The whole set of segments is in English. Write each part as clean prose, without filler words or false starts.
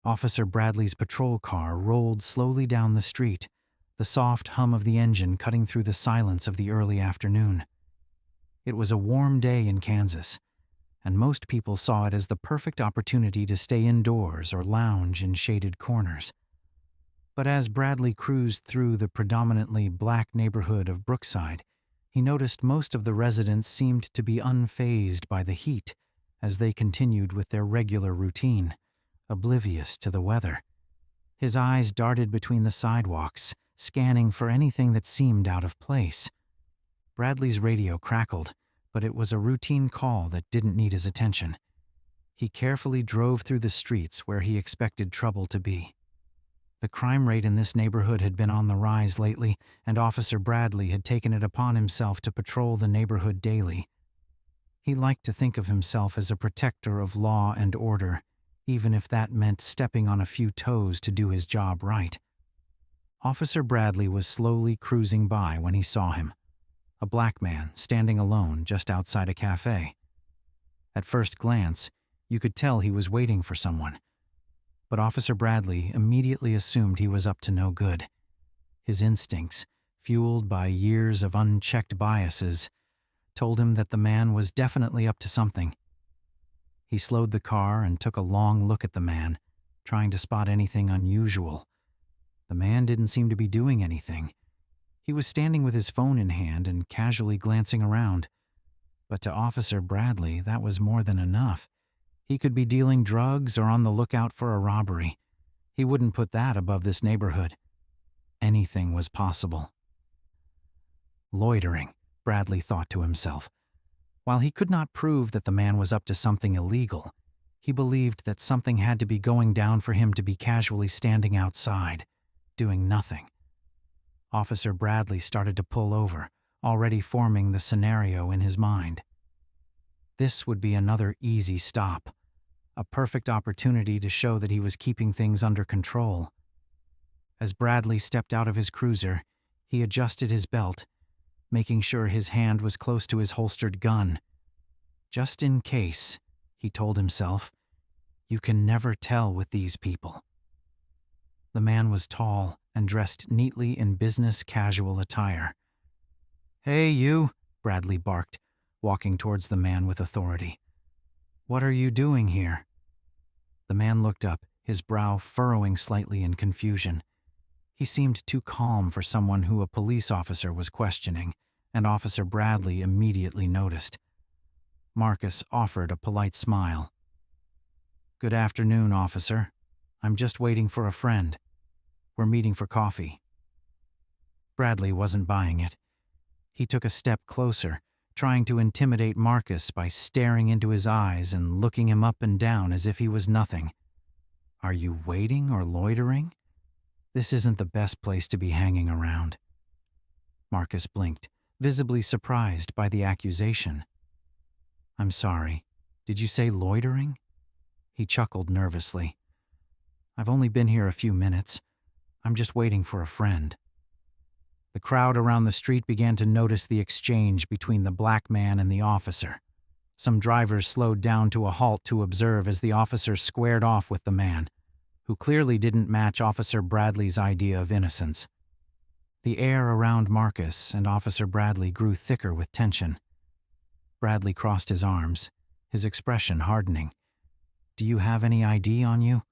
Officer Bradley's patrol car rolled slowly down the street, the soft hum of the engine cutting through the silence of the early afternoon. It was a warm day in Kansas, and most people saw it as the perfect opportunity to stay indoors or lounge in shaded corners. But as Bradley cruised through the predominantly black neighborhood of Brookside, he noticed most of the residents seemed to be unfazed by the heat as they continued with their regular routine, oblivious to the weather. His eyes darted between the sidewalks, scanning for anything that seemed out of place. Bradley's radio crackled, but it was a routine call that didn't need his attention. He carefully drove through the streets where he expected trouble to be. The crime rate in this neighborhood had been on the rise lately, and Officer Bradley had taken it upon himself to patrol the neighborhood daily. He liked to think of himself as a protector of law and order, even if that meant stepping on a few toes to do his job right. Officer Bradley was slowly cruising by when he saw him, a black man standing alone just outside a cafe. At first glance, you could tell he was waiting for someone, but Officer Bradley immediately assumed he was up to no good. His instincts, fueled by years of unchecked biases, told him that the man was definitely up to something. He slowed the car and took a long look at the man, trying to spot anything unusual. The man didn't seem to be doing anything. He was standing with his phone in hand and casually glancing around. But to Officer Bradley, that was more than enough. He could be dealing drugs or on the lookout for a robbery. He wouldn't put that above this neighborhood. Anything was possible. Loitering, Bradley thought to himself. While he could not prove that the man was up to something illegal, he believed that something had to be going down for him to be casually standing outside, doing nothing. Officer Bradley started to pull over, already forming the scenario in his mind. This would be another easy stop, a perfect opportunity to show that he was keeping things under control. As Bradley stepped out of his cruiser, he adjusted his belt, making sure his hand was close to his holstered gun. Just in case, he told himself, you can never tell with these people. The man was tall and dressed neatly in business casual attire. "Hey, you," Bradley barked, walking towards the man with authority. "What are you doing here?" The man looked up, his brow furrowing slightly in confusion. He seemed too calm for someone who a police officer was questioning, and Officer Bradley immediately noticed. Marcus offered a polite smile. "Good afternoon, officer. I'm just waiting for a friend. We're meeting for coffee." Bradley wasn't buying it. He took a step closer, trying to intimidate Marcus by staring into his eyes and looking him up and down as if he was nothing. "Are you waiting or loitering? This isn't the best place to be hanging around." Marcus blinked, visibly surprised by the accusation. "I'm sorry. Did you say loitering?" He chuckled nervously. "I've only been here a few minutes. I'm just waiting for a friend." The crowd around the street began to notice the exchange between the black man and the officer. Some drivers slowed down to a halt to observe as the officer squared off with the man, who clearly didn't match Officer Bradley's idea of innocence. The air around Marcus and Officer Bradley grew thicker with tension. Bradley crossed his arms, his expression hardening. "Do you have any ID on you?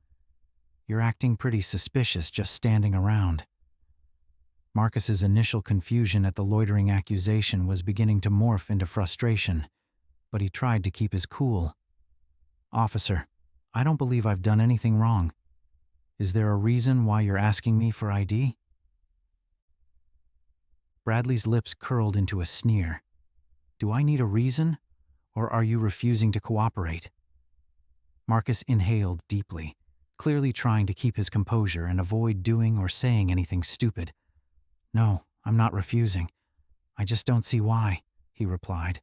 You're acting pretty suspicious just standing around." Marcus's initial confusion at the loitering accusation was beginning to morph into frustration, but he tried to keep his cool. "Officer, I don't believe I've done anything wrong. Is there a reason why you're asking me for ID?" Bradley's lips curled into a sneer. "Do I need a reason, or are you refusing to cooperate?" Marcus inhaled deeply, clearly trying to keep his composure and avoid doing or saying anything stupid. "No, I'm not refusing. I just don't see why," he replied.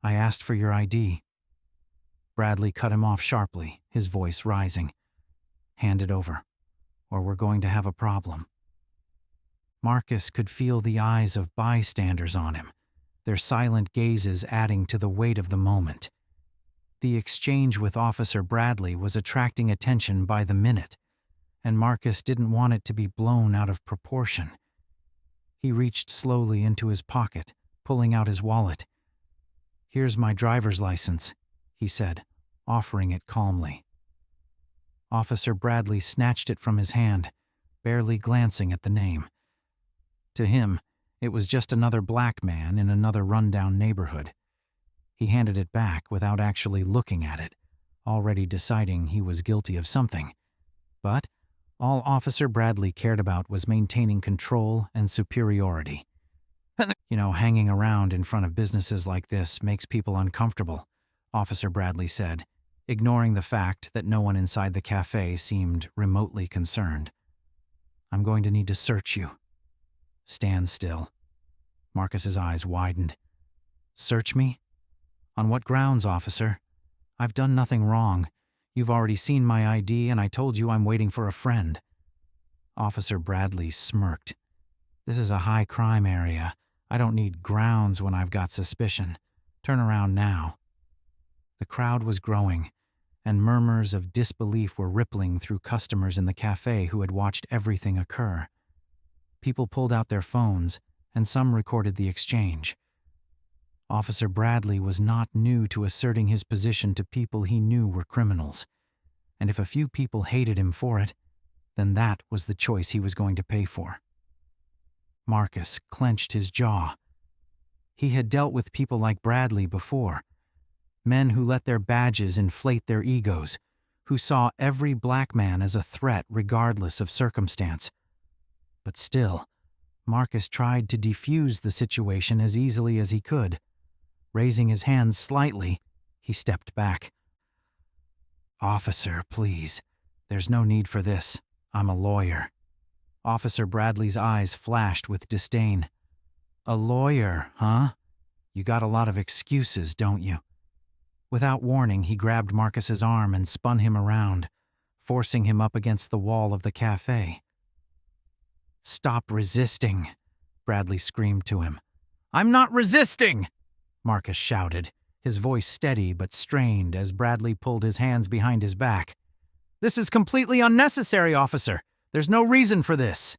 "I asked for your ID." Bradley cut him off sharply, his voice rising. "Hand it over, or we're going to have a problem." Marcus could feel the eyes of bystanders on him, their silent gazes adding to the weight of the moment. The exchange with Officer Bradley was attracting attention by the minute, and Marcus didn't want it to be blown out of proportion. He reached slowly into his pocket, pulling out his wallet. "Here's my driver's license," he said, offering it calmly. Officer Bradley snatched it from his hand, barely glancing at the name. To him, it was just another black man in another rundown neighborhood. He handed it back without actually looking at it, already deciding he was guilty of something. But all Officer Bradley cared about was maintaining control and superiority. Hanging around in front of businesses like this makes people uncomfortable, Officer Bradley said, ignoring the fact that no one inside the cafe seemed remotely concerned. "I'm going to need to search you." "Stand still." Marcus's eyes widened. "Search me? On what grounds, officer? I've done nothing wrong. You've already seen my ID, and I told you I'm waiting for a friend." Officer Bradley smirked. "This is a high-crime area. I don't need grounds when I've got suspicion. Turn around now." The crowd was growing, and murmurs of disbelief were rippling through customers in the cafe who had watched everything occur. People pulled out their phones, and some recorded the exchange. Officer Bradley was not new to asserting his position to people he knew were criminals, and if a few people hated him for it, then that was the choice he was going to pay for. Marcus clenched his jaw. He had dealt with people like Bradley before, men who let their badges inflate their egos, who saw every black man as a threat regardless of circumstance. But still, Marcus tried to defuse the situation as easily as he could. Raising his hands slightly, he stepped back. "Officer, please. There's no need for this. I'm a lawyer." Officer Bradley's eyes flashed with disdain. "A lawyer, huh? You got a lot of excuses, don't you?" Without warning, he grabbed Marcus's arm and spun him around, forcing him up against the wall of the cafe. "Stop resisting," Bradley screamed to him. "I'm not resisting!" Marcus shouted, his voice steady but strained as Bradley pulled his hands behind his back. "This is completely unnecessary, officer. There's no reason for this."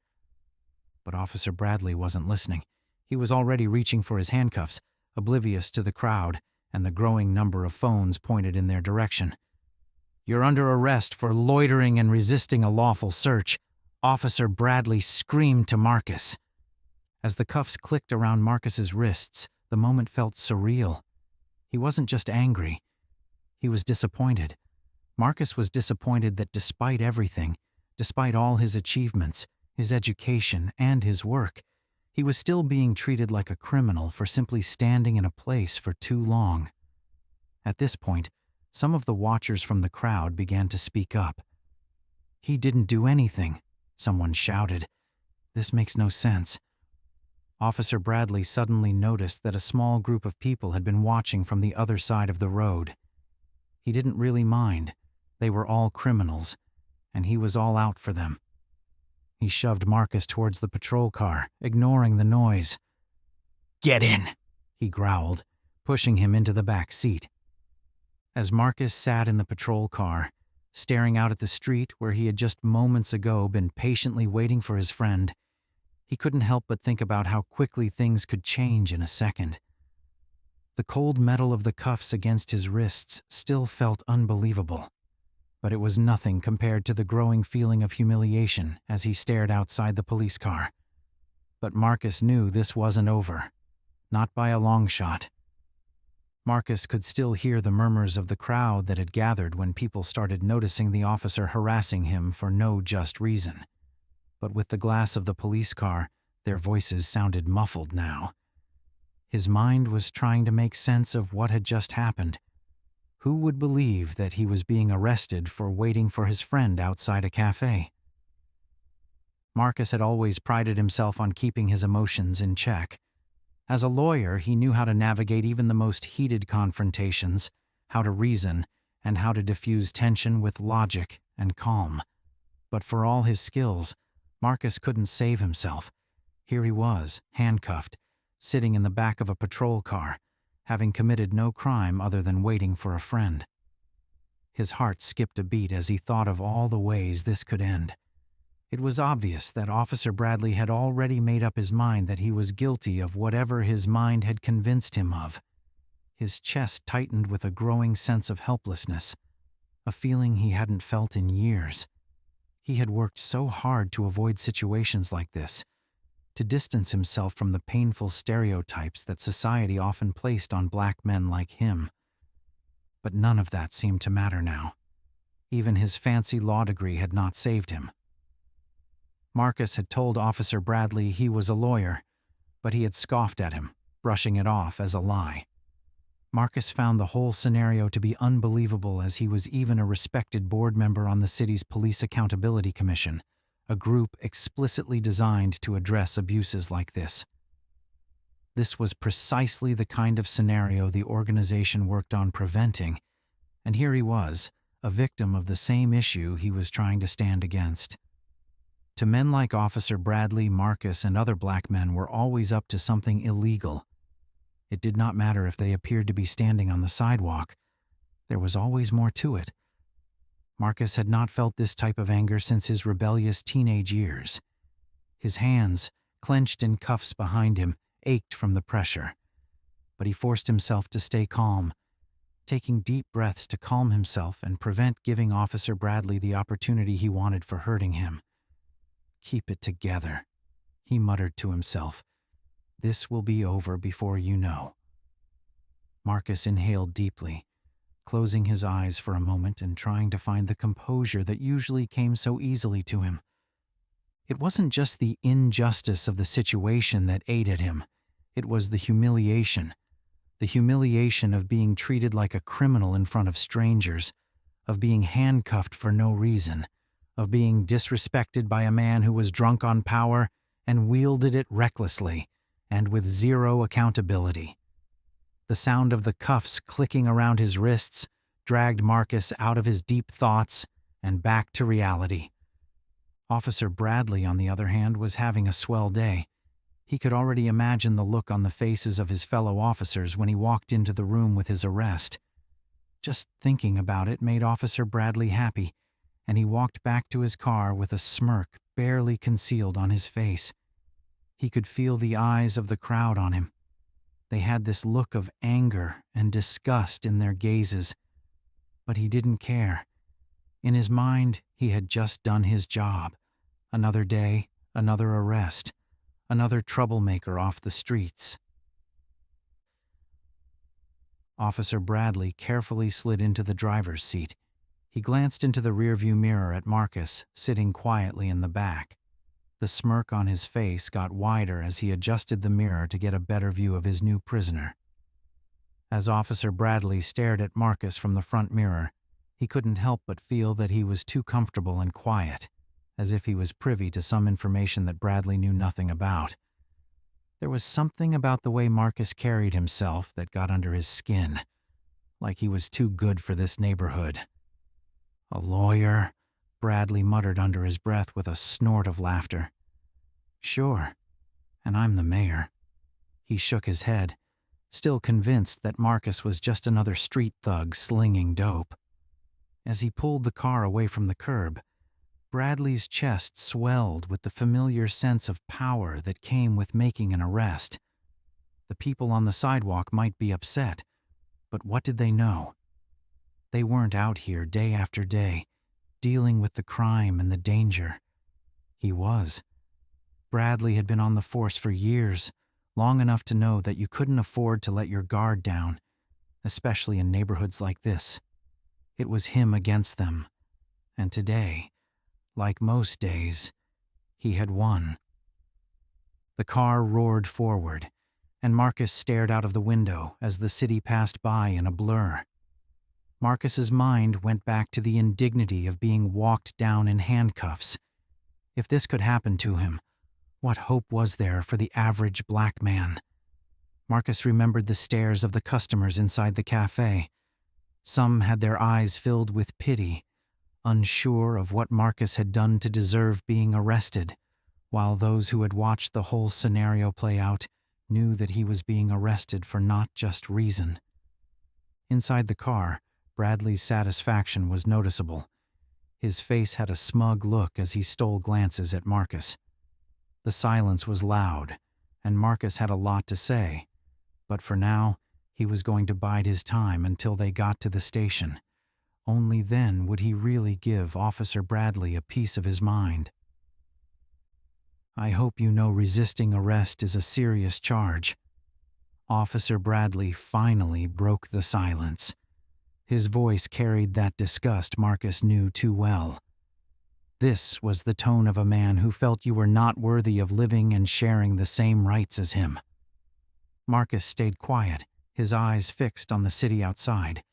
But Officer Bradley wasn't listening. He was already reaching for his handcuffs, oblivious to the crowd and the growing number of phones pointed in their direction. "You're under arrest for loitering and resisting a lawful search," Officer Bradley screamed to Marcus. As the cuffs clicked around Marcus's wrists, the moment felt surreal. He wasn't just angry. He was disappointed. Marcus was disappointed that despite everything, despite all his achievements, his education, and his work, he was still being treated like a criminal for simply standing in a place for too long. At this point, some of the watchers from the crowd began to speak up. "He didn't do anything," someone shouted. "This makes no sense." Officer Bradley suddenly noticed that a small group of people had been watching from the other side of the road. He didn't really mind. They were all criminals, and he was all out for them. He shoved Marcus towards the patrol car, ignoring the noise. "Get in," he growled, pushing him into the back seat. As Marcus sat in the patrol car, staring out at the street where he had just moments ago been patiently waiting for his friend, he couldn't help but think about how quickly things could change in a second. The cold metal of the cuffs against his wrists still felt unbelievable, but it was nothing compared to the growing feeling of humiliation as he stared outside the police car. But Marcus knew this wasn't over, not by a long shot. Marcus could still hear the murmurs of the crowd that had gathered when people started noticing the officer harassing him for no just reason. But with the glass of the police car, their voices sounded muffled now. His mind was trying to make sense of what had just happened. Who would believe that he was being arrested for waiting for his friend outside a cafe? Marcus had always prided himself on keeping his emotions in check. As a lawyer, he knew how to navigate even the most heated confrontations, how to reason, and how to diffuse tension with logic and calm. But for all his skills, Marcus couldn't save himself. Here he was, handcuffed, sitting in the back of a patrol car, having committed no crime other than waiting for a friend. His heart skipped a beat as he thought of all the ways this could end. It was obvious that Officer Bradley had already made up his mind that he was guilty of whatever his mind had convinced him of. His chest tightened with a growing sense of helplessness, a feeling he hadn't felt in years. He had worked so hard to avoid situations like this, to distance himself from the painful stereotypes that society often placed on black men like him. But none of that seemed to matter now. Even his fancy law degree had not saved him. Marcus had told Officer Bradley he was a lawyer, but he had scoffed at him, brushing it off as a lie. Marcus found the whole scenario to be unbelievable, as he was even a respected board member on the city's Police Accountability Commission, a group explicitly designed to address abuses like this. This was precisely the kind of scenario the organization worked on preventing, and here he was, a victim of the same issue he was trying to stand against. To men like Officer Bradley, Marcus, and other black men were always up to something illegal. It did not matter if they appeared to be standing on the sidewalk. There was always more to it. Marcus had not felt this type of anger since his rebellious teenage years. His hands, clenched in cuffs behind him, ached from the pressure. But he forced himself to stay calm, taking deep breaths to calm himself and prevent giving Officer Bradley the opportunity he wanted for hurting him. "Keep it together," he muttered to himself. "This will be over before you know." Marcus inhaled deeply, closing his eyes for a moment and trying to find the composure that usually came so easily to him. It wasn't just the injustice of the situation that ate at him. It was the humiliation of being treated like a criminal in front of strangers, of being handcuffed for no reason, of being disrespected by a man who was drunk on power and wielded it recklessly and with zero accountability. The sound of the cuffs clicking around his wrists dragged Marcus out of his deep thoughts and back to reality. Officer Bradley, on the other hand, was having a swell day. He could already imagine the look on the faces of his fellow officers when he walked into the room with his arrest. Just thinking about it made Officer Bradley happy, and he walked back to his car with a smirk barely concealed on his face. He could feel the eyes of the crowd on him. They had this look of anger and disgust in their gazes, but he didn't care. In his mind, he had just done his job. Another day, another arrest, another troublemaker off the streets. Officer Bradley carefully slid into the driver's seat. He glanced into the rearview mirror at Marcus, sitting quietly in the back. The smirk on his face got wider as he adjusted the mirror to get a better view of his new prisoner. As Officer Bradley stared at Marcus from the front mirror, he couldn't help but feel that he was too comfortable and quiet, as if he was privy to some information that Bradley knew nothing about. There was something about the way Marcus carried himself that got under his skin, like he was too good for this neighborhood. "A lawyer?" Bradley muttered under his breath with a snort of laughter. "Sure, and I'm the mayor." He shook his head, still convinced that Marcus was just another street thug slinging dope. As he pulled the car away from the curb, Bradley's chest swelled with the familiar sense of power that came with making an arrest. The people on the sidewalk might be upset, but what did they know? They weren't out here day after day, dealing with the crime and the danger. He was. Bradley had been on the force for years, long enough to know that you couldn't afford to let your guard down, especially in neighborhoods like this. It was him against them. And today, like most days, he had won. The car roared forward, and Marcus stared out of the window as the city passed by in a blur. Marcus's mind went back to the indignity of being walked down in handcuffs. If this could happen to him, what hope was there for the average black man? Marcus remembered the stares of the customers inside the cafe. Some had their eyes filled with pity, unsure of what Marcus had done to deserve being arrested, while those who had watched the whole scenario play out knew that he was being arrested for not just reason. Inside the car, Bradley's satisfaction was noticeable. His face had a smug look as he stole glances at Marcus. The silence was loud, and Marcus had a lot to say, but for now, he was going to bide his time until they got to the station. Only then would he really give Officer Bradley a piece of his mind. "I hope you know resisting arrest is a serious charge." Officer Bradley finally broke the silence. His voice carried that disgust Marcus knew too well. This was the tone of a man who felt you were not worthy of living and sharing the same rights as him. Marcus stayed quiet, his eyes fixed on the city outside.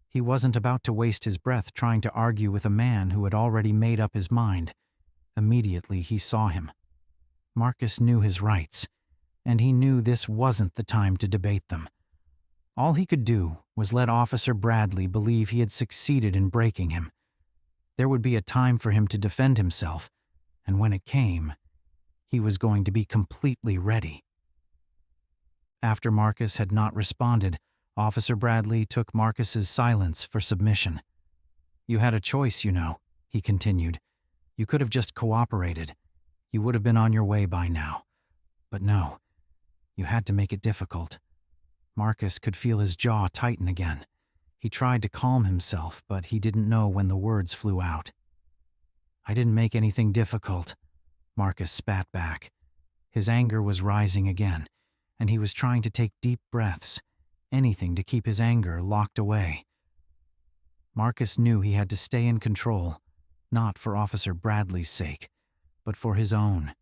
He wasn't about to waste his breath trying to argue with a man who had already made up his mind. Immediately he saw him. Marcus knew his rights, and he knew this wasn't the time to debate them. All he could do was let Officer Bradley believe he had succeeded in breaking him. There would be a time for him to defend himself, and when it came, he was going to be completely ready. After Marcus had not responded, Officer Bradley took Marcus's silence for submission. "You had a choice, you know," he continued. "You could have just cooperated. You would have been on your way by now. But no, you had to make it difficult." Marcus could feel his jaw tighten again. He tried to calm himself, but he didn't know when the words flew out. "I didn't make anything difficult," Marcus spat back. His anger was rising again, and he was trying to take deep breaths, anything to keep his anger locked away. Marcus knew he had to stay in control, not for Officer Bradley's sake, but for his own.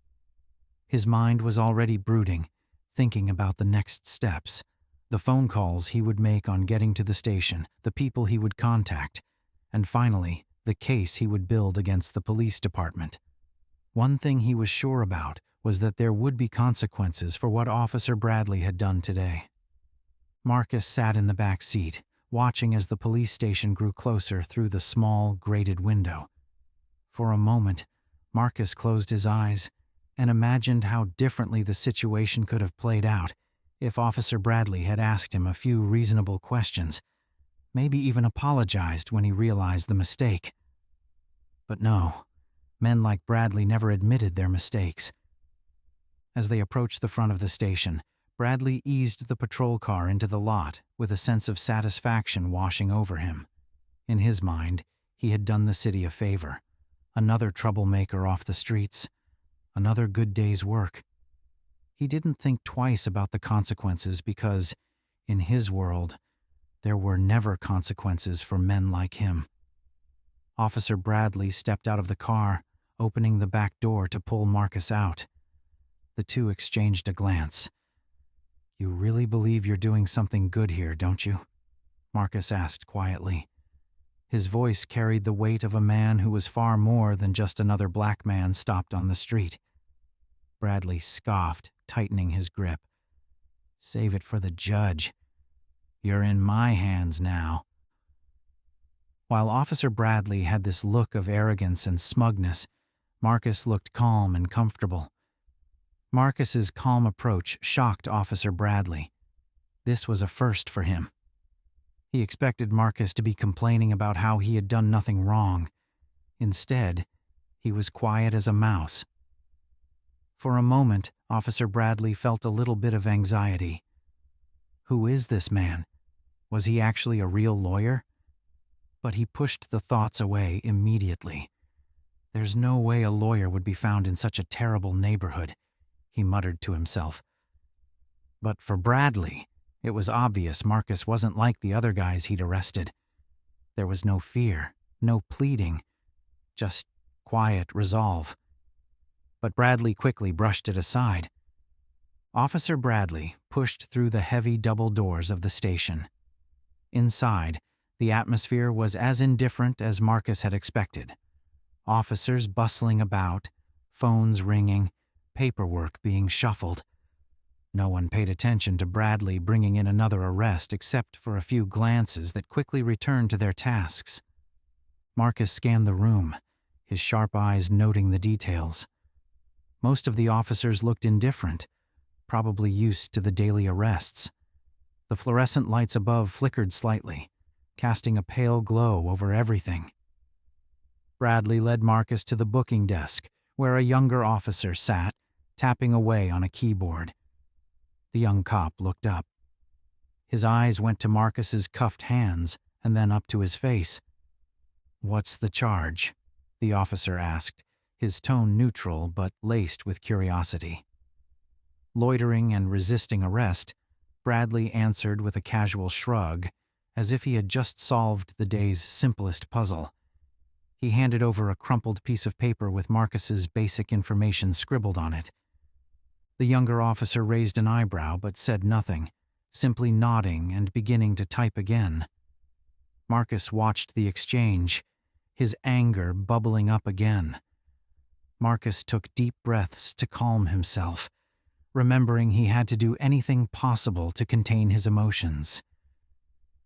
His mind was already brooding, thinking about the next steps, the phone calls he would make on getting to the station, the people he would contact, and finally, the case he would build against the police department. One thing he was sure about was that there would be consequences for what Officer Bradley had done today. Marcus sat in the back seat, watching as the police station grew closer through the small, grated window. For a moment, Marcus closed his eyes and imagined how differently the situation could have played out if Officer Bradley had asked him a few reasonable questions, maybe even apologized when he realized the mistake. But no, men like Bradley never admitted their mistakes. As they approached the front of the station, Bradley eased the patrol car into the lot with a sense of satisfaction washing over him. In his mind, he had done the city a favor. Another troublemaker off the streets. Another good day's work. He didn't think twice about the consequences because, in his world, there were never consequences for men like him. Officer Bradley stepped out of the car, opening the back door to pull Marcus out. The two exchanged a glance. "You really believe you're doing something good here, don't you?" Marcus asked quietly. His voice carried the weight of a man who was far more than just another black man stopped on the street. Bradley scoffed, tightening his grip. "Save it for the judge. You're in my hands now." While Officer Bradley had this look of arrogance and smugness, Marcus looked calm and comfortable. Marcus's calm approach shocked Officer Bradley. This was a first for him. He expected Marcus to be complaining about how he had done nothing wrong. Instead, he was quiet as a mouse. For a moment, Officer Bradley felt a little bit of anxiety. Who is this man? Was he actually a real lawyer? But he pushed the thoughts away immediately. "There's no way a lawyer would be found in such a terrible neighborhood," he muttered to himself. But for Bradley, it was obvious Marcus wasn't like the other guys he'd arrested. There was no fear, no pleading, just quiet resolve. But Bradley quickly brushed it aside. Officer Bradley pushed through the heavy double doors of the station. Inside, the atmosphere was as indifferent as Marcus had expected. Officers bustling about, phones ringing, paperwork being shuffled. No one paid attention to Bradley bringing in another arrest except for a few glances that quickly returned to their tasks. Marcus scanned the room, his sharp eyes noting the details. Most of the officers looked indifferent, probably used to the daily arrests. The fluorescent lights above flickered slightly. casting a pale glow over everything. Bradley led Marcus to the booking desk, where a younger officer sat, tapping away on a keyboard. The young cop looked up. His eyes went to Marcus's cuffed hands and then up to his face. "What's the charge?" the officer asked, his tone neutral but laced with curiosity. Loitering and resisting arrest, Bradley answered with a casual shrug, as if he had just solved the day's simplest puzzle. He handed over a crumpled piece of paper with Marcus's basic information scribbled on it. The younger officer raised an eyebrow but said nothing, simply nodding and beginning to type again. Marcus watched the exchange, his anger bubbling up again. Marcus took deep breaths to calm himself, remembering he had to do anything possible to contain his emotions.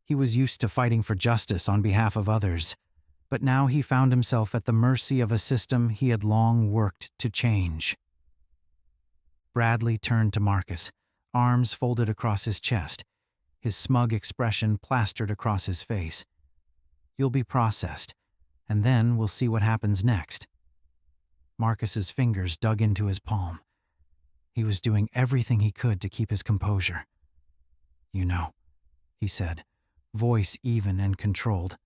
He was used to fighting for justice on behalf of others, but now he found himself at the mercy of a system he had long worked to change. Bradley turned to Marcus, arms folded across his chest, his smug expression plastered across his face. "You'll be processed, and then we'll see what happens next." Marcus's fingers dug into his palm. He was doing everything he could to keep his composure. "You know," he said, voice even and controlled,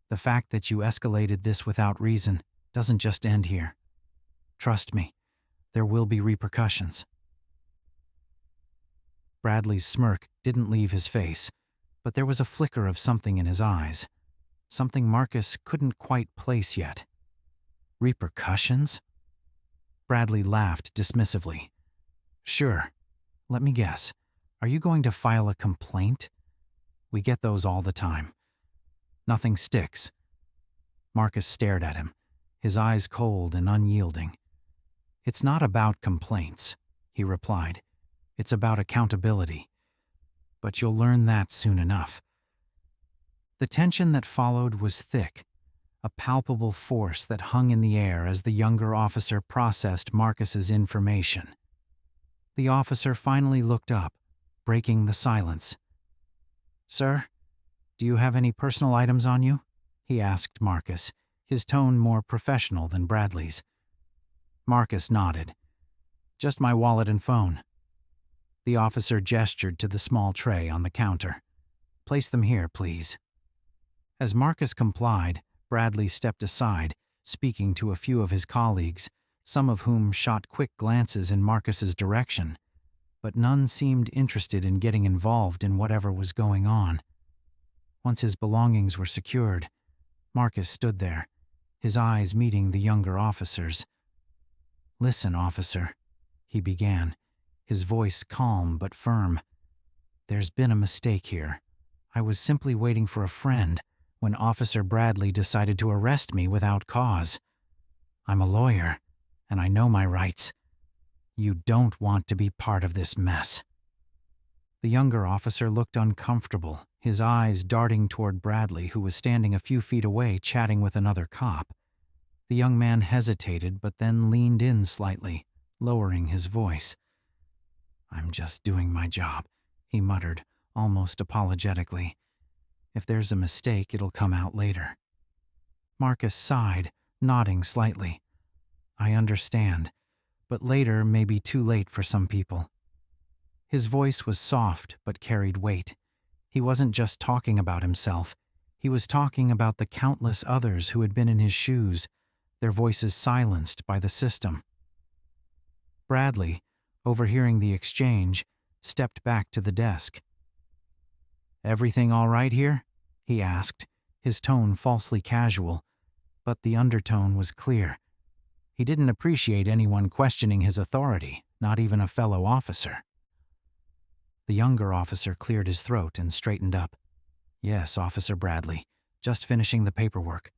"the fact that you escalated this without reason doesn't just end here. Trust me, there will be repercussions." Bradley's smirk didn't leave his face, but there was a flicker of something in his eyes, something Marcus couldn't quite place yet. "Repercussions?" Bradley laughed dismissively. "Sure. Let me guess. Are you going to file a complaint? We get those all the time. Nothing sticks." Marcus stared at him, his eyes cold and unyielding. "It's not about complaints," he replied. "It's about accountability. But you'll learn that soon enough." The tension that followed was thick, a palpable force that hung in the air as the younger officer processed Marcus's information. The officer finally looked up, breaking the silence. "Sir, do you have any personal items on you?" he asked Marcus, his tone more professional than Bradley's. Marcus nodded. "Just my wallet and phone." The officer gestured to the small tray on the counter. "Place them here, please." As Marcus complied, Bradley stepped aside, speaking to a few of his colleagues, some of whom shot quick glances in Marcus's direction, but none seemed interested in getting involved in whatever was going on. Once his belongings were secured, Marcus stood there, his eyes meeting the younger officer's. "Listen, officer," he began, his voice calm but firm. "There's been a mistake here. I was simply waiting for a friend when Officer Bradley decided to arrest me without cause. I'm a lawyer, and I know my rights. You don't want to be part of this mess." The younger officer looked uncomfortable, his eyes darting toward Bradley, who was standing a few feet away chatting with another cop. The young man hesitated but then leaned in slightly, lowering his voice. "I'm just doing my job," he muttered, almost apologetically. "If there's a mistake, it'll come out later." Marcus sighed, nodding slightly. "I understand, but later may be too late for some people." His voice was soft but carried weight. He wasn't just talking about himself. He was talking about the countless others who had been in his shoes, their voices silenced by the system. Bradley, overhearing the exchange, stepped back to the desk. "Everything all right here?" he asked, his tone falsely casual, but the undertone was clear. He didn't appreciate anyone questioning his authority, not even a fellow officer. The younger officer cleared his throat and straightened up. "Yes, Officer Bradley, just finishing the paperwork."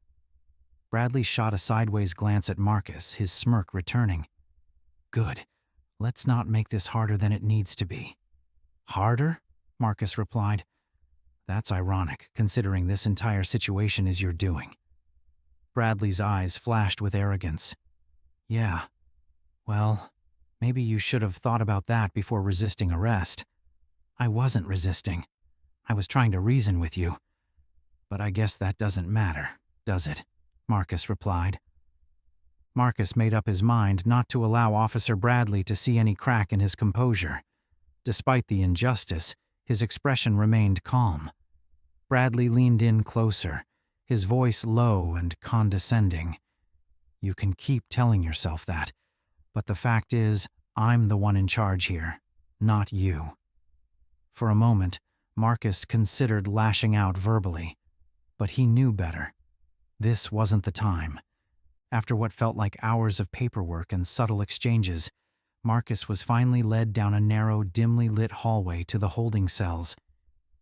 Bradley shot a sideways glance at Marcus, his smirk returning. "Good. Let's not make this harder than it needs to be." "Harder?" Marcus replied. "That's ironic, considering this entire situation is your doing." Bradley's eyes flashed with arrogance. "Yeah. Well, maybe you should have thought about that before resisting arrest." "I wasn't resisting. I was trying to reason with you." But I guess that doesn't matter, does it? Marcus replied. Marcus made up his mind not to allow Officer Bradley to see any crack in his composure. Despite the injustice, his expression remained calm. Bradley leaned in closer, his voice low and condescending. You can keep telling yourself that, but the fact is, I'm the one in charge here, not you. For a moment, Marcus considered lashing out verbally, but he knew better. This wasn't the time. After what felt like hours of paperwork and subtle exchanges, Marcus was finally led down a narrow, dimly lit hallway to the holding cells.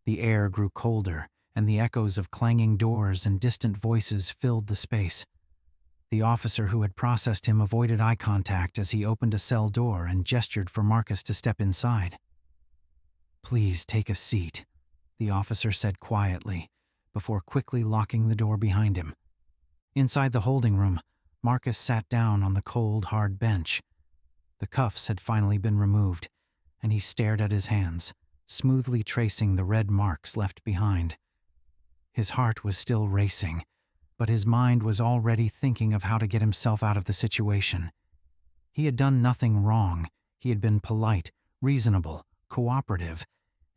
The air grew colder, and the echoes of clanging doors and distant voices filled the space. The officer who had processed him avoided eye contact as he opened a cell door and gestured for Marcus to step inside. "Please take a seat," the officer said quietly, before quickly locking the door behind him. Inside the holding room, Marcus sat down on the cold, hard bench. The cuffs had finally been removed, and he stared at his hands, smoothly tracing the red marks left behind. His heart was still racing, but his mind was already thinking of how to get himself out of the situation. He had done nothing wrong. He had been polite, reasonable, cooperative,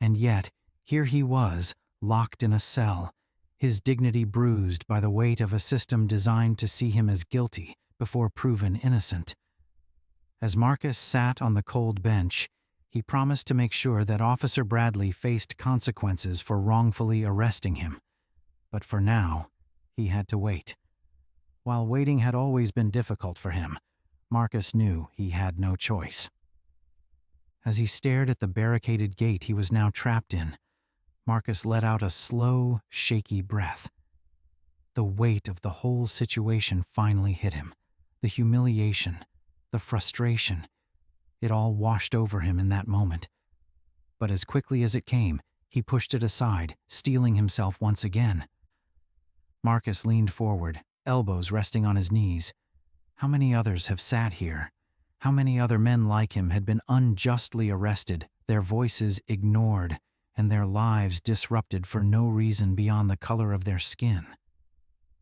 and yet here he was, locked in a cell, his dignity bruised by the weight of a system designed to see him as guilty before proven innocent. As Marcus sat on the cold bench, he promised to make sure that Officer Bradley faced consequences for wrongfully arresting him. But for now, he had to wait. While waiting had always been difficult for him, Marcus knew he had no choice. As he stared at the barricaded gate he was now trapped in, Marcus let out a slow, shaky breath. The weight of the whole situation finally hit him. The humiliation, the frustration, it all washed over him in that moment. But as quickly as it came, he pushed it aside, steeling himself once again. Marcus leaned forward, elbows resting on his knees. How many others have sat here? How many other men like him had been unjustly arrested, their voices ignored, and their lives disrupted for no reason beyond the color of their skin?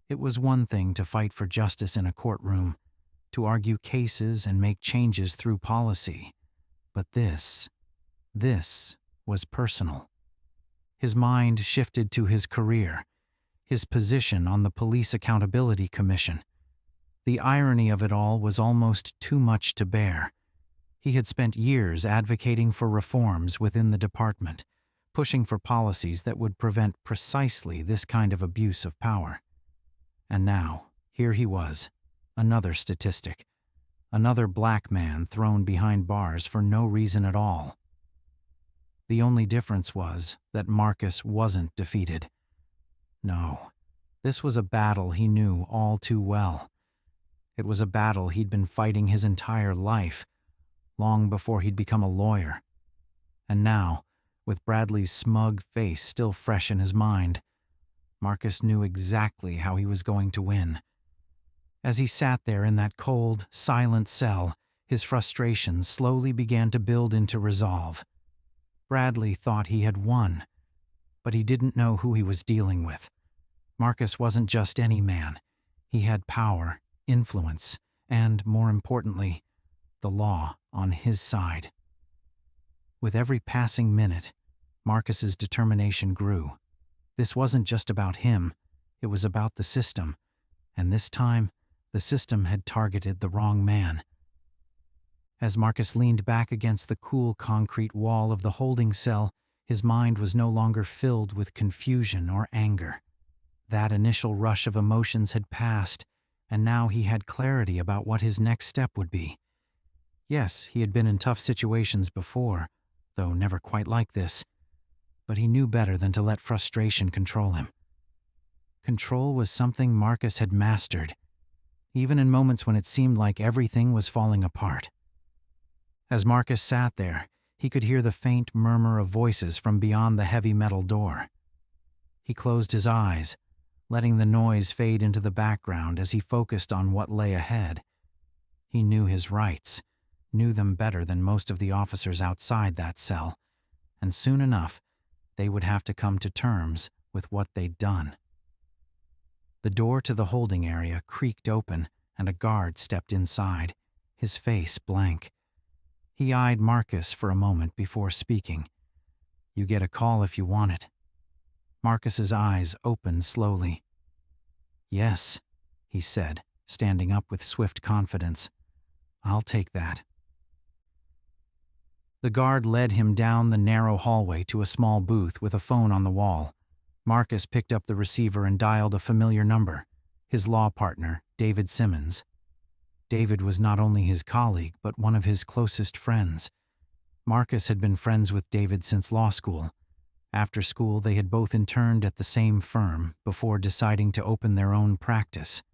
It was one thing to fight for justice in a courtroom, to argue cases and make changes through policy. But this was personal. His mind shifted to his career, his position on the Police Accountability Commission. The irony of it all was almost too much to bear. He had spent years advocating for reforms within the department, pushing for policies that would prevent precisely this kind of abuse of power. And now, here he was, another statistic, another black man thrown behind bars for no reason at all. The only difference was that Marcus wasn't defeated. No, this was a battle he knew all too well. It was a battle he'd been fighting his entire life, long before he'd become a lawyer. And now, with Bradley's smug face still fresh in his mind, Marcus knew exactly how he was going to win. As he sat there in that cold, silent cell, his frustration slowly began to build into resolve. Bradley thought he had won, but he didn't know who he was dealing with. Marcus wasn't just any man. He had power, influence, and, more importantly, the law on his side. With every passing minute, Marcus's determination grew. This wasn't just about him, it was about the system, and this time, the system had targeted the wrong man. As Marcus leaned back against the cool concrete wall of the holding cell, his mind was no longer filled with confusion or anger. That initial rush of emotions had passed, and now he had clarity about what his next step would be. Yes, he had been in tough situations before, though never quite like this, but he knew better than to let frustration control him. Control was something Marcus had mastered, even in moments when it seemed like everything was falling apart. As Marcus sat there, he could hear the faint murmur of voices from beyond the heavy metal door. He closed his eyes, letting the noise fade into the background as he focused on what lay ahead. He knew his rights, knew them better than most of the officers outside that cell, and soon enough, they would have to come to terms with what they'd done. The door to the holding area creaked open, and a guard stepped inside, his face blank. He eyed Marcus for a moment before speaking. "You get a call if you want it." Marcus's eyes opened slowly. "Yes," he said, standing up with swift confidence. "I'll take that." The guard led him down the narrow hallway to a small booth with a phone on the wall. Marcus picked up the receiver and dialed a familiar number, his law partner, David Simmons. David was not only his colleague, but one of his closest friends. Marcus had been friends with David since law school. After school, they had both interned at the same firm before deciding to open their own practice.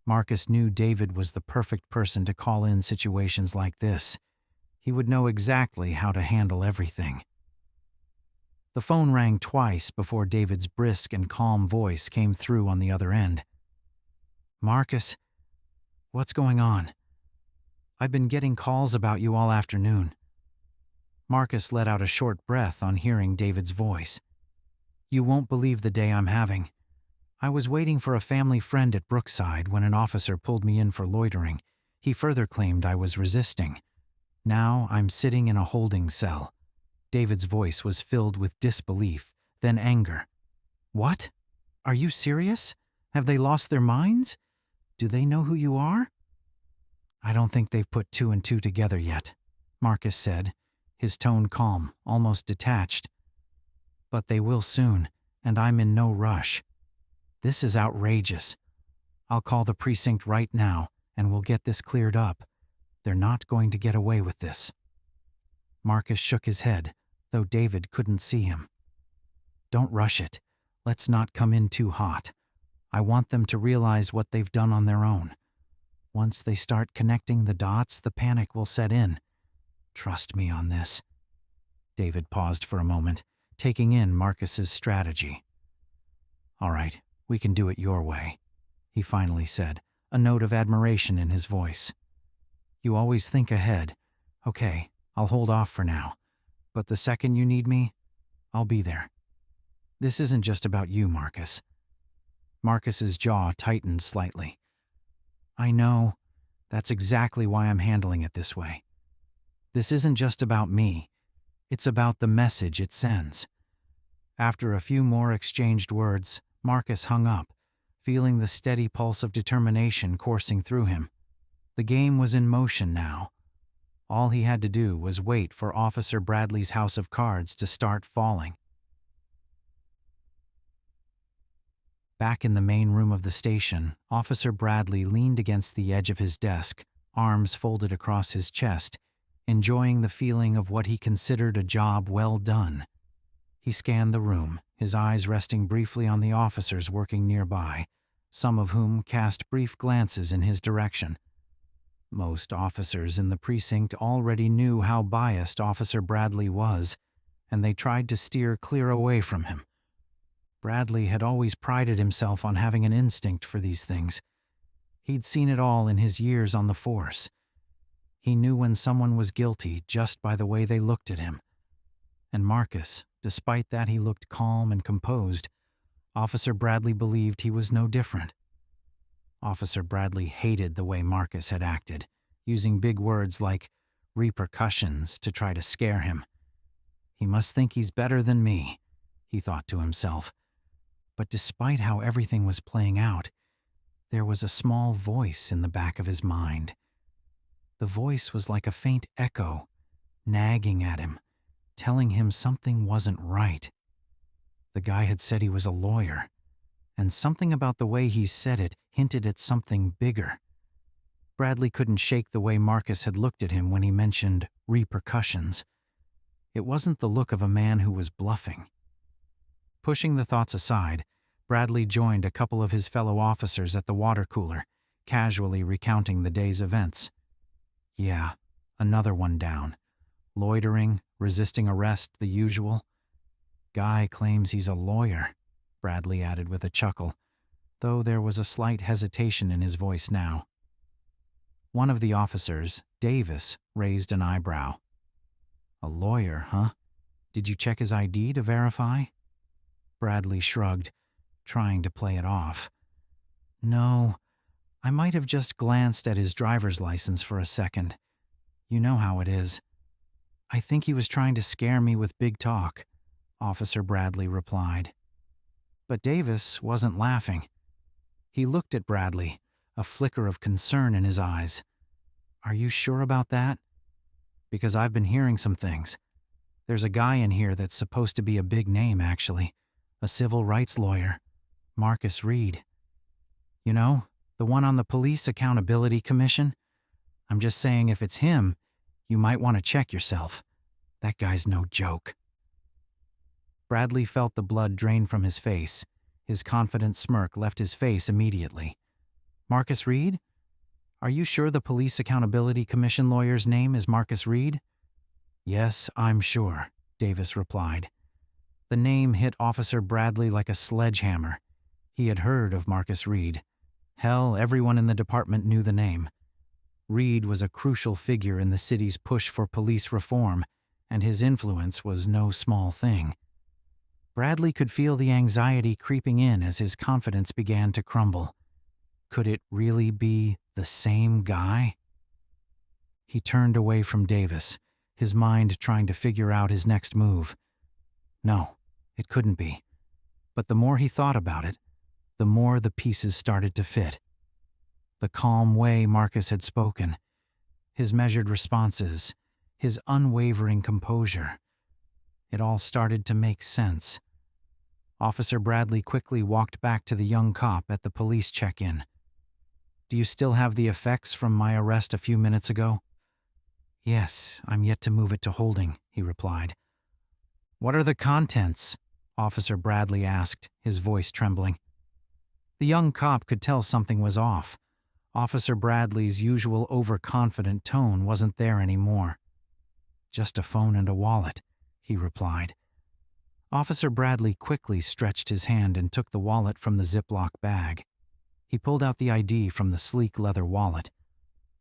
Marcus knew David was the perfect person to call in situations like this. He would know exactly how to handle everything. The phone rang twice before David's brisk and calm voice came through on the other end. "Marcus, what's going on? I've been getting calls about you all afternoon." Marcus let out a short breath on hearing David's voice. "You won't believe the day I'm having. I was waiting for a family friend at Brookside when an officer pulled me in for loitering. He further claimed I was resisting. Now I'm sitting in a holding cell." David's voice was filled with disbelief, then anger. "What? Are you serious? Have they lost their minds? Do they know who you are?" "I don't think they've put two and two together yet," Marcus said, his tone calm, almost detached. "But they will soon, and I'm in no rush. This is outrageous. I'll call the precinct right now, and we'll get this cleared up. They're not going to get away with this." Marcus shook his head, though David couldn't see him. "Don't rush it. Let's not come in too hot. I want them to realize what they've done on their own. Once they start connecting the dots, the panic will set in. Trust me on this." David paused for a moment, taking in Marcus's strategy. "All right, we can do it your way," he finally said, a note of admiration in his voice. "You always think ahead. Okay, I'll hold off for now. But the second you need me, I'll be there. This isn't just about you, Marcus." Marcus's jaw tightened slightly. "I know. That's exactly why I'm handling it this way. This isn't just about me. It's about the message it sends." After a few more exchanged words, Marcus hung up, feeling the steady pulse of determination coursing through him. The game was in motion now. All he had to do was wait for Officer Bradley's house of cards to start falling. Back in the main room of the station, Officer Bradley leaned against the edge of his desk, arms folded across his chest, enjoying the feeling of what he considered a job well done. He scanned the room, his eyes resting briefly on the officers working nearby, some of whom cast brief glances in his direction. Most officers in the precinct already knew how biased Officer Bradley was, and they tried to steer clear away from him. Bradley had always prided himself on having an instinct for these things. He'd seen it all in his years on the force. He knew when someone was guilty just by the way they looked at him. And Marcus, despite that he looked calm and composed, Officer Bradley believed he was no different. Officer Bradley hated the way Marcus had acted, using big words like repercussions to try to scare him. "He must think he's better than me," he thought to himself. But despite how everything was playing out, there was a small voice in the back of his mind. The voice was like a faint echo, nagging at him, telling him something wasn't right. The guy had said he was a lawyer, and something about the way he said it hinted at something bigger. Bradley couldn't shake the way Marcus had looked at him when he mentioned repercussions. It wasn't the look of a man who was bluffing. Pushing the thoughts aside, Bradley joined a couple of his fellow officers at the water cooler, casually recounting the day's events. "Yeah, another one down. Loitering, resisting arrest, the usual. Guy claims he's a lawyer," Bradley added with a chuckle, though there was a slight hesitation in his voice now. One of the officers, Davis, raised an eyebrow. "A lawyer, huh? Did you check his ID to verify?" Bradley shrugged, trying to play it off. No, I might have just glanced at his driver's license for a second. You know how it is. I think he was trying to scare me with big talk, Officer Bradley replied. But Davis wasn't laughing. He looked at Bradley, a flicker of concern in his eyes. Are you sure about that? Because I've been hearing some things. There's a guy in here that's supposed to be a big name, actually. A civil rights lawyer. Marcus Reed. You know, the one on the Police Accountability Commission? I'm just saying if it's him, you might want to check yourself. That guy's no joke. Bradley felt the blood drain from his face. His confident smirk left his face immediately. Marcus Reed? Are you sure the Police Accountability Commission lawyer's name is Marcus Reed? Yes, I'm sure, Davis replied. The name hit Officer Bradley like a sledgehammer. He had heard of Marcus Reed. Hell, everyone in the department knew the name. Reed was a crucial figure in the city's push for police reform, and his influence was no small thing. Bradley could feel the anxiety creeping in as his confidence began to crumble. Could it really be the same guy? He turned away from Davis, his mind trying to figure out his next move. No, it couldn't be. But the more he thought about it, the more the pieces started to fit. The calm way Marcus had spoken, his measured responses, his unwavering composure. It all started to make sense. Officer Bradley quickly walked back to the young cop at the police check-in. Do you still have the effects from my arrest a few minutes ago? Yes, I'm yet to move it to holding, he replied. What are the contents? Officer Bradley asked, his voice trembling. The young cop could tell something was off. Officer Bradley's usual overconfident tone wasn't there anymore. Just a phone and a wallet, he replied. Officer Bradley quickly stretched his hand and took the wallet from the Ziploc bag. He pulled out the ID from the sleek leather wallet.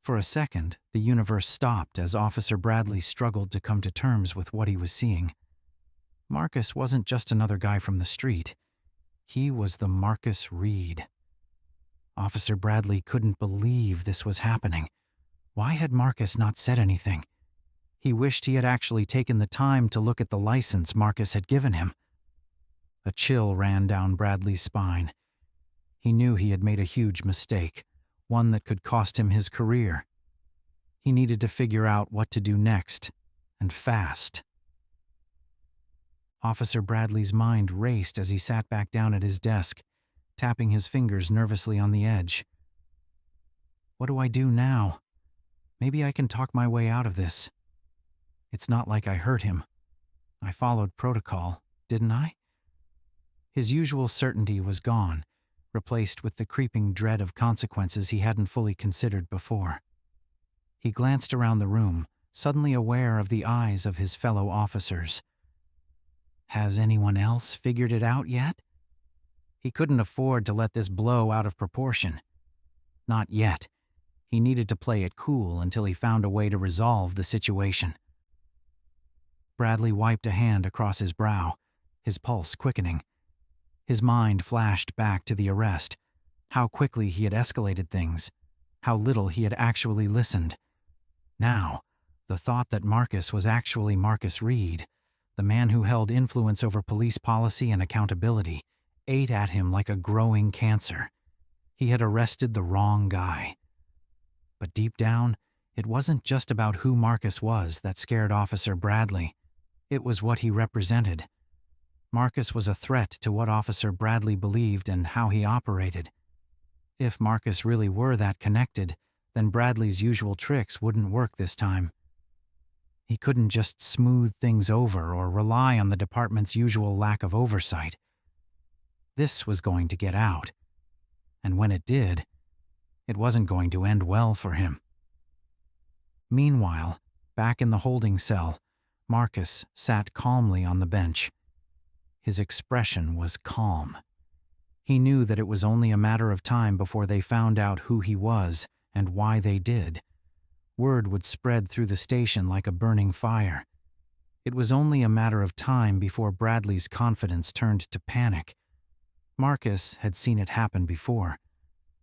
For a second, the universe stopped as Officer Bradley struggled to come to terms with what he was seeing. Marcus wasn't just another guy from the street. He was the Marcus Reed. Officer Bradley couldn't believe this was happening. Why had Marcus not said anything? He wished he had actually taken the time to look at the license Marcus had given him. A chill ran down Bradley's spine. He knew he had made a huge mistake, one that could cost him his career. He needed to figure out what to do next, and fast. Officer Bradley's mind raced as he sat back down at his desk, tapping his fingers nervously on the edge. What do I do now? Maybe I can talk my way out of this. It's not like I hurt him. I followed protocol, didn't I? His usual certainty was gone, replaced with the creeping dread of consequences he hadn't fully considered before. He glanced around the room, suddenly aware of the eyes of his fellow officers. Has anyone else figured it out yet? He couldn't afford to let this blow out of proportion. Not yet. He needed to play it cool until he found a way to resolve the situation. Bradley wiped a hand across his brow, his pulse quickening. His mind flashed back to the arrest, how quickly he had escalated things, how little he had actually listened. Now, the thought that Marcus was actually Marcus Reed, the man who held influence over police policy and accountability, ate at him like a growing cancer. He had arrested the wrong guy. But deep down, it wasn't just about who Marcus was that scared Officer Bradley. It was what he represented. Marcus was a threat to what Officer Bradley believed and how he operated. If Marcus really were that connected, then Bradley's usual tricks wouldn't work this time. He couldn't just smooth things over or rely on the department's usual lack of oversight. This was going to get out. And when it did, it wasn't going to end well for him. Meanwhile, back in the holding cell, Marcus sat calmly on the bench. His expression was calm. He knew that it was only a matter of time before they found out who he was and why they did. Word would spread through the station like a burning fire. It was only a matter of time before Bradley's confidence turned to panic. Marcus had seen it happen before.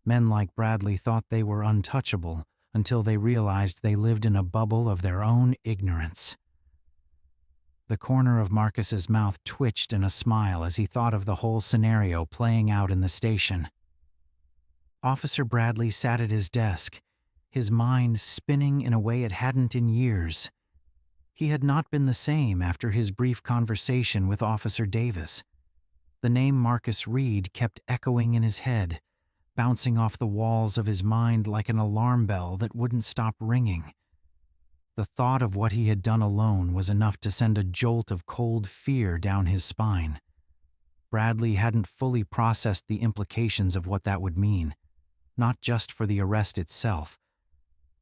Men like Bradley thought they were untouchable until they realized they lived in a bubble of their own ignorance. The corner of Marcus's mouth twitched in a smile as he thought of the whole scenario playing out in the station. Officer Bradley sat at his desk, his mind spinning in a way it hadn't in years. He had not been the same after his brief conversation with Officer Davis. The name Marcus Reed kept echoing in his head, bouncing off the walls of his mind like an alarm bell that wouldn't stop ringing. The thought of what he had done alone was enough to send a jolt of cold fear down his spine. Bradley hadn't fully processed the implications of what that would mean, not just for the arrest itself,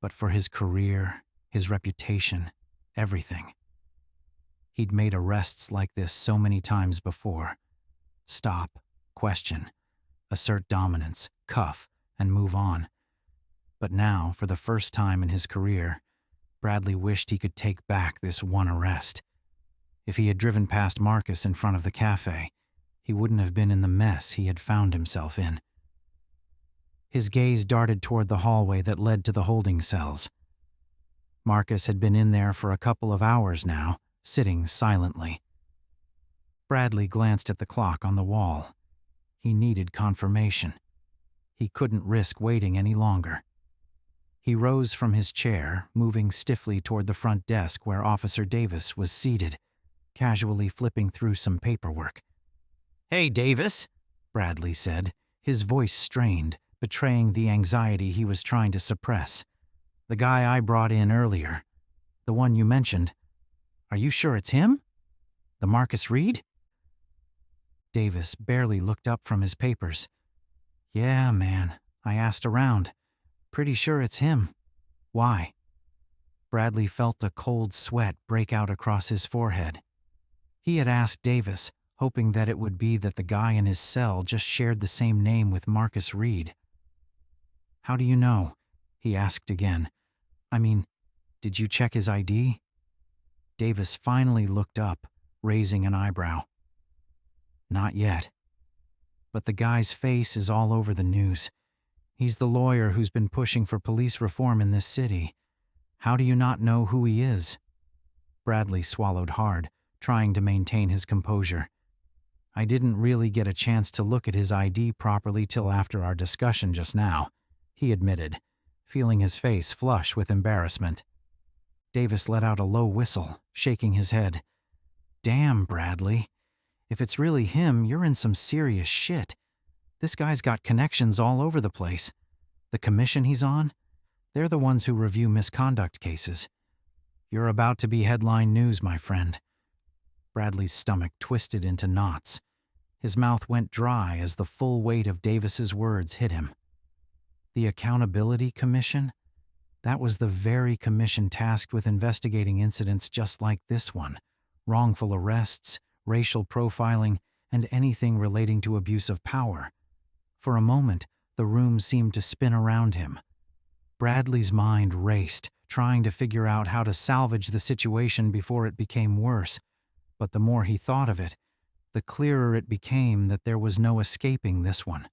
but for his career, his reputation, everything. He'd made arrests like this so many times before. Stop, question, assert dominance, cuff, and move on. But now, for the first time in his career, Bradley wished he could take back this one arrest. If he had driven past Marcus in front of the cafe, he wouldn't have been in the mess he had found himself in. His gaze darted toward the hallway that led to the holding cells. Marcus had been in there for a couple of hours now, sitting silently. Bradley glanced at the clock on the wall. He needed confirmation. He couldn't risk waiting any longer. He rose from his chair, moving stiffly toward the front desk where Officer Davis was seated, casually flipping through some paperwork. "Hey, Davis," Bradley said, his voice strained, betraying the anxiety he was trying to suppress. "The guy I brought in earlier, the one you mentioned, are you sure it's him? The Marcus Reed?" Davis barely looked up from his papers. "Yeah, man, I asked around. Pretty sure it's him. Why?" Bradley felt a cold sweat break out across his forehead. He had asked Davis, hoping that it would be that the guy in his cell just shared the same name with Marcus Reed. "How do you know?" he asked again. "I mean, did you check his ID?" Davis finally looked up, raising an eyebrow. "Not yet. But the guy's face is all over the news. He's the lawyer who's been pushing for police reform in this city. How do you not know who he is?" Bradley swallowed hard, trying to maintain his composure. "I didn't really get a chance to look at his ID properly till after our discussion just now," he admitted, feeling his face flush with embarrassment. Davis let out a low whistle, shaking his head. "Damn, Bradley. If it's really him, you're in some serious shit. This guy's got connections all over the place. The commission he's on, they're the ones who review misconduct cases. You're about to be headline news, my friend." Bradley's stomach twisted into knots. His mouth went dry as the full weight of Davis's words hit him. The Accountability Commission? That was the very commission tasked with investigating incidents just like this one. Wrongful arrests, racial profiling, and anything relating to abuse of power. For a moment, the room seemed to spin around him. Bradley's mind raced, trying to figure out how to salvage the situation before it became worse. But the more he thought of it, the clearer it became that there was no escaping this one.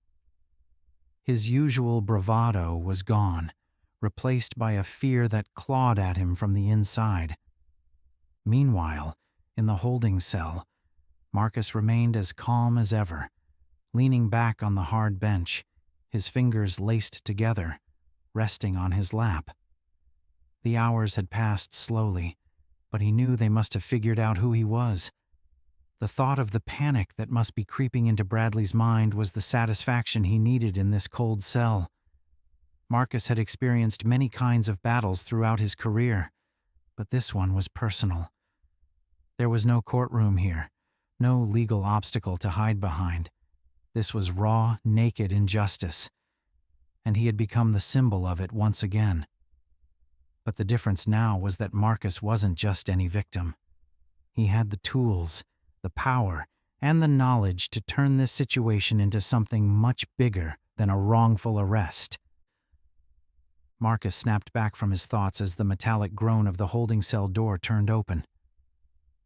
His usual bravado was gone, replaced by a fear that clawed at him from the inside. Meanwhile, in the holding cell, Marcus remained as calm as ever, leaning back on the hard bench, his fingers laced together, resting on his lap. The hours had passed slowly, but he knew they must have figured out who he was. The thought of the panic that must be creeping into Bradley's mind was the satisfaction he needed in this cold cell. Marcus had experienced many kinds of battles throughout his career, but this one was personal. There was no courtroom here, no legal obstacle to hide behind. This was raw, naked injustice, and he had become the symbol of it once again. But the difference now was that Marcus wasn't just any victim. He had the tools, the power, and the knowledge to turn this situation into something much bigger than a wrongful arrest. Marcus snapped back from his thoughts as the metallic groan of the holding cell door turned open.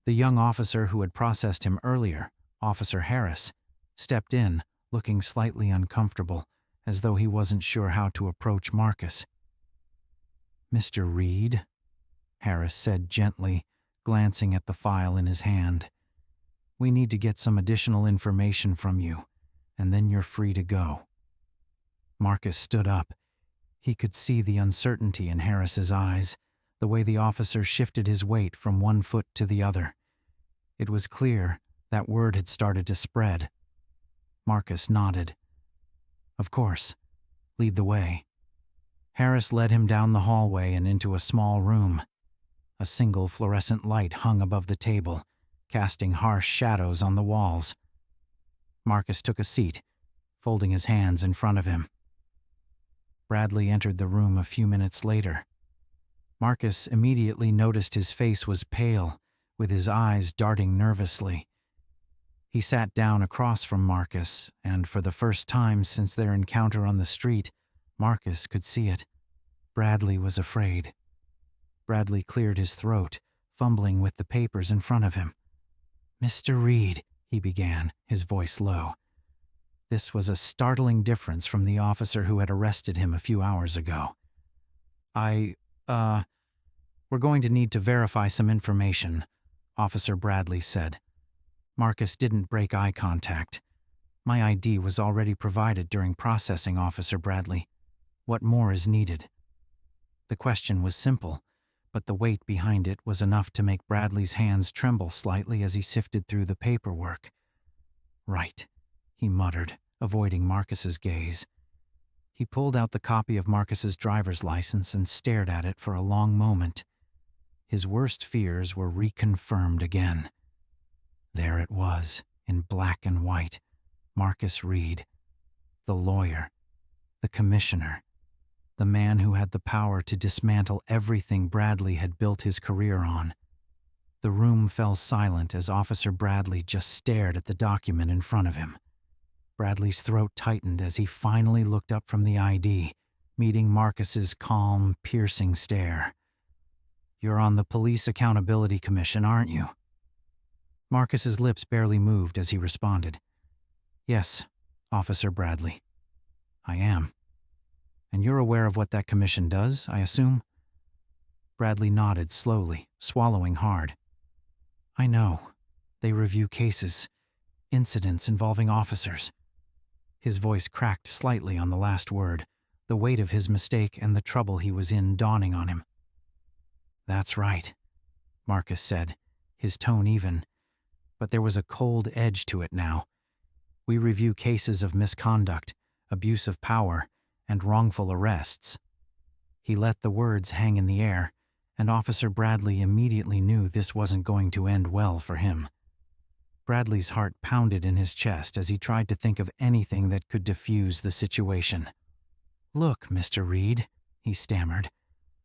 The young officer who had processed him earlier, Officer Harris, stepped in, looking slightly uncomfortable, as though he wasn't sure how to approach Marcus. "Mr. Reed," Harris said gently, glancing at the file in his hand. "We need to get some additional information from you, and then you're free to go." Marcus stood up. He could see the uncertainty in Harris's eyes, the way the officer shifted his weight from one foot to the other. It was clear that word had started to spread. Marcus nodded. "Of course. Lead the way." Harris led him down the hallway and into a small room. A single fluorescent light hung above the table, casting harsh shadows on the walls. Marcus took a seat, folding his hands in front of him. Bradley entered the room a few minutes later. Marcus immediately noticed his face was pale, with his eyes darting nervously. He sat down across from Marcus, and for the first time since their encounter on the street, Marcus could see it. Bradley was afraid. Bradley cleared his throat, fumbling with the papers in front of him. "Mr. Reed," he began, his voice low. This was a startling difference from the officer who had arrested him a few hours ago. We're going to need to verify some information," Officer Bradley said. Marcus didn't break eye contact. "My ID was already provided during processing, Officer Bradley. What more is needed?" The question was simple, but the weight behind it was enough to make Bradley's hands tremble slightly as he sifted through the paperwork. "Right," he muttered, avoiding Marcus's gaze. He pulled out the copy of Marcus's driver's license and stared at it for a long moment. His worst fears were reconfirmed again. There it was, in black and white. Marcus Reed, the lawyer, the commissioner, the man who had the power to dismantle everything Bradley had built his career on. The room fell silent as Officer Bradley just stared at the document in front of him. Bradley's throat tightened as he finally looked up from the ID, meeting Marcus's calm, piercing stare. "You're on the Police Accountability Commission, aren't you?" Marcus's lips barely moved as he responded. "Yes, Officer Bradley. I am. And you're aware of what that commission does, I assume?" Bradley nodded slowly, swallowing hard. "I know. They review cases, incidents involving officers." His voice cracked slightly on the last word, the weight of his mistake and the trouble he was in dawning on him. "That's right," Marcus said, his tone even, but there was a cold edge to it now. "We review cases of misconduct, abuse of power, and wrongful arrests." He let the words hang in the air, and Officer Bradley immediately knew this wasn't going to end well for him. Bradley's heart pounded in his chest as he tried to think of anything that could diffuse the situation. "Look, Mr. Reed," he stammered,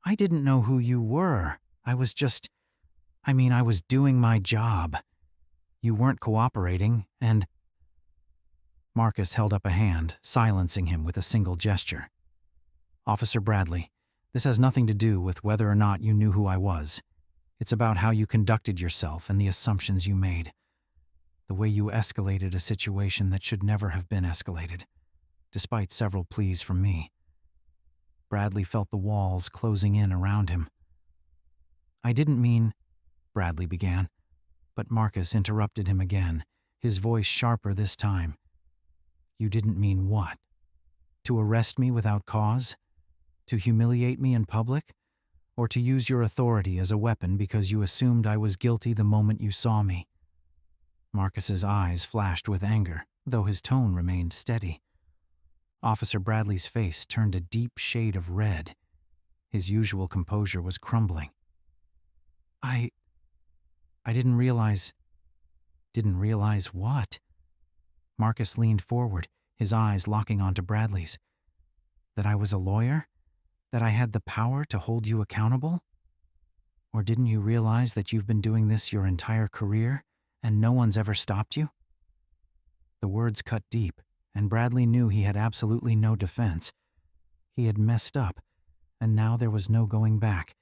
"I didn't know who you were. I was doing my job. You weren't cooperating, and—" Marcus held up a hand, silencing him with a single gesture. "Officer Bradley, this has nothing to do with whether or not you knew who I was. It's about how you conducted yourself and the assumptions you made. The way you escalated a situation that should never have been escalated, despite several pleas from me." Bradley felt the walls closing in around him. "I didn't mean—" Bradley began, but Marcus interrupted him again, his voice sharper this time. "You didn't mean what? To arrest me without cause? To humiliate me in public? Or to use your authority as a weapon because you assumed I was guilty the moment you saw me?" Marcus's eyes flashed with anger, though his tone remained steady. Officer Bradley's face turned a deep shade of red. His usual composure was crumbling. I didn't realize—" "Didn't realize what?" Marcus leaned forward, his eyes locking onto Bradley's. "That I was a lawyer? That I had the power to hold you accountable? Or didn't you realize that you've been doing this your entire career, and no one's ever stopped you?" The words cut deep, and Bradley knew he had absolutely no defense. He had messed up, and now there was no going back.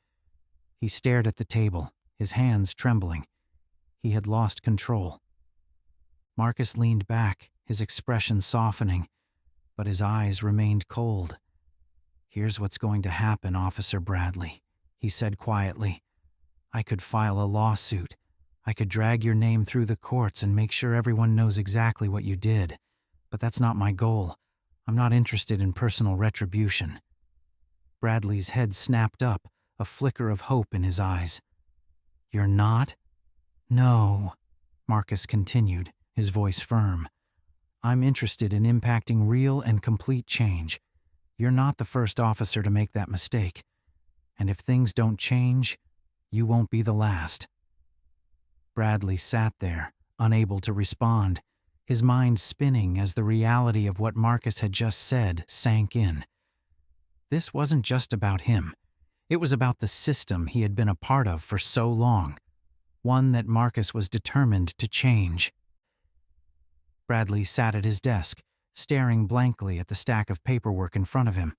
He stared at the table, his hands trembling. He had lost control. Marcus leaned back, his expression softening. but his eyes remained cold. "Here's what's going to happen, Officer Bradley," he said quietly. "I could file a lawsuit. I could drag your name through the courts and make sure everyone knows exactly what you did. But that's not my goal. I'm not interested in personal retribution." Bradley's head snapped up, a flicker of hope in his eyes. "You're not?" "No," Marcus continued, his voice firm. "I'm interested in impacting real and complete change. You're not the first officer to make that mistake. And if things don't change, you won't be the last." Bradley sat there, unable to respond, his mind spinning as the reality of what Marcus had just said sank in. This wasn't just about him. It was about the system he had been a part of for so long, one that Marcus was determined to change. Bradley sat at his desk, staring blankly at the stack of paperwork in front of him.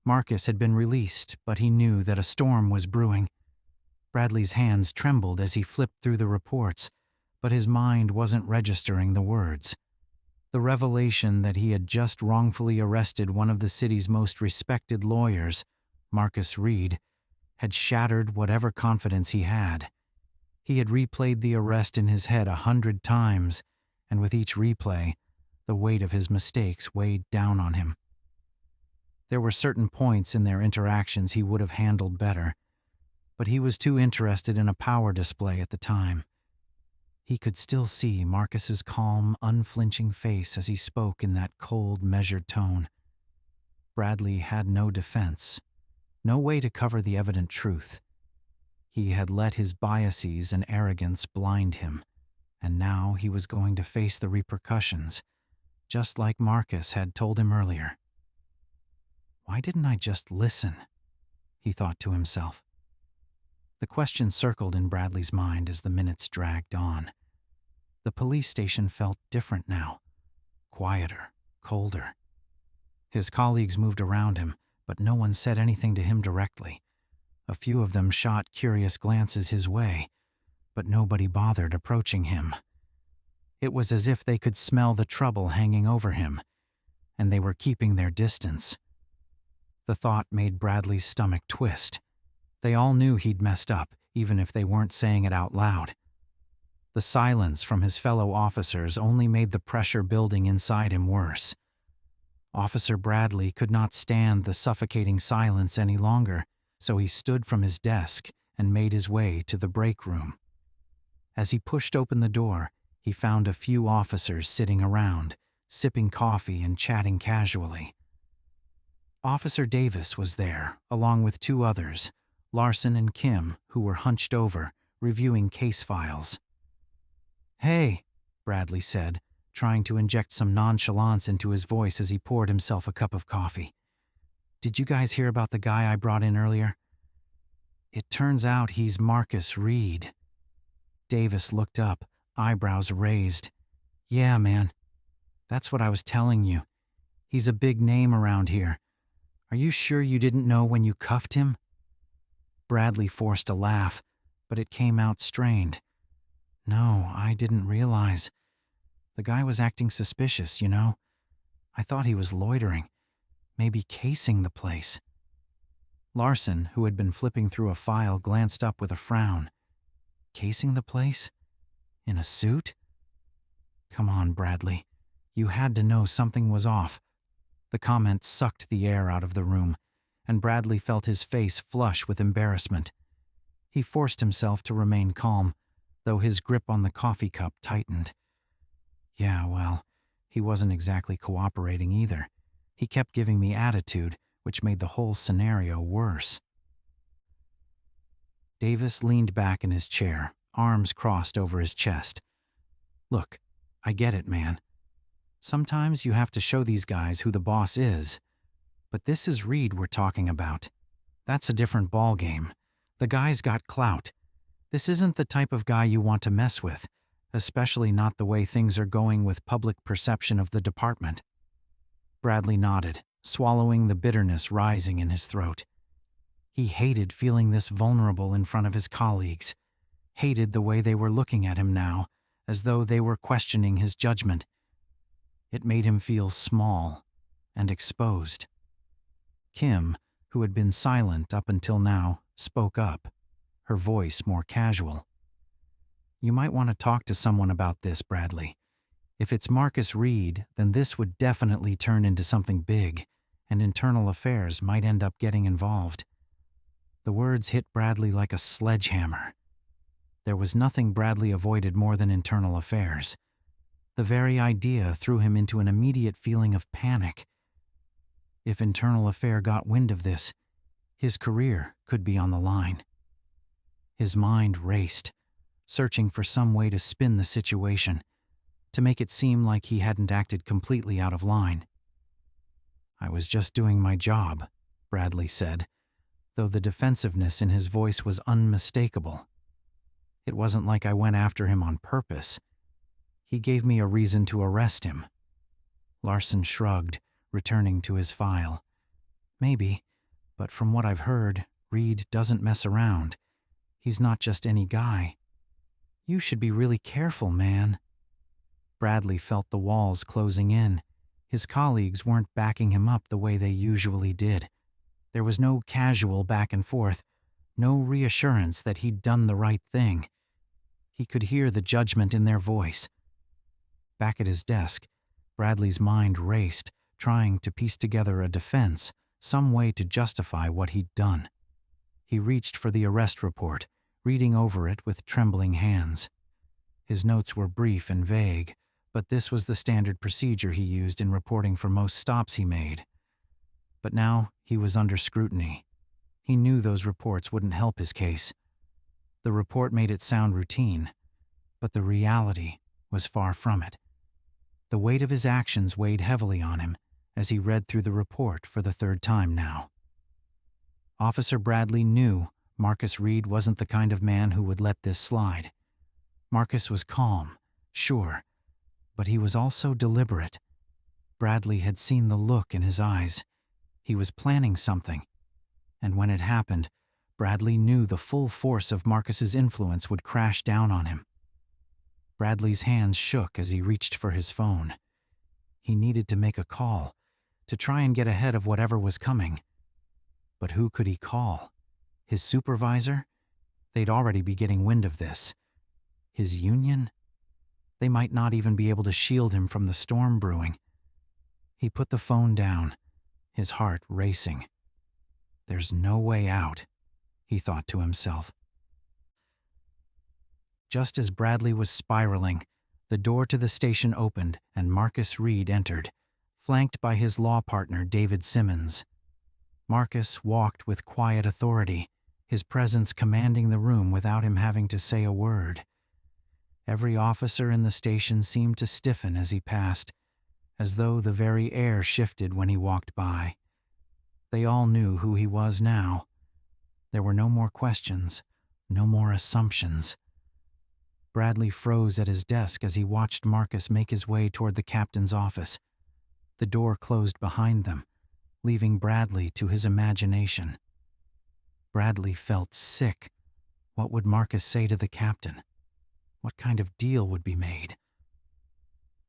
Marcus had been released, but he knew that a storm was brewing. Bradley's hands trembled as he flipped through the reports, but his mind wasn't registering the words. The revelation that he had just wrongfully arrested one of the city's most respected lawyers, Marcus Reed, had shattered whatever confidence he had. He had replayed the arrest in his head 100 times, and with each replay, the weight of his mistakes weighed down on him. There were certain points in their interactions he would have handled better, but he was too interested in a power display at the time. He could still see Marcus's calm, unflinching face as he spoke in that cold, measured tone. Bradley had no defense, no way to cover the evident truth. He had let his biases and arrogance blind him, and now he was going to face the repercussions, just like Marcus had told him earlier. "Why didn't I just listen?" he thought to himself. The question circled in Bradley's mind as the minutes dragged on. The police station felt different now, quieter, colder. His colleagues moved around him, but no one said anything to him directly. A few of them shot curious glances his way, but nobody bothered approaching him. It was as if they could smell the trouble hanging over him, and they were keeping their distance. The thought made Bradley's stomach twist. They all knew he'd messed up, even if they weren't saying it out loud. The silence from his fellow officers only made the pressure building inside him worse. Officer Bradley could not stand the suffocating silence any longer, so he stood from his desk and made his way to the break room. As he pushed open the door, he found a few officers sitting around, sipping coffee and chatting casually. Officer Davis was there, along with 2 others, Larson and Kim, who were hunched over, reviewing case files. "Hey," Bradley said, trying to inject some nonchalance into his voice as he poured himself a cup of coffee. "Did you guys hear about the guy I brought in earlier?" "It turns out he's Marcus Reed." Davis looked up, eyebrows raised. "Yeah, man. That's what I was telling you. He's a big name around here. Are you sure you didn't know when you cuffed him?" Bradley forced a laugh, but it came out strained. "No, I didn't realize. The guy was acting suspicious, you know. I thought he was loitering, maybe casing the place." Larson, who had been flipping through a file, glanced up with a frown. "Casing the place? In a suit?" "Come on, Bradley. You had to know something was off." The comment sucked the air out of the room, and Bradley felt his face flush with embarrassment. He forced himself to remain calm, though his grip on the coffee cup tightened. "Yeah, well, he wasn't exactly cooperating either. He kept giving me attitude, which made the whole scenario worse." Davis leaned back in his chair, arms crossed over his chest. "Look, I get it, man. Sometimes you have to show these guys who the boss is. But this is Reed we're talking about. That's a different ballgame. The guy's got clout. This isn't the type of guy you want to mess with, especially not the way things are going with public perception of the department." Bradley nodded, swallowing the bitterness rising in his throat. He hated feeling this vulnerable in front of his colleagues, hated the way they were looking at him now, as though they were questioning his judgment. It made him feel small, and exposed. Kim, who had been silent up until now, spoke up, her voice more casual. "You might want to talk to someone about this, Bradley. If it's Marcus Reed, then this would definitely turn into something big, and internal affairs might end up getting involved." The words hit Bradley like a sledgehammer. There was nothing Bradley avoided more than internal affairs. The very idea threw him into an immediate feeling of panic. If internal affair got wind of this, his career could be on the line. His mind raced, searching for some way to spin the situation, to make it seem like he hadn't acted completely out of line. "I was just doing my job," Bradley said, though the defensiveness in his voice was unmistakable. "It wasn't like I went after him on purpose. He gave me a reason to arrest him." Larson shrugged, returning to his file. "Maybe, but from what I've heard, Reed doesn't mess around. He's not just any guy. You should be really careful, man." Bradley felt the walls closing in. His colleagues weren't backing him up the way they usually did. There was no casual back and forth, no reassurance that he'd done the right thing. He could hear the judgment in their voice. Back at his desk, Bradley's mind raced, trying to piece together a defense, some way to justify what he'd done. He reached for the arrest report, reading over it with trembling hands. His notes were brief and vague, but this was the standard procedure he used in reporting for most stops he made. But now he was under scrutiny. He knew those reports wouldn't help his case. The report made it sound routine, but the reality was far from it. The weight of his actions weighed heavily on him as he read through the report for the third time now. Officer Bradley knew Marcus Reed wasn't the kind of man who would let this slide. Marcus was calm, sure, but he was also deliberate. Bradley had seen the look in his eyes. He was planning something, and when it happened, Bradley knew the full force of Marcus's influence would crash down on him. Bradley's hands shook as he reached for his phone. He needed to make a call, to try and get ahead of whatever was coming. But who could he call? His supervisor? They'd already be getting wind of this. His union? They might not even be able to shield him from the storm brewing. He put the phone down, his heart racing. There's no way out, he thought to himself. Just as Bradley was spiraling, the door to the station opened and Marcus Reed entered, flanked by his law partner David Simmons. Marcus walked with quiet authority, his presence commanding the room without him having to say a word. Every officer in the station seemed to stiffen as he passed, as though the very air shifted when he walked by. They all knew who he was now. There were no more questions, no more assumptions. Bradley froze at his desk as he watched Marcus make his way toward the captain's office. The door closed behind them, leaving Bradley to his imagination. Bradley felt sick. What would Marcus say to the captain? What kind of deal would be made?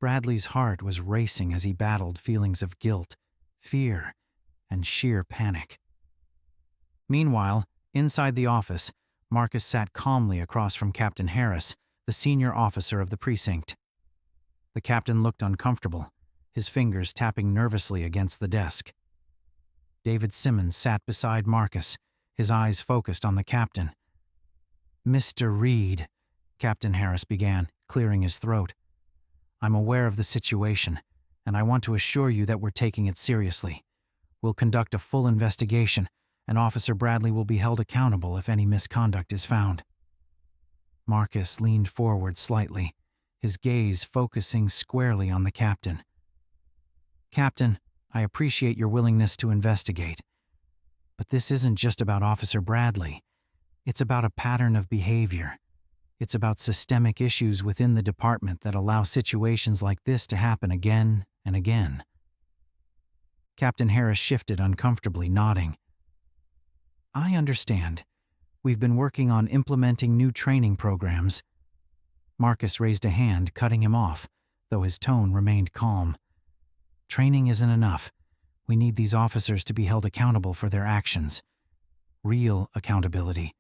Bradley's heart was racing as he battled feelings of guilt, fear, and sheer panic. Meanwhile, inside the office, Marcus sat calmly across from Captain Harris, the senior officer of the precinct. The captain looked uncomfortable, his fingers tapping nervously against the desk. David Simmons sat beside Marcus, his eyes focused on the captain. "Mr. Reed," Captain Harris began, clearing his throat. "I'm aware of the situation, and I want to assure you that we're taking it seriously. We'll conduct a full investigation, and Officer Bradley will be held accountable if any misconduct is found." Marcus leaned forward slightly, his gaze focusing squarely on the captain. "Captain, I appreciate your willingness to investigate. But this isn't just about Officer Bradley. It's about a pattern of behavior. It's about systemic issues within the department that allow situations like this to happen again and again." Captain Harris shifted uncomfortably, nodding. "I understand. We've been working on implementing new training programs." Marcus raised a hand, cutting him off, though his tone remained calm. "Training isn't enough. We need these officers to be held accountable for their actions. Real accountability.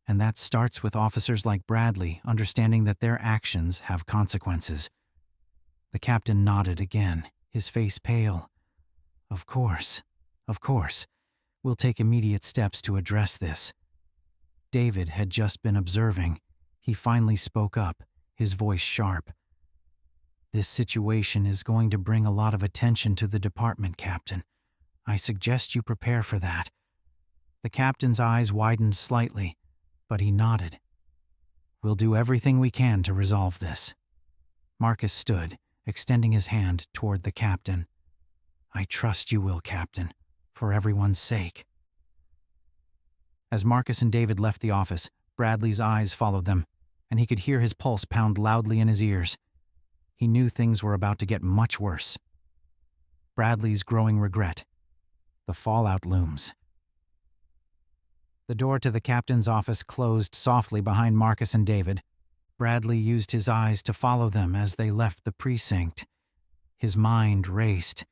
And that starts with officers like Bradley understanding that their actions have consequences. The captain nodded again, his face pale. Of course. We'll take immediate steps to address this. David had just been observing. He finally spoke up, his voice sharp. This situation is going to bring a lot of attention to the department, Captain. I suggest you prepare for that. The captain's eyes widened slightly, but he nodded. We'll do everything we can to resolve this. Marcus stood, extending his hand toward the captain. I trust you will, Captain, for everyone's sake. As Marcus and David left the office, Bradley's eyes followed them, and he could hear his pulse pound loudly in his ears. He knew things were about to get much worse. Bradley's growing regret. The fallout looms. The door to the captain's office closed softly behind Marcus and David. Bradley used his eyes to follow them as they left the precinct. His mind raced.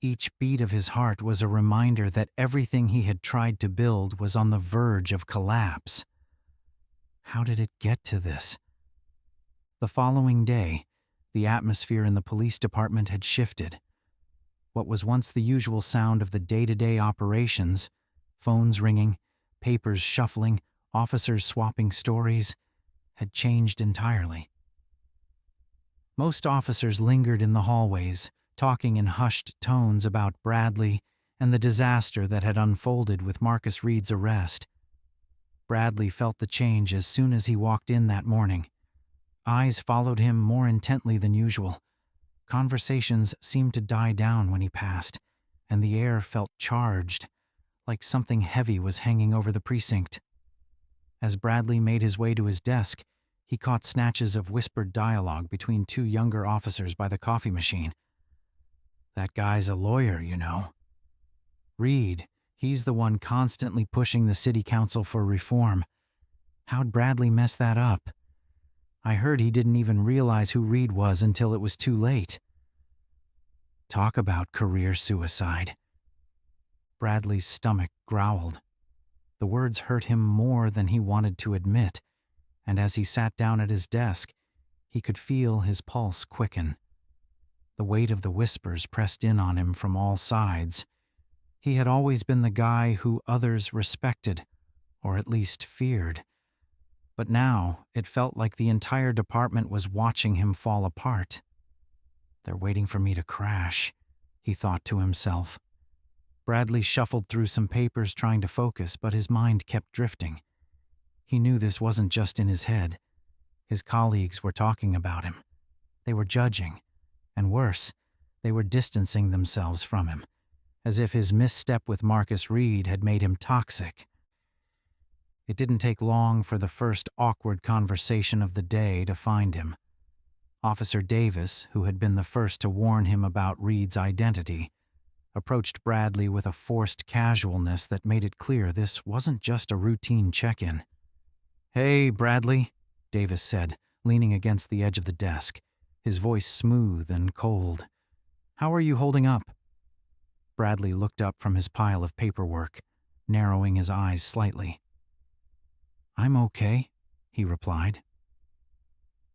Each beat of his heart was a reminder that everything he had tried to build was on the verge of collapse. How did it get to this? The following day, the atmosphere in the police department had shifted. What was once the usual sound of the day-to-day operations, phones ringing, papers shuffling, officers swapping stories, had changed entirely. Most officers lingered in the hallways, talking in hushed tones about Bradley and the disaster that had unfolded with Marcus Reed's arrest. Bradley felt the change as soon as he walked in that morning. Eyes followed him more intently than usual. Conversations seemed to die down when he passed, and the air felt charged, like something heavy was hanging over the precinct. As Bradley made his way to his desk, he caught snatches of whispered dialogue between two younger officers by the coffee machine. That guy's a lawyer, you know. Reed, he's the one constantly pushing the city council for reform. How'd Bradley mess that up? I heard he didn't even realize who Reed was until it was too late. Talk about career suicide. Bradley's stomach growled. The words hurt him more than he wanted to admit, and as he sat down at his desk, he could feel his pulse quicken. The weight of the whispers pressed in on him from all sides. He had always been the guy who others respected, or at least feared. But now it felt like the entire department was watching him fall apart. They're waiting for me to crash, he thought to himself. Bradley shuffled through some papers trying to focus, but his mind kept drifting. He knew this wasn't just in his head. His colleagues were talking about him. They were judging. And worse, they were distancing themselves from him, as if his misstep with Marcus Reed had made him toxic. It didn't take long for the first awkward conversation of the day to find him. Officer Davis, who had been the first to warn him about Reed's identity, approached Bradley with a forced casualness that made it clear this wasn't just a routine check-in. "Hey, Bradley," Davis said, leaning against the edge of the desk, his voice smooth and cold. "How are you holding up?" Bradley looked up from his pile of paperwork, narrowing his eyes slightly. "I'm okay," he replied.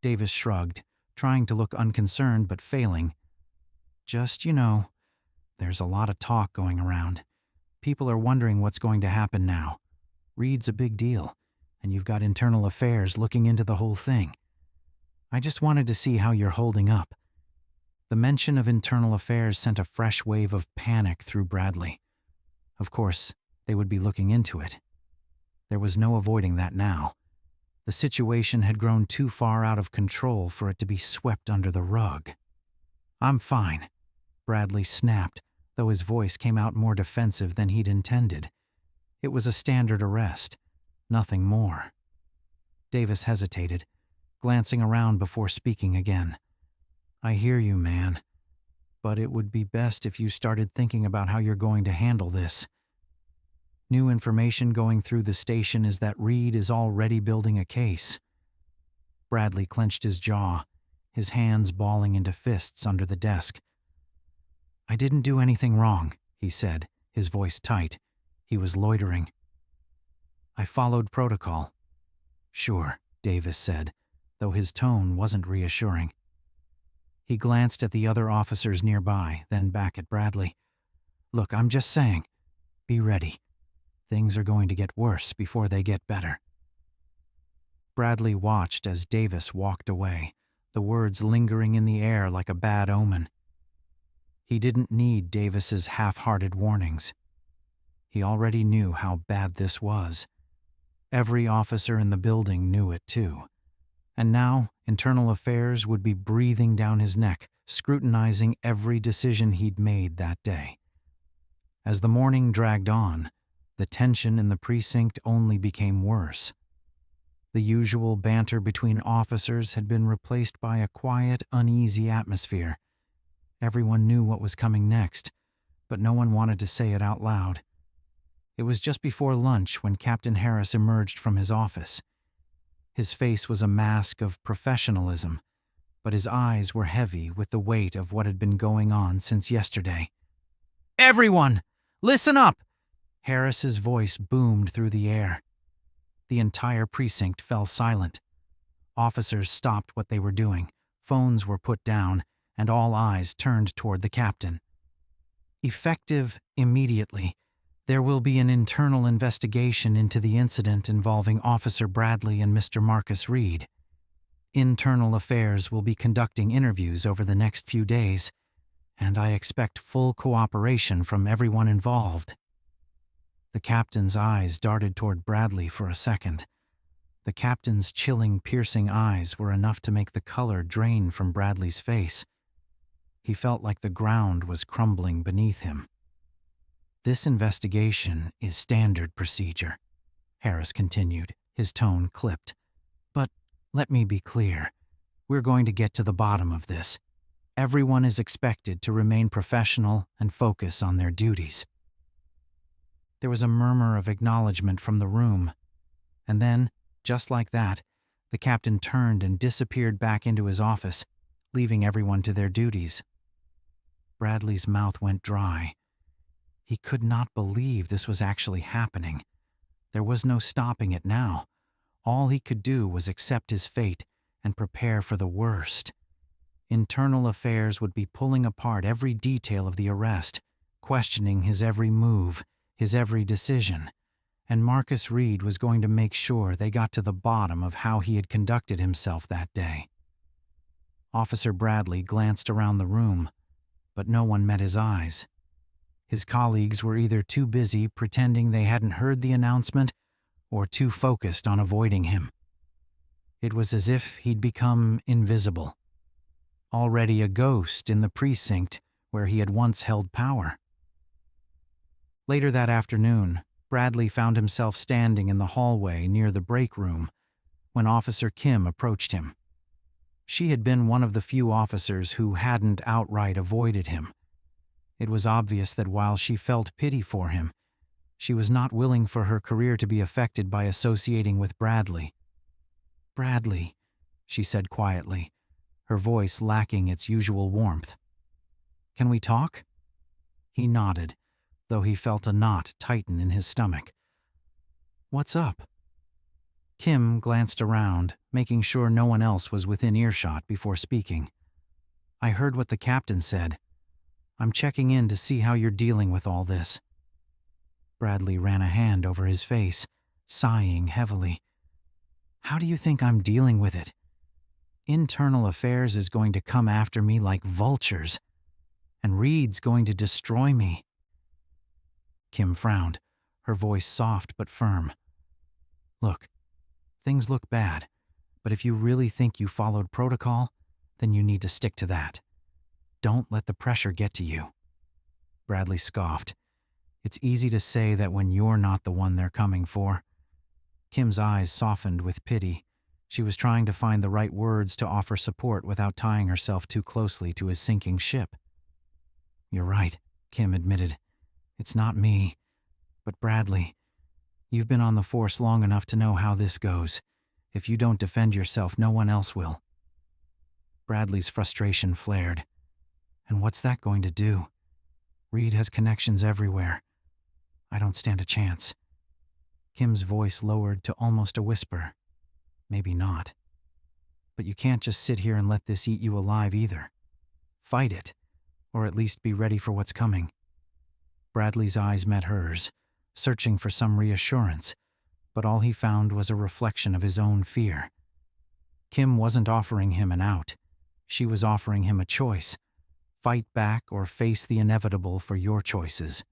Davis shrugged, trying to look unconcerned but failing. "Just, there's a lot of talk going around. People are wondering what's going to happen now. Reed's a big deal, and you've got internal affairs looking into the whole thing. I just wanted to see how you're holding up." The mention of internal affairs sent a fresh wave of panic through Bradley. Of course, they would be looking into it. There was no avoiding that now. The situation had grown too far out of control for it to be swept under the rug. "I'm fine," Bradley snapped, though his voice came out more defensive than he'd intended. It was a standard arrest, nothing more. Davis hesitated, glancing around before speaking again. "I hear you, man, but it would be best if you started thinking about how you're going to handle this. New information going through the station is that Reed is already building a case." Bradley clenched his jaw, his hands balling into fists under the desk. "I didn't do anything wrong," he said, his voice tight. He was loitering. I followed protocol. Sure, Davis said, though his tone wasn't reassuring. He glanced at the other officers nearby, then back at Bradley. Look, I'm just saying, be ready. Things are going to get worse before they get better. Bradley watched as Davis walked away, the words lingering in the air like a bad omen. He didn't need Davis's half-hearted warnings. He already knew how bad this was. Every officer in the building knew it too. And now, Internal Affairs would be breathing down his neck, scrutinizing every decision he'd made that day. As the morning dragged on, the tension in the precinct only became worse. The usual banter between officers had been replaced by a quiet, uneasy atmosphere. Everyone knew what was coming next, but no one wanted to say it out loud. It was just before lunch when Captain Harris emerged from his office. His face was a mask of professionalism, but his eyes were heavy with the weight of what had been going on since yesterday. "Everyone, listen up!" Harris's voice boomed through the air. The entire precinct fell silent. Officers stopped what they were doing, phones were put down, and all eyes turned toward the captain. Effective immediately, there will be an internal investigation into the incident involving Officer Bradley and Mr. Marcus Reed. Internal Affairs will be conducting interviews over the next few days, and I expect full cooperation from everyone involved. The captain's eyes darted toward Bradley for a second. The captain's chilling, piercing eyes were enough to make the color drain from Bradley's face. He felt like the ground was crumbling beneath him. This investigation is standard procedure, Harris continued, his tone clipped. But let me be clear. We're going to get to the bottom of this. Everyone is expected to remain professional and focus on their duties. There was a murmur of acknowledgement from the room. And then, just like that, the captain turned and disappeared back into his office, leaving everyone to their duties. Bradley's mouth went dry. He could not believe this was actually happening. There was no stopping it now. All he could do was accept his fate and prepare for the worst. Internal Affairs would be pulling apart every detail of the arrest, questioning his every move, his every decision. And Marcus Reed was going to make sure they got to the bottom of how he had conducted himself that day. Officer Bradley glanced around the room, but no one met his eyes. His colleagues were either too busy pretending they hadn't heard the announcement or too focused on avoiding him. It was as if he'd become invisible, already a ghost in the precinct where he had once held power. Later that afternoon, Bradley found himself standing in the hallway near the break room when Officer Kim approached him. She had been one of the few officers who hadn't outright avoided him. It was obvious that while she felt pity for him, she was not willing for her career to be affected by associating with Bradley. "Bradley," she said quietly, her voice lacking its usual warmth. "Can we talk?" He nodded, though he felt a knot tighten in his stomach. "What's up?" Kim glanced around, making sure no one else was within earshot before speaking. "I heard what the captain said. I'm checking in to see how you're dealing with all this." Bradley ran a hand over his face, sighing heavily. "How do you think I'm dealing with it? Internal Affairs is going to come after me like vultures, and Reed's going to destroy me." Kim frowned, her voice soft but firm. "Look, things look bad, but if you really think you followed protocol, then you need to stick to that. Don't let the pressure get to you." Bradley scoffed. "It's easy to say that when you're not the one they're coming for." Kim's eyes softened with pity. She was trying to find the right words to offer support without tying herself too closely to his sinking ship. "You're right," Kim admitted. "It's not me. But Bradley, you've been on the force long enough to know how this goes. If you don't defend yourself, no one else will." Bradley's frustration flared. "And what's that going to do?" Reed has connections everywhere. I don't stand a chance." Kim's voice lowered to almost a whisper. "Maybe not. But you can't just sit here and let this eat you alive either. Fight it, or at least be ready for what's coming." Bradley's eyes met hers, searching for some reassurance, but all he found was a reflection of his own fear. Kim wasn't offering him an out. She was offering him a choice. Fight back or face the inevitable for your choices.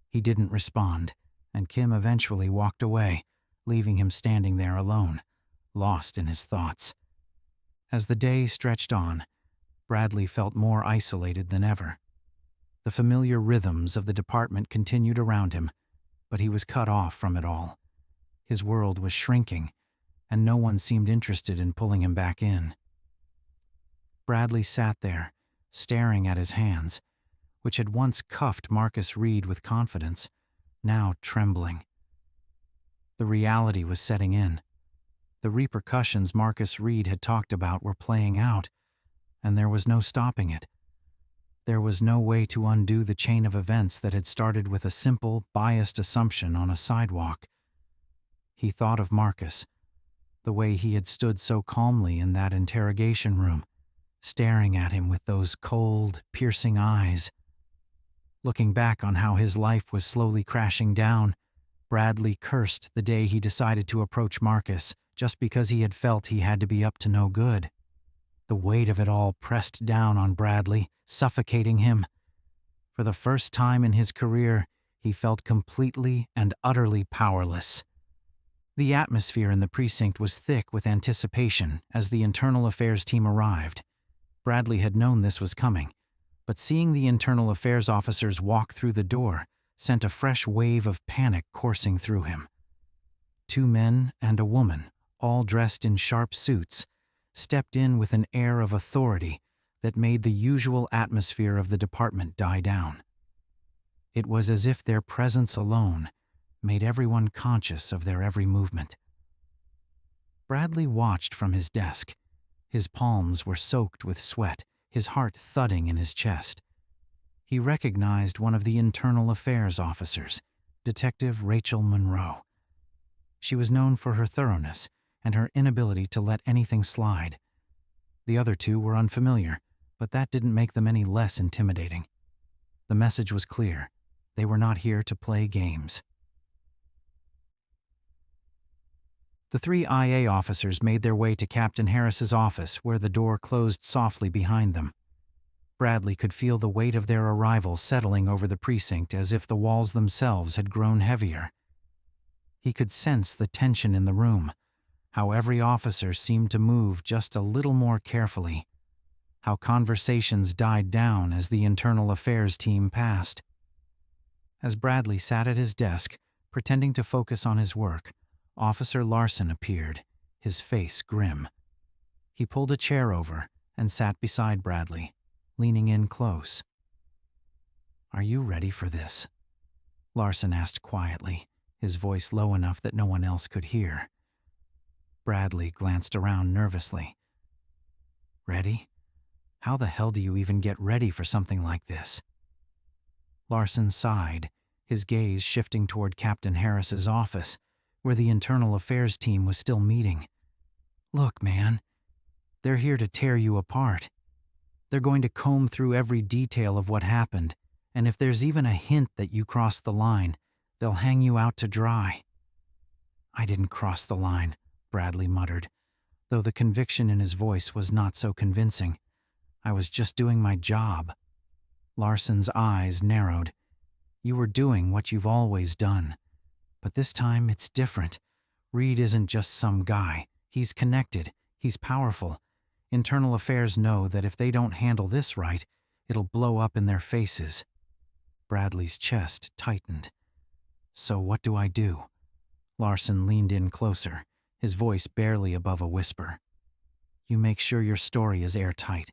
He didn't respond, and Kim eventually walked away, leaving him standing there alone, lost in his thoughts. As the day stretched on, Bradley felt more isolated than ever. The familiar rhythms of the department continued around him, but he was cut off from it all. His world was shrinking, and no one seemed interested in pulling him back in. Bradley sat there, staring at his hands, which had once cuffed Marcus Reed with confidence, now trembling. The reality was setting in. The repercussions Marcus Reed had talked about were playing out, and there was no stopping it. There was no way to undo the chain of events that had started with a simple, biased assumption on a sidewalk. He thought of Marcus, the way he had stood so calmly in that interrogation room, staring at him with those cold, piercing eyes. Looking back on how his life was slowly crashing down, Bradley cursed the day he decided to approach Marcus just because he had felt he had to be up to no good. The weight of it all pressed down on Bradley, suffocating him. For the first time in his career, he felt completely and utterly powerless. The atmosphere in the precinct was thick with anticipation as the internal affairs team arrived. Bradley had known this was coming, but seeing the internal affairs officers walk through the door sent a fresh wave of panic coursing through him. 2 men and a woman, all dressed in sharp suits, stepped in with an air of authority that made the usual atmosphere of the department die down. It was as if their presence alone made everyone conscious of their every movement. Bradley watched from his desk. His palms were soaked with sweat, his heart thudding in his chest. He recognized one of the internal affairs officers, Detective Rachel Monroe. She was known for her thoroughness and her inability to let anything slide. The other 2 were unfamiliar, but that didn't make them any less intimidating. The message was clear. They were not here to play games. The 3 IA officers made their way to Captain Harris's office, where the door closed softly behind them. Bradley could feel the weight of their arrival settling over the precinct as if the walls themselves had grown heavier. He could sense the tension in the room, how every officer seemed to move just a little more carefully, how conversations died down as the internal affairs team passed. As Bradley sat at his desk, pretending to focus on his work, Officer Larson appeared, his face grim. He pulled a chair over and sat beside Bradley, leaning in close. "Are you ready for this?" Larson asked quietly, his voice low enough that no one else could hear. Bradley glanced around nervously. "Ready? How the hell do you even get ready for something like this?" Larson sighed, his gaze shifting toward Captain Harris's office, where the internal affairs team was still meeting. "Look, man, they're here to tear you apart. They're going to comb through every detail of what happened, and if there's even a hint that you crossed the line, they'll hang you out to dry." "I didn't cross the line," Bradley muttered, though the conviction in his voice was not so convincing. "I was just doing my job." Larson's eyes narrowed. "You were doing what you've always done. But this time it's different. Reed isn't just some guy. He's connected. He's powerful. Internal affairs know that if they don't handle this right, it'll blow up in their faces." Bradley's chest tightened. "So what do I do?" Larson leaned in closer, his voice barely above a whisper. "You make sure your story is airtight.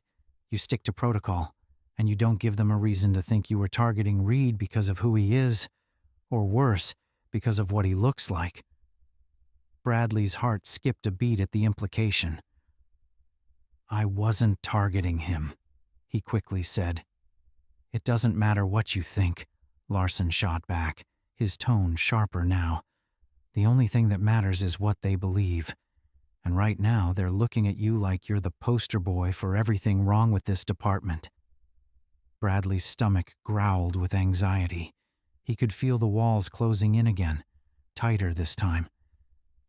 You stick to protocol, and you don't give them a reason to think you were targeting Reed because of who he is, or worse, because of what he looks like." Bradley's heart skipped a beat at the implication. "I wasn't targeting him," he quickly said. It doesn't matter what you think, Larson shot back, his tone sharper now. The only thing that matters is what they believe. And right now, they're looking at you like you're the poster boy for everything wrong with this department. Bradley's stomach growled with anxiety. He could feel the walls closing in again, tighter this time.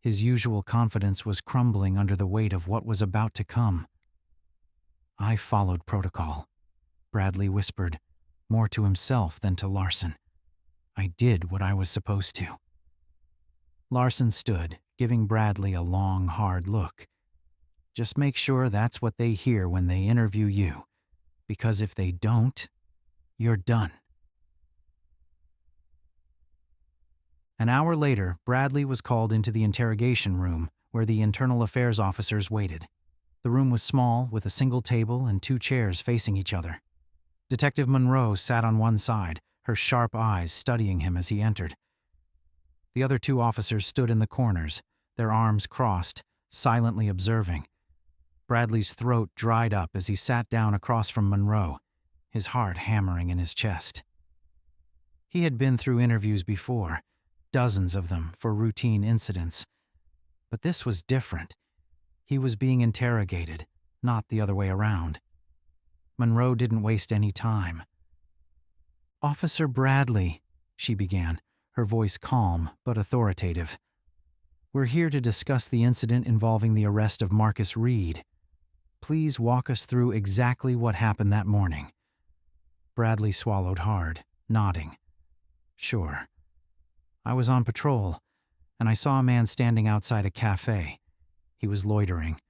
His usual confidence was crumbling under the weight of what was about to come. I followed protocol, Bradley whispered, more to himself than to Larson. I did what I was supposed to. Larson stood, giving Bradley a long, hard look. Just make sure that's what they hear when they interview you, because if they don't, you're done. An hour later, Bradley was called into the interrogation room, where the internal affairs officers waited. The room was small, with a single table and 2 chairs facing each other. Detective Monroe sat on one side, her sharp eyes studying him as he entered. The other 2 officers stood in the corners, their arms crossed, silently observing. Bradley's throat dried up as he sat down across from Monroe, his heart hammering in his chest. He had been through interviews before, dozens of them for routine incidents. But this was different. He was being interrogated, not the other way around. Monroe didn't waste any time. "Officer Bradley," she began, her voice calm but authoritative. "We're here to discuss the incident involving the arrest of Marcus Reed. Please walk us through exactly what happened that morning." Bradley swallowed hard, nodding. "Sure. I was on patrol, and I saw a man standing outside a cafe. He was loitering,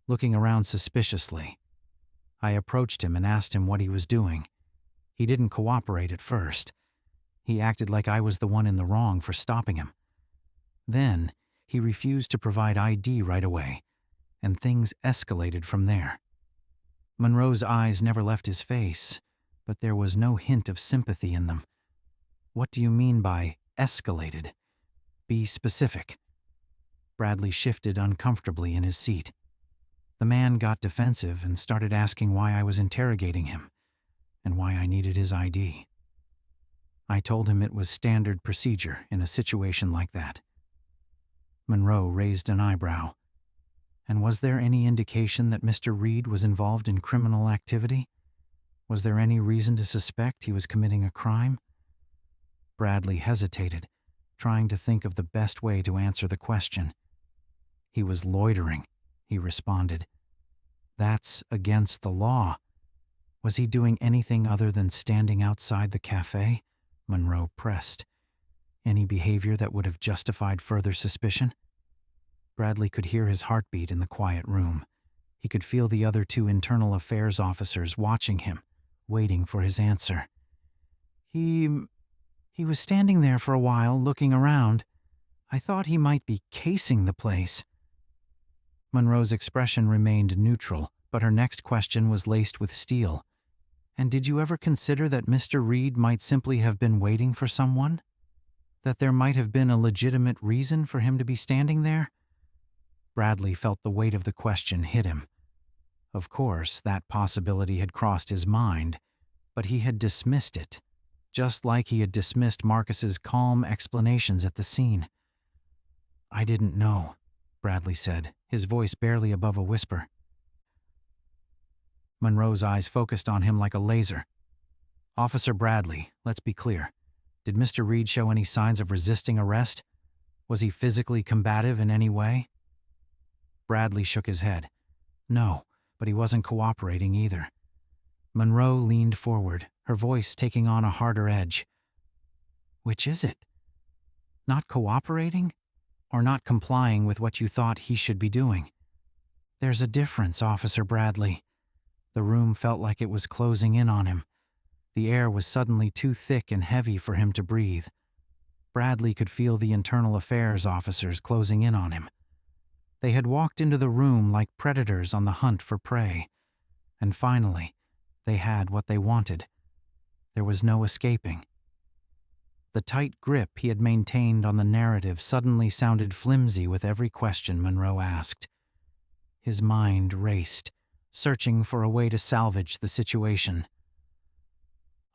looking around suspiciously. I approached him and asked him what he was doing. He didn't cooperate at first. He acted like I was the one in the wrong for stopping him. Then, he refused to provide ID right away, and things escalated from there." Monroe's eyes never left his face, but there was no hint of sympathy in them. "What do you mean by escalated? Be specific." Bradley shifted uncomfortably in his seat. The man got defensive and started asking why I was interrogating him, and why I needed his ID. I told him it was standard procedure in a situation like that. Monroe raised an eyebrow. "And was there any indication that Mr. Reed was involved in criminal activity? Was there any reason to suspect he was committing a crime?" Bradley hesitated, trying to think of the best way to answer the question. "He was loitering," he responded. "That's against the law. Was he doing anything other than standing outside the cafe?" Monroe pressed. "Any behavior that would have justified further suspicion?" Bradley could hear his heartbeat in the quiet room. He could feel the other 2 internal affairs officers watching him, waiting for his answer. He was standing there for a while, looking around. I thought he might be casing the place." Monroe's expression remained neutral, but her next question was laced with steel. "And did you ever consider that Mr. Reed might simply have been waiting for someone? That there might have been a legitimate reason for him to be standing there?" Bradley felt the weight of the question hit him. Of course, that possibility had crossed his mind, but he had dismissed it, just like he had dismissed Marcus's calm explanations at the scene. "I didn't know," Bradley said, his voice barely above a whisper. Monroe's eyes focused on him like a laser. "Officer Bradley, let's be clear. Did Mr. Reed show any signs of resisting arrest? Was he physically combative in any way?" Bradley shook his head. "No, but he wasn't cooperating either." Monroe leaned forward, her voice taking on a harder edge. "Which is it? Not cooperating, or not complying with what you thought he should be doing? There's a difference, Officer Bradley." The room felt like it was closing in on him. The air was suddenly too thick and heavy for him to breathe. Bradley could feel the internal affairs officers closing in on him. They had walked into the room like predators on the hunt for prey. And finally, they had what they wanted. There was no escaping. The tight grip he had maintained on the narrative suddenly sounded flimsy with every question Monroe asked. His mind raced, searching for a way to salvage the situation.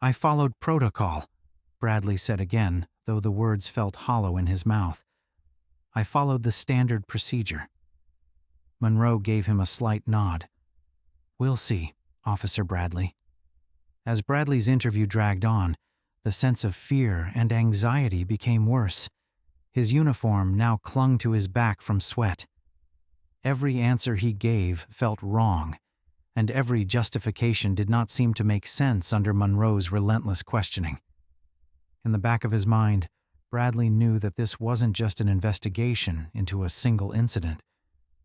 I followed protocol, Bradley said again, though the words felt hollow in his mouth. I followed the standard procedure. Monroe gave him a slight nod. We'll see, Officer Bradley. As Bradley's interview dragged on, the sense of fear and anxiety became worse. His uniform now clung to his back from sweat. Every answer he gave felt wrong, and every justification did not seem to make sense under Monroe's relentless questioning. In the back of his mind, Bradley knew that this wasn't just an investigation into a single incident.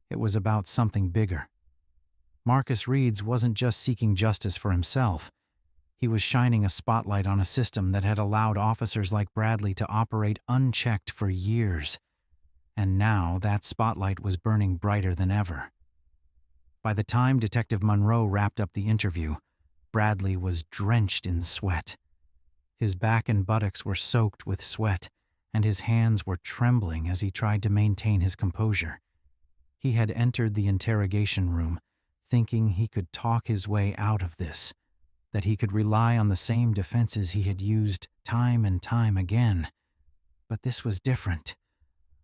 It was about something bigger. Marcus Reeds wasn't just seeking justice for himself. He was shining a spotlight on a system that had allowed officers like Bradley to operate unchecked for years. And now that spotlight was burning brighter than ever. By the time Detective Monroe wrapped up the interview, Bradley was drenched in sweat. His back and buttocks were soaked with sweat, and his hands were trembling as he tried to maintain his composure. He had entered the interrogation room, thinking he could talk his way out of this, that he could rely on the same defenses he had used time and time again. But this was different.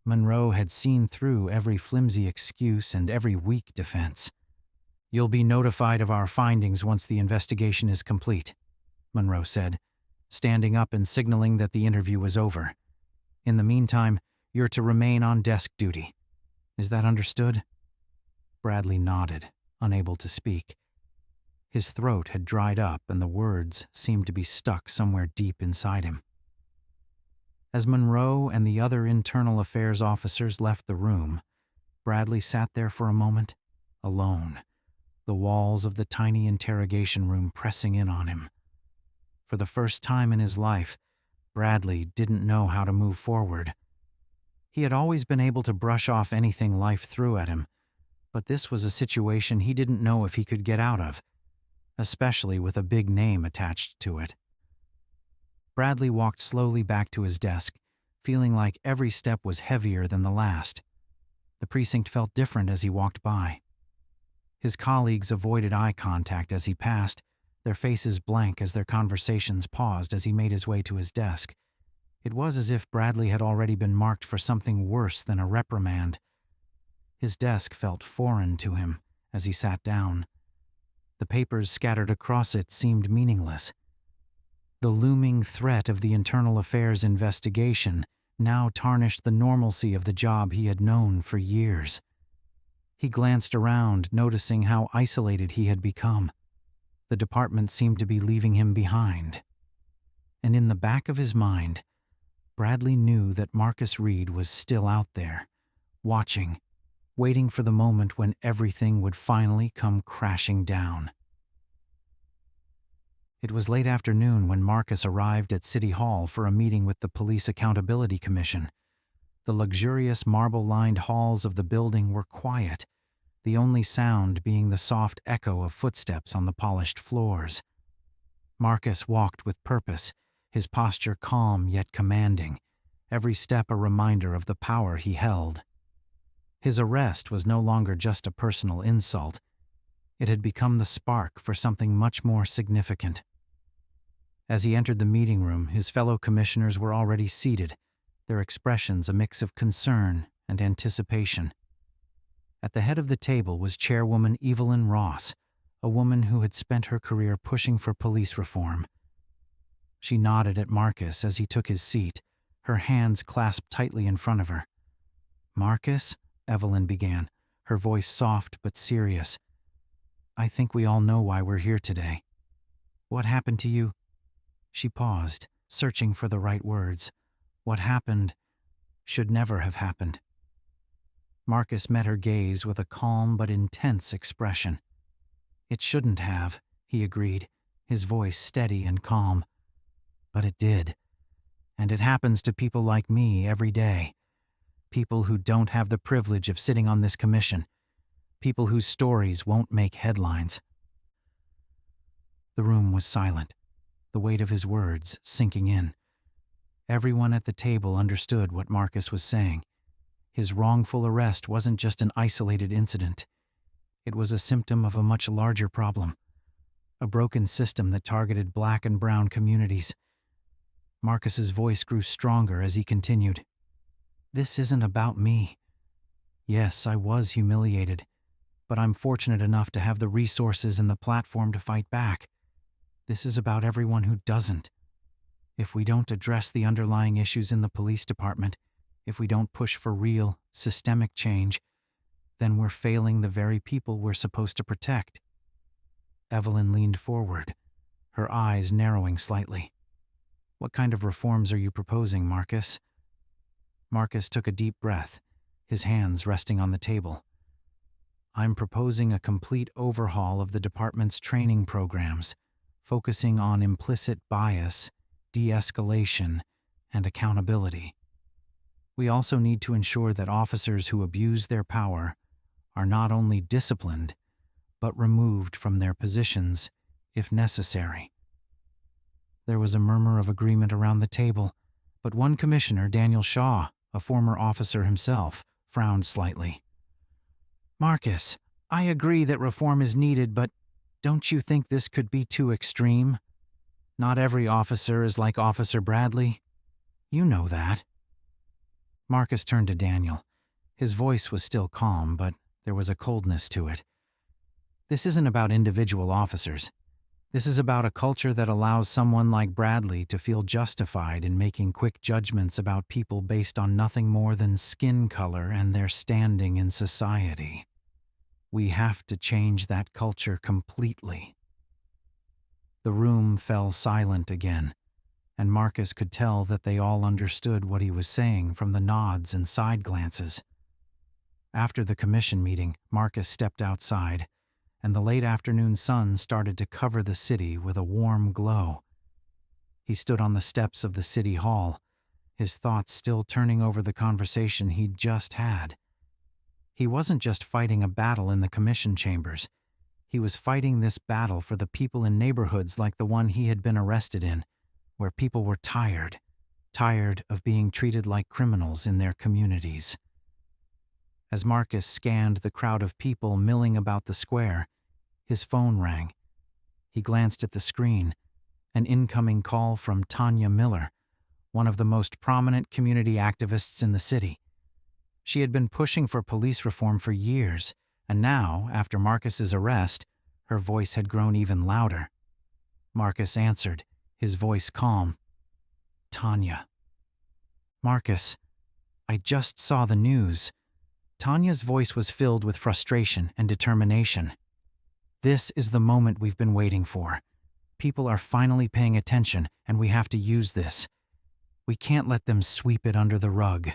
Monroe had seen through every flimsy excuse and every weak defense. You'll be notified of our findings once the investigation is complete, Monroe said, standing up and signaling that the interview was over. In the meantime, you're to remain on desk duty. Is that understood? Bradley nodded, unable to speak. His throat had dried up and the words seemed to be stuck somewhere deep inside him. As Monroe and the other internal affairs officers left the room, Bradley sat there for a moment, alone, the walls of the tiny interrogation room pressing in on him. For the first time in his life, Bradley didn't know how to move forward. He had always been able to brush off anything life threw at him, but this was a situation he didn't know if he could get out of, especially with a big name attached to it. Bradley walked slowly back to his desk, feeling like every step was heavier than the last. The precinct felt different as he walked by. His colleagues avoided eye contact as he passed, their faces blank as their conversations paused as he made his way to his desk. It was as if Bradley had already been marked for something worse than a reprimand. His desk felt foreign to him as he sat down. The papers scattered across it seemed meaningless. The looming threat of the internal affairs investigation now tarnished the normalcy of the job he had known for years. He glanced around, noticing how isolated he had become. The department seemed to be leaving him behind. And in the back of his mind, Bradley knew that Marcus Reed was still out there, watching, waiting for the moment when everything would finally come crashing down. It was late afternoon when Marcus arrived at City Hall for a meeting with the Police Accountability Commission. The luxurious marble-lined halls of the building were quiet, the only sound being the soft echo of footsteps on the polished floors. Marcus walked with purpose, his posture calm yet commanding, every step a reminder of the power he held. His arrest was no longer just a personal insult. It had become the spark for something much more significant. As he entered the meeting room, his fellow commissioners were already seated, their expressions a mix of concern and anticipation. At the head of the table was Chairwoman Evelyn Ross, a woman who had spent her career pushing for police reform. She nodded at Marcus as he took his seat, her hands clasped tightly in front of her. "Marcus," Evelyn began, her voice soft but serious, "I think we all know why we're here today. What happened to you?" She paused, searching for the right words. What happened should never have happened. Marcus met her gaze with a calm but intense expression. "It shouldn't have," he agreed, his voice steady and calm. "But it did. And it happens to people like me every day. People who don't have the privilege of sitting on this commission. People whose stories won't make headlines." The room was silent, the weight of his words sinking in. Everyone at the table understood what Marcus was saying. His wrongful arrest wasn't just an isolated incident. It was a symptom of a much larger problem. a broken system that targeted black and brown communities. Marcus's voice grew stronger as he continued. This isn't about me. Yes, I was humiliated, but I'm fortunate enough to have the resources and the platform to fight back. This is about everyone who doesn't. If we don't address the underlying issues in the police department, if we don't push for real, systemic change, then we're failing the very people we're supposed to protect. Evelyn leaned forward, her eyes narrowing slightly. What kind of reforms are you proposing, Marcus? Marcus took a deep breath, his hands resting on the table. I'm proposing a complete overhaul of the department's training programs, focusing on implicit bias, de-escalation, and accountability. We also need to ensure that officers who abuse their power are not only disciplined, but removed from their positions if necessary. There was a murmur of agreement around the table, but one commissioner, Daniel Shaw, a former officer himself, frowned slightly. Marcus, I agree that reform is needed, but don't you think this could be too extreme? Not every officer is like Officer Bradley. You know that. Marcus turned to Daniel. His voice was still calm, but there was a coldness to it. This isn't about individual officers. This is about a culture that allows someone like Bradley to feel justified in making quick judgments about people based on nothing more than skin color and their standing in society. We have to change that culture completely. The room fell silent again, and Marcus could tell that they all understood what he was saying from the nods and side glances. After the commission meeting, Marcus stepped outside, and the late afternoon sun started to cover the city with a warm glow. He stood on the steps of the city hall, his thoughts still turning over the conversation he'd just had. He wasn't just fighting a battle in the commission chambers. He was fighting this battle for the people in neighborhoods like the one he had been arrested in, where people were tired of being treated like criminals in their communities. As Marcus scanned the crowd of people milling about the square, his phone rang. He glanced at the screen, an incoming call from Tanya Miller, one of the most prominent community activists in the city. She had been pushing for police reform for years, and now, after Marcus's arrest, her voice had grown even louder. Marcus answered, his voice calm. Tanya. Marcus, I just saw the news. Tanya's voice was filled with frustration and determination. This is the moment we've been waiting for. People are finally paying attention, and we have to use this. We can't let them sweep it under the rug.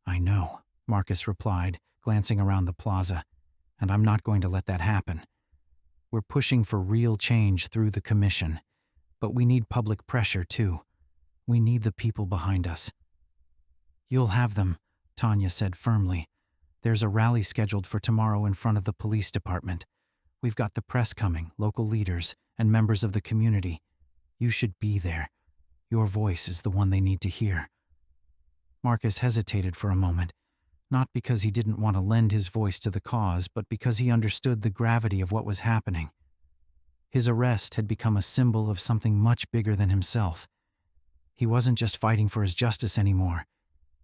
I know, Marcus replied, glancing around the plaza, and I'm not going to let that happen. We're pushing for real change through the commission, but we need public pressure too. We need the people behind us. You'll have them, Tanya said firmly. There's a rally scheduled for tomorrow in front of the police department. We've got the press coming, local leaders, and members of the community. You should be there. Your voice is the one they need to hear. Marcus hesitated for a moment, not because he didn't want to lend his voice to the cause, but because he understood the gravity of what was happening. His arrest had become a symbol of something much bigger than himself. He wasn't just fighting for his justice anymore.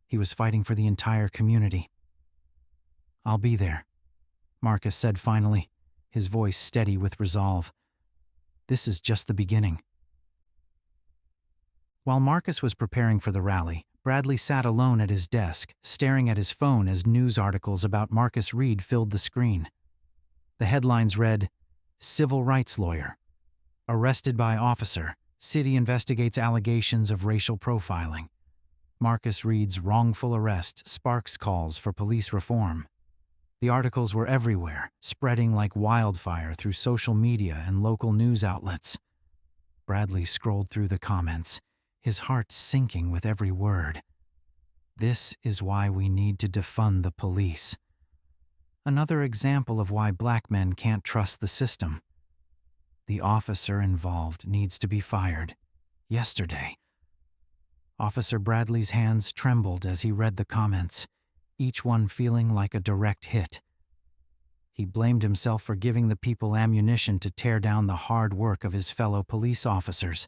He was fighting for the entire community. I'll be there, Marcus said finally, his voice steady with resolve. This is just the beginning. While Marcus was preparing for the rally, Bradley sat alone at his desk, staring at his phone as news articles about Marcus Reed filled the screen. The headlines read, Civil Rights Lawyer. Arrested by Officer. City investigates allegations of racial profiling. Marcus Reed's wrongful arrest sparks calls for police reform. The articles were everywhere, spreading like wildfire through social media and local news outlets. Bradley scrolled through the comments, his heart sinking with every word. This is why we need to defund the police. Another example of why black men can't trust the system. The officer involved needs to be fired. Yesterday. Officer Bradley's hands trembled as he read the comments, each one feeling like a direct hit. He blamed himself for giving the people ammunition to tear down the hard work of his fellow police officers.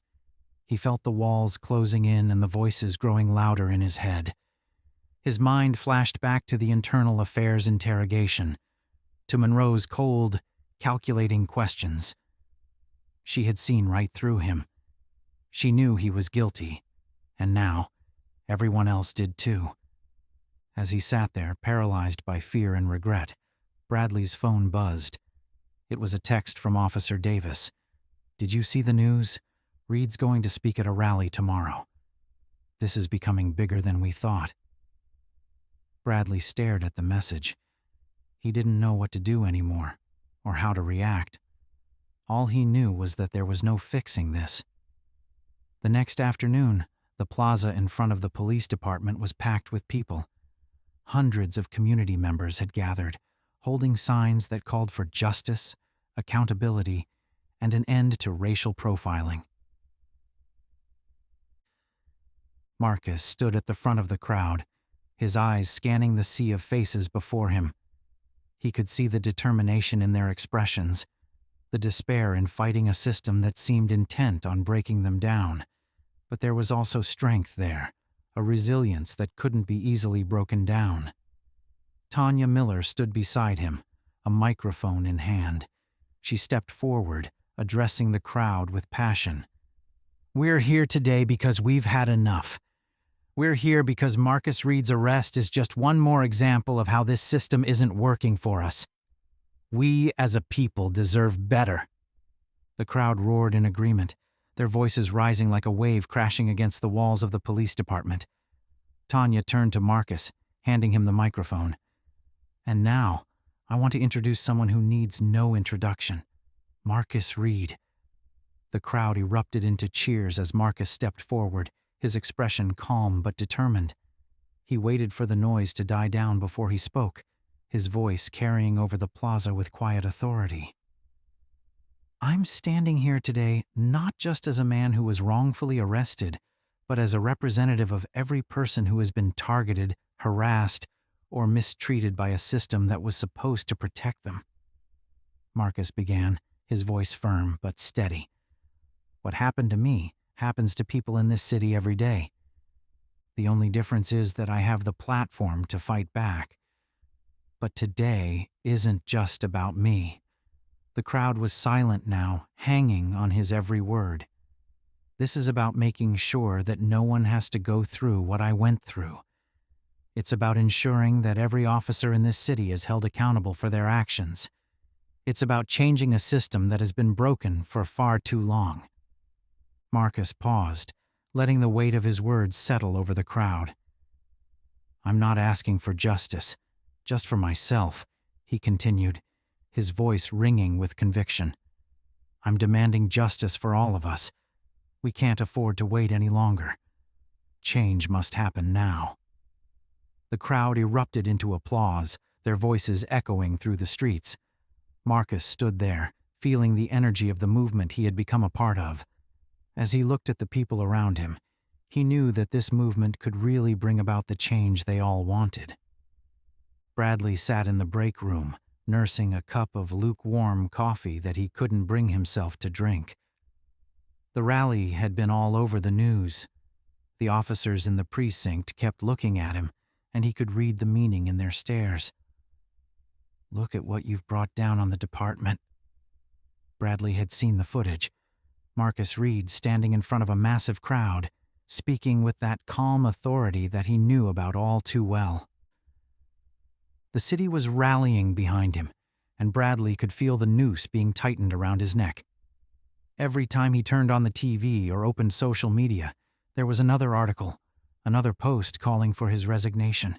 He felt the walls closing in and the voices growing louder in his head. His mind flashed back to the internal affairs interrogation, to Monroe's cold, calculating questions. She had seen right through him. She knew he was guilty, and now everyone else did too. As he sat there, paralyzed by fear and regret, Bradley's phone buzzed. It was a text from Officer Davis. "Did you see the news? Reed's going to speak at a rally tomorrow. This is becoming bigger than we thought." Bradley stared at the message. He didn't know what to do anymore, or how to react. All he knew was that there was no fixing this. The next afternoon, the plaza in front of the police department was packed with people. Hundreds of community members had gathered, holding signs that called for justice, accountability, and an end to racial profiling. Marcus stood at the front of the crowd, his eyes scanning the sea of faces before him. He could see the determination in their expressions, the despair in fighting a system that seemed intent on breaking them down. But there was also strength there, a resilience that couldn't be easily broken down. Tanya Miller stood beside him, a microphone in hand. She stepped forward, addressing the crowd with passion. "We're here today because we've had enough. We're here because Marcus Reed's arrest is just one more example of how this system isn't working for us. We, as a people, deserve better." The crowd roared in agreement, their voices rising like a wave crashing against the walls of the police department. Tanya turned to Marcus, handing him the microphone. "And now, I want to introduce someone who needs no introduction. Marcus Reed." The crowd erupted into cheers as Marcus stepped forward, his expression calm but determined. He waited for the noise to die down before he spoke, his voice carrying over the plaza with quiet authority. "I'm standing here today not just as a man who was wrongfully arrested, but as a representative of every person who has been targeted, harassed, or mistreated by a system that was supposed to protect them." Marcus began, his voice firm but steady. "What happened to me happens to people in this city every day. The only difference is that I have the platform to fight back. But today isn't just about me." The crowd was silent now, hanging on his every word. "This is about making sure that no one has to go through what I went through. It's about ensuring that every officer in this city is held accountable for their actions. It's about changing a system that has been broken for far too long." Marcus paused, letting the weight of his words settle over the crowd. "I'm not asking for justice, just for myself," he continued, his voice ringing with conviction. "I'm demanding justice for all of us. We can't afford to wait any longer. Change must happen now." The crowd erupted into applause, their voices echoing through the streets. Marcus stood there, feeling the energy of the movement he had become a part of. As he looked at the people around him, he knew that this movement could really bring about the change they all wanted. Bradley sat in the break room, nursing a cup of lukewarm coffee that he couldn't bring himself to drink. The rally had been all over the news. The officers in the precinct kept looking at him, and he could read the meaning in their stares. "Look at what you've brought down on the department." Bradley had seen the footage. Marcus Reed standing in front of a massive crowd, speaking with that calm authority that he knew about all too well. The city was rallying behind him, and Bradley could feel the noose being tightened around his neck. Every time he turned on the TV or opened social media, there was another article, another post calling for his resignation.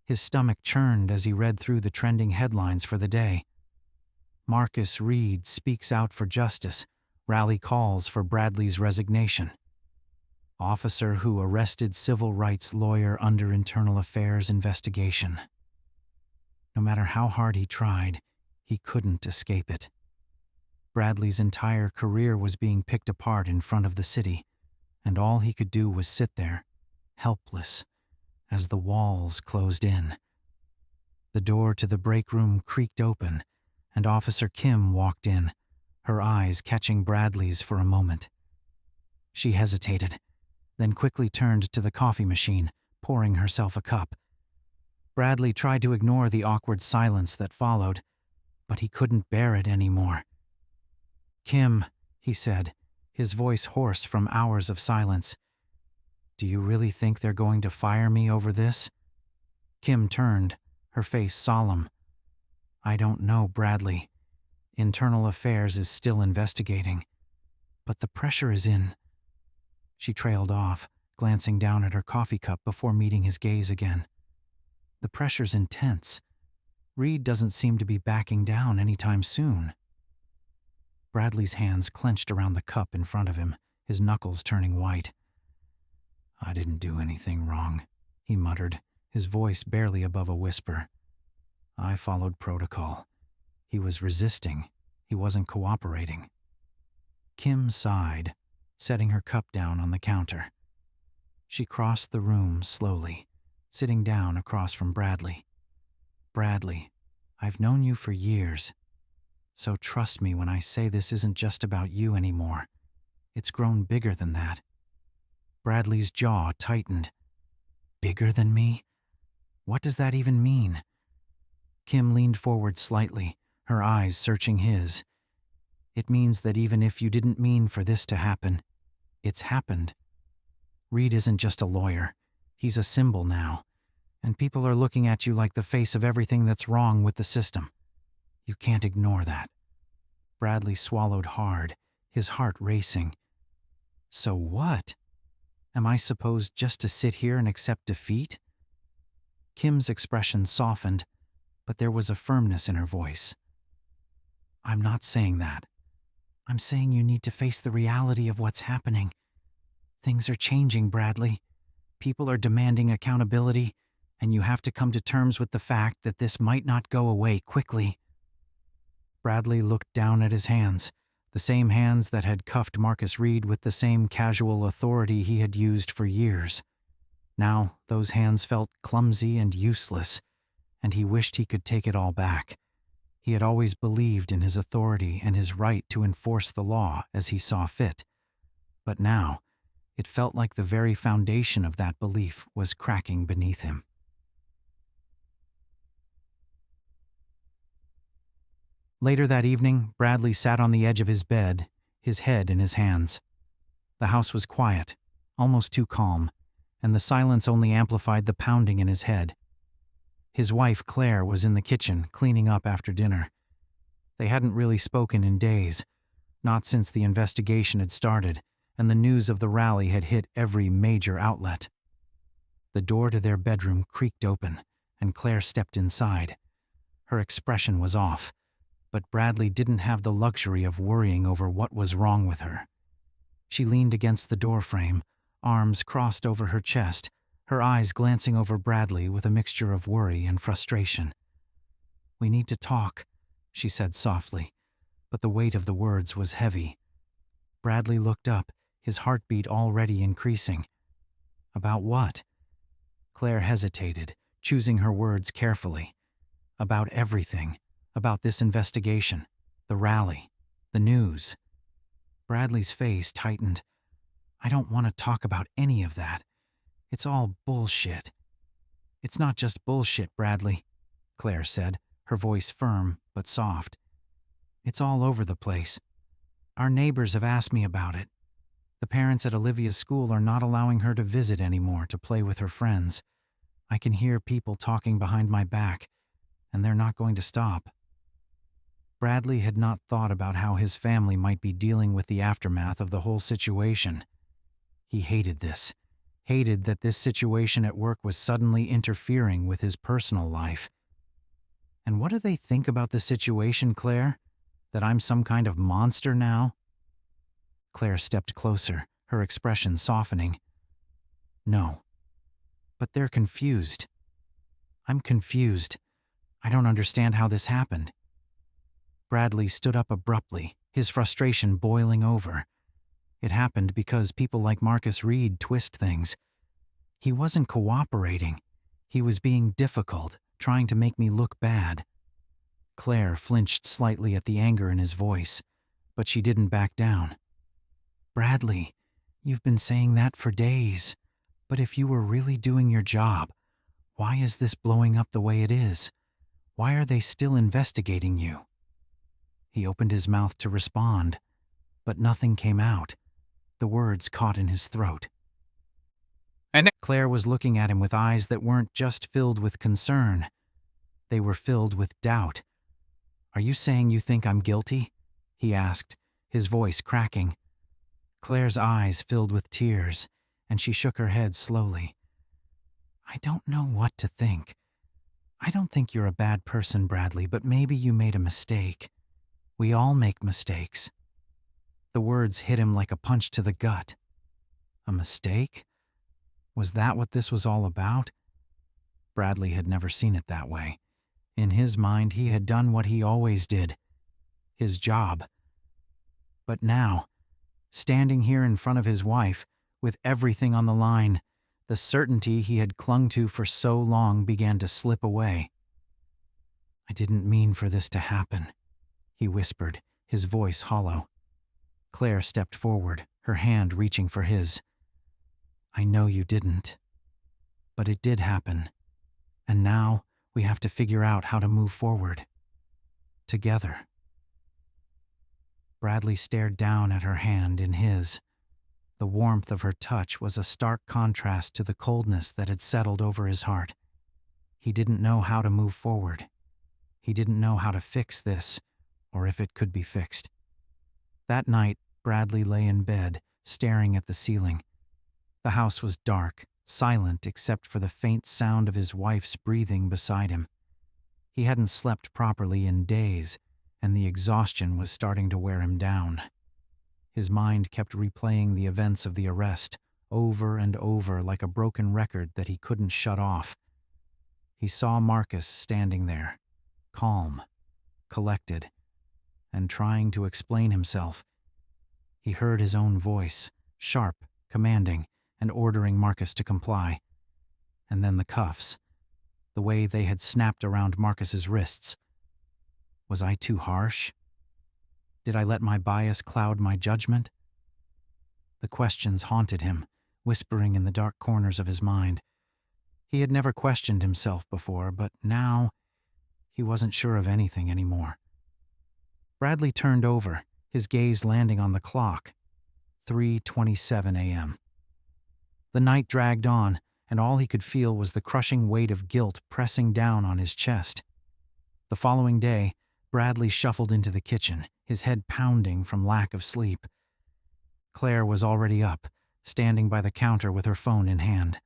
His stomach churned as he read through the trending headlines for the day. Marcus Reed speaks out for justice. Rally calls for Bradley's resignation. Officer who arrested civil rights lawyer under internal affairs investigation. No matter how hard he tried, he couldn't escape it. Bradley's entire career was being picked apart in front of the city, and all he could do was sit there, helpless, as the walls closed in. The door to the break room creaked open, and Officer Kim walked in, her eyes catching Bradley's for a moment. She hesitated, then quickly turned to the coffee machine, pouring herself a cup. Bradley tried to ignore the awkward silence that followed, but he couldn't bear it anymore. "Kim," he said, his voice hoarse from hours of silence, "do you really think they're going to fire me over this?" Kim turned, her face solemn. "I don't know, Bradley. Internal Affairs is still investigating. But the pressure is in." She trailed off, glancing down at her coffee cup before meeting his gaze again. "The pressure's intense. Reed doesn't seem to be backing down anytime soon." Bradley's hands clenched around the cup in front of him, his knuckles turning white. "I didn't do anything wrong," he muttered, his voice barely above a whisper. "I followed protocol. He was resisting. He wasn't cooperating." Kim sighed, setting her cup down on the counter. She crossed the room slowly, sitting down across from Bradley. "Bradley, I've known you for years. So trust me when I say this isn't just about you anymore. It's grown bigger than that." Bradley's jaw tightened. "Bigger than me? What does that even mean?" Kim leaned forward slightly, her eyes searching his. "It means that even if you didn't mean for this to happen, it's happened. Reed isn't just a lawyer. He's a symbol now, and people are looking at you like the face of everything that's wrong with the system. You can't ignore that." Bradley swallowed hard, his heart racing. "So what? Am I supposed just to sit here and accept defeat?" Kim's expression softened, but there was a firmness in her voice. "I'm not saying that. I'm saying you need to face the reality of what's happening. Things are changing, Bradley. People are demanding accountability, and you have to come to terms with the fact that this might not go away quickly." Bradley looked down at his hands, the same hands that had cuffed Marcus Reed with the same casual authority he had used for years. Now those hands felt clumsy and useless, and he wished he could take it all back. He had always believed in his authority and his right to enforce the law as he saw fit. But now, it felt like the very foundation of that belief was cracking beneath him. Later that evening, Bradley sat on the edge of his bed, his head in his hands. The house was quiet, almost too calm, and the silence only amplified the pounding in his head. His wife, Claire, was in the kitchen, cleaning up after dinner. They hadn't really spoken in days, not since the investigation had started, and the news of the rally had hit every major outlet. The door to their bedroom creaked open, and Claire stepped inside. Her expression was off, but Bradley didn't have the luxury of worrying over what was wrong with her. She leaned against the doorframe, arms crossed over her chest, her eyes glancing over Bradley with a mixture of worry and frustration. "We need to talk," she said softly, but the weight of the words was heavy. Bradley looked up, his heartbeat already increasing. "About what?" Claire hesitated, choosing her words carefully. "About everything. About this investigation, the rally, the news." Bradley's face tightened. "I don't want to talk about any of that. It's all bullshit." "It's not just bullshit, Bradley," Claire said, her voice firm but soft. "It's all over the place. Our neighbors have asked me about it. The parents at Olivia's school are not allowing her to visit anymore to play with her friends. I can hear people talking behind my back, and they're not going to stop." Bradley had not thought about how his family might be dealing with the aftermath of the whole situation. He hated this. Hated that this situation at work was suddenly interfering with his personal life. "And what do they think about the situation, Claire? That I'm some kind of monster now?" Claire stepped closer, her expression softening. "No. But they're confused. I'm confused. I don't understand how this happened." Bradley stood up abruptly, his frustration boiling over. It happened because people like Marcus Reed twist things. He wasn't cooperating. He was being difficult, trying to make me look bad." Claire flinched slightly at the anger in his voice, but she didn't back down. "Bradley, you've been saying that for days. But if you were really doing your job, why is this blowing up the way it is? Why are they still investigating you?" He opened his mouth to respond, but nothing came out. The words caught in his throat. And Claire was looking at him with eyes that weren't just filled with concern. They were filled with doubt. "Are you saying you think I'm guilty?" he asked, his voice cracking. Claire's eyes filled with tears, and she shook her head slowly. "I don't know what to think. I don't think you're a bad person, Bradley, but maybe you made a mistake. We all make mistakes." The words hit him like a punch to the gut. A mistake? Was that what this was all about? Bradley had never seen it that way. In his mind, he had done what he always did. His job. But now, standing here in front of his wife, with everything on the line, the certainty he had clung to for so long began to slip away. "I didn't mean for this to happen," he whispered, his voice hollow. Claire stepped forward, her hand reaching for his. "I know you didn't. But it did happen. And now we have to figure out how to move forward. Together." Bradley stared down at her hand in his. The warmth of her touch was a stark contrast to the coldness that had settled over his heart. He didn't know how to move forward. He didn't know how to fix this, or if it could be fixed. That night, Bradley lay in bed, staring at the ceiling. The house was dark, silent except for the faint sound of his wife's breathing beside him. He hadn't slept properly in days, and the exhaustion was starting to wear him down. His mind kept replaying the events of the arrest, over and over like a broken record that he couldn't shut off. He saw Marcus standing there, calm, collected, and trying to explain himself. He heard his own voice, sharp, commanding, and ordering Marcus to comply. And then the cuffs, the way they had snapped around Marcus's wrists. Was I too harsh? Did I let my bias cloud my judgment? The questions haunted him, whispering in the dark corners of his mind. He had never questioned himself before, but now he wasn't sure of anything anymore. Bradley turned over, his gaze landing on the clock. 3:27 a.m. The night dragged on, and all he could feel was the crushing weight of guilt pressing down on his chest. The following day, Bradley shuffled into the kitchen, his head pounding from lack of sleep. Claire was already up, standing by the counter with her phone in hand.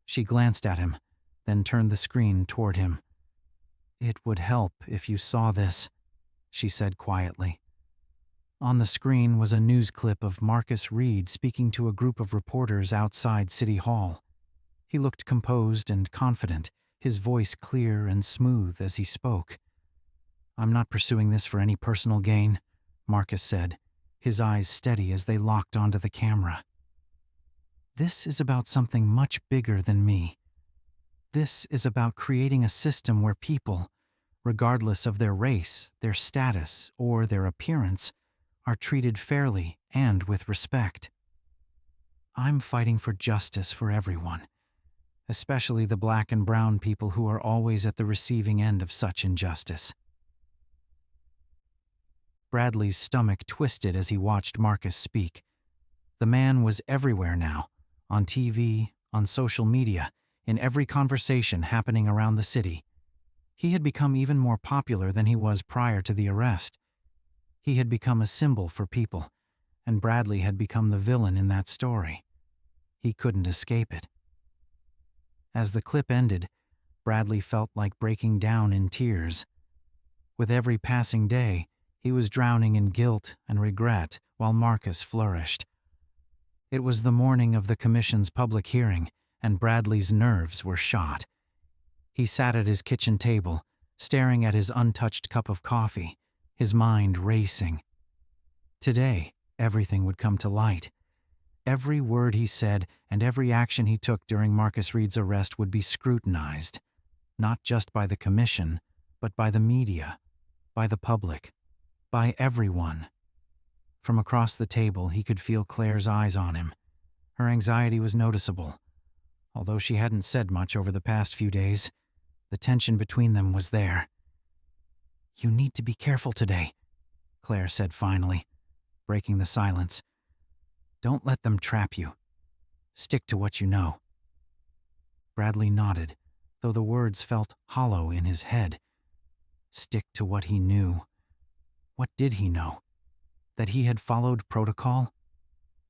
She glanced at him, then turned the screen toward him. "It would help if you saw this," she said quietly. On the screen was a news clip of Marcus Reed speaking to a group of reporters outside City Hall. He looked composed and confident, his voice clear and smooth as he spoke. "I'm not pursuing this for any personal gain," Marcus said, his eyes steady as they locked onto the camera. "This is about something much bigger than me. This is about creating a system where people, regardless of their race, their status, or their appearance, are treated fairly and with respect. I'm fighting for justice for everyone, especially the black and brown people who are always at the receiving end of such injustice." Bradley's stomach twisted as he watched Marcus speak. The man was everywhere now, on TV, on social media, in every conversation happening around the city. He had become even more popular than he was prior to the arrest. He had become a symbol for people, and Bradley had become the villain in that story. He couldn't escape it. As the clip ended, Bradley felt like breaking down in tears. With every passing day, he was drowning in guilt and regret while Marcus flourished. It was the morning of the commission's public hearing, and Bradley's nerves were shot. He sat at his kitchen table, staring at his untouched cup of coffee, his mind racing. Today, everything would come to light. Every word he said and every action he took during Marcus Reed's arrest would be scrutinized. not just by the commission, but by the media, by the public, by everyone. From across the table, he could feel Claire's eyes on him. Her anxiety was noticeable. Although she hadn't said much over the past few days, the tension between them was there. "You need to be careful today," Claire said finally, breaking the silence. "Don't let them trap you. Stick to what you know." Bradley nodded, though the words felt hollow in his head. Stick to what he knew. What did he know? That he had followed protocol?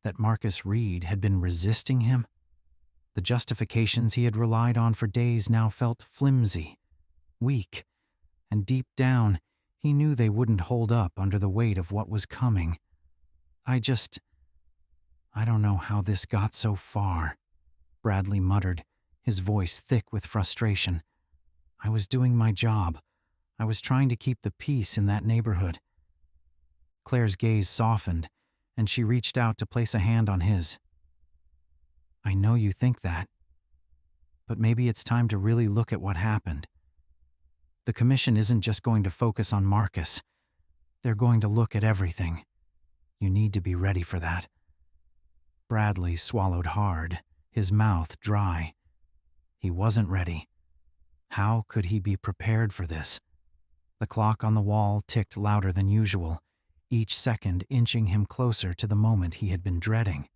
That Marcus Reed had been resisting him? The justifications he had relied on for days now felt flimsy, weak, and deep down, he knew they wouldn't hold up under the weight of what was coming. I don't know how this got so far," Bradley muttered, his voice thick with frustration. "I was doing my job. I was trying to keep the peace in that neighborhood." Claire's gaze softened, and she reached out to place a hand on his. "I know you think that, but maybe it's time to really look at what happened. The commission isn't just going to focus on Marcus. They're going to look at everything. You need to be ready for that." Bradley swallowed hard, his mouth dry. He wasn't ready. How could he be prepared for this? The clock on the wall ticked louder than usual, each second inching him closer to the moment he had been dreading.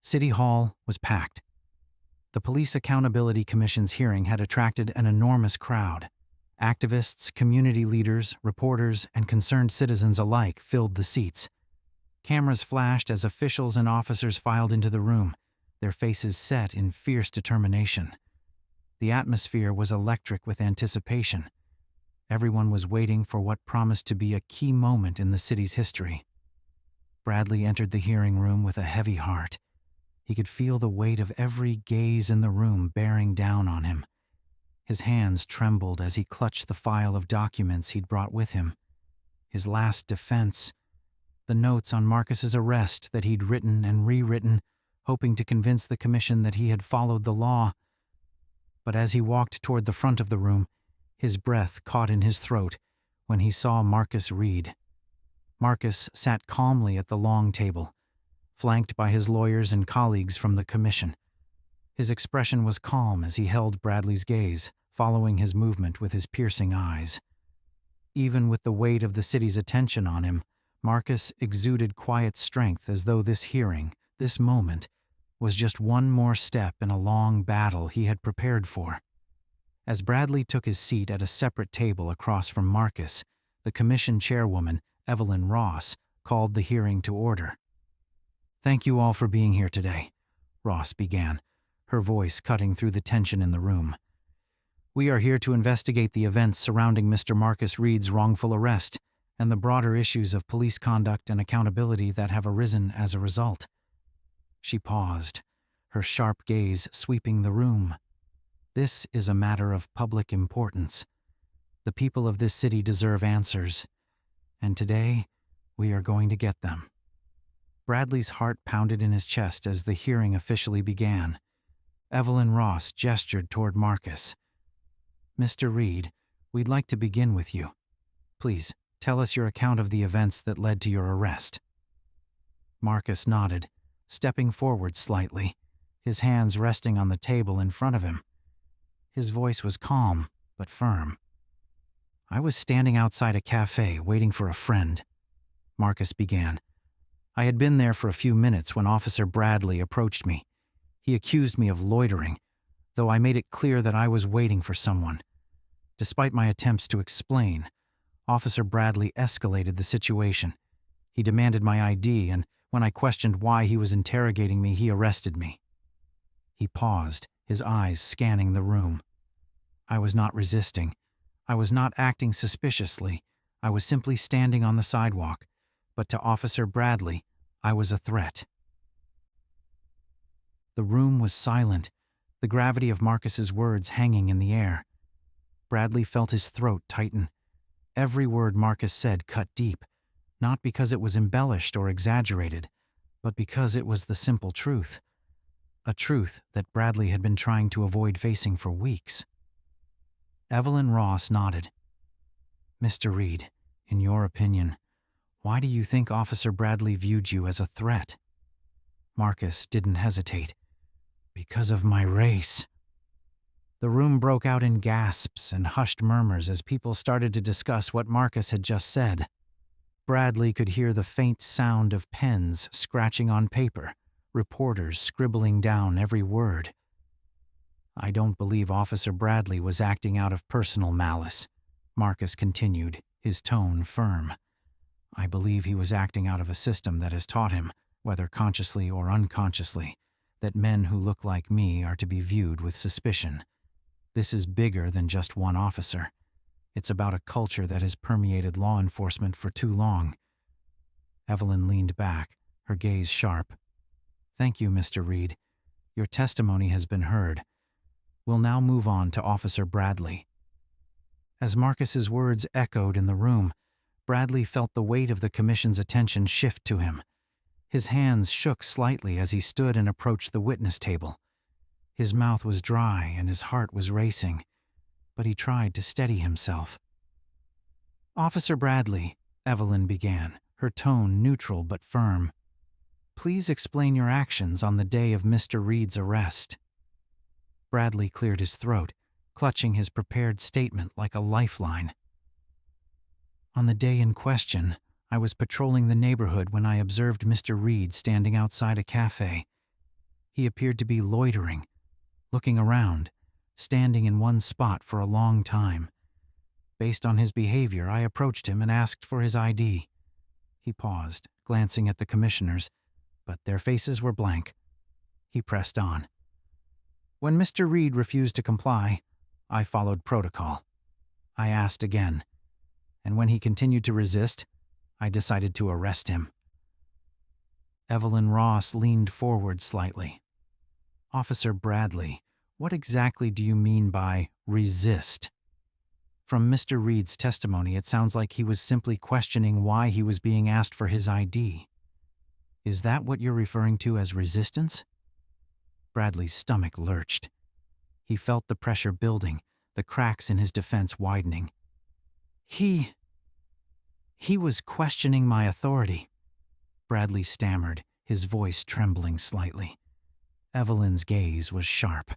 City Hall was packed. The Police Accountability Commission's hearing had attracted an enormous crowd. Activists, community leaders, reporters, and concerned citizens alike filled the seats. Cameras flashed as officials and officers filed into the room, their faces set in fierce determination. The atmosphere was electric with anticipation. Everyone was waiting for what promised to be a key moment in the city's history. Bradley entered the hearing room with a heavy heart. He could feel the weight of every gaze in the room bearing down on him. His hands trembled as he clutched the file of documents he'd brought with him. His last defense, the notes on Marcus's arrest that he'd written and rewritten, hoping to convince the commission that he had followed the law. But as he walked toward the front of the room, his breath caught in his throat when he saw Marcus Reed. Marcus sat calmly at the long table, flanked by his lawyers and colleagues from the commission. His expression was calm as he held Bradley's gaze, following his movement with his piercing eyes. Even with the weight of the city's attention on him, Marcus exuded quiet strength, as though this hearing, this moment, was just one more step in a long battle he had prepared for. As Bradley took his seat at a separate table across from Marcus, the commission chairwoman, Evelyn Ross, called the hearing to order. "Thank you all for being here today," Ross began, her voice cutting through the tension in the room. "We are here to investigate the events surrounding Mr. Marcus Reed's wrongful arrest and the broader issues of police conduct and accountability that have arisen as a result." She paused, her sharp gaze sweeping the room. "This is a matter of public importance. The people of this city deserve answers, and today we are going to get them." Bradley's heart pounded in his chest as the hearing officially began. Evelyn Ross gestured toward Marcus. "Mr. Reed, we'd like to begin with you. Please, tell us your account of the events that led to your arrest." Marcus nodded, stepping forward slightly, his hands resting on the table in front of him. His voice was calm, but firm. "I was standing outside a cafe waiting for a friend," Marcus began. "I had been there for a few minutes when Officer Bradley approached me. He accused me of loitering, though I made it clear that I was waiting for someone. Despite my attempts to explain, Officer Bradley escalated the situation. He demanded my ID, and when I questioned why he was interrogating me, he arrested me." He paused, his eyes scanning the room. "I was not resisting. I was not acting suspiciously. I was simply standing on the sidewalk. But to Officer Bradley, I was a threat." The room was silent, the gravity of Marcus's words hanging in the air. Bradley felt his throat tighten. Every word Marcus said cut deep, not because it was embellished or exaggerated, but because it was the simple truth. a truth that Bradley had been trying to avoid facing for weeks. Evelyn Ross nodded. Mr. Reed, in your opinion, why do you think Officer Bradley viewed you as a threat? Marcus didn't hesitate. Because of my race. The room broke out in gasps and hushed murmurs as people started to discuss what Marcus had just said. Bradley could hear the faint sound of pens scratching on paper, reporters scribbling down every word. I don't believe Officer Bradley was acting out of personal malice, Marcus continued, his tone firm. I believe he was acting out of a system that has taught him, whether consciously or unconsciously, that men who look like me are to be viewed with suspicion. This is bigger than just one officer. It's about a culture that has permeated law enforcement for too long. Evelyn leaned back, her gaze sharp. Thank you, Mr. Reed. Your testimony has been heard. We'll now move on to Officer Bradley. As Marcus's words echoed in the room, Bradley felt the weight of the commission's attention shift to him. His hands shook slightly as he stood and approached the witness table. His mouth was dry and his heart was racing, but he tried to steady himself. Officer Bradley, Evelyn began, her tone neutral but firm. Please explain your actions on the day of Mr. Reed's arrest. Bradley cleared his throat, clutching his prepared statement like a lifeline. On the day in question, I was patrolling the neighborhood when I observed Mr. Reed standing outside a cafe. He appeared to be loitering, looking around, standing in one spot for a long time. Based on his behavior, I approached him and asked for his ID. He paused, glancing at the commissioners, but their faces were blank. He pressed on. When Mr. Reed refused to comply, I followed protocol. I asked again, and when he continued to resist, I decided to arrest him. Evelyn Ross leaned forward slightly. Officer Bradley, what exactly do you mean by resist? From Mr. Reed's testimony, it sounds like he was simply questioning why he was being asked for his ID. Is that what you're referring to as resistance? Bradley's stomach lurched. He felt the pressure building, the cracks in his defense widening. He was questioning my authority, Bradley stammered, his voice trembling slightly. Evelyn's gaze was sharp.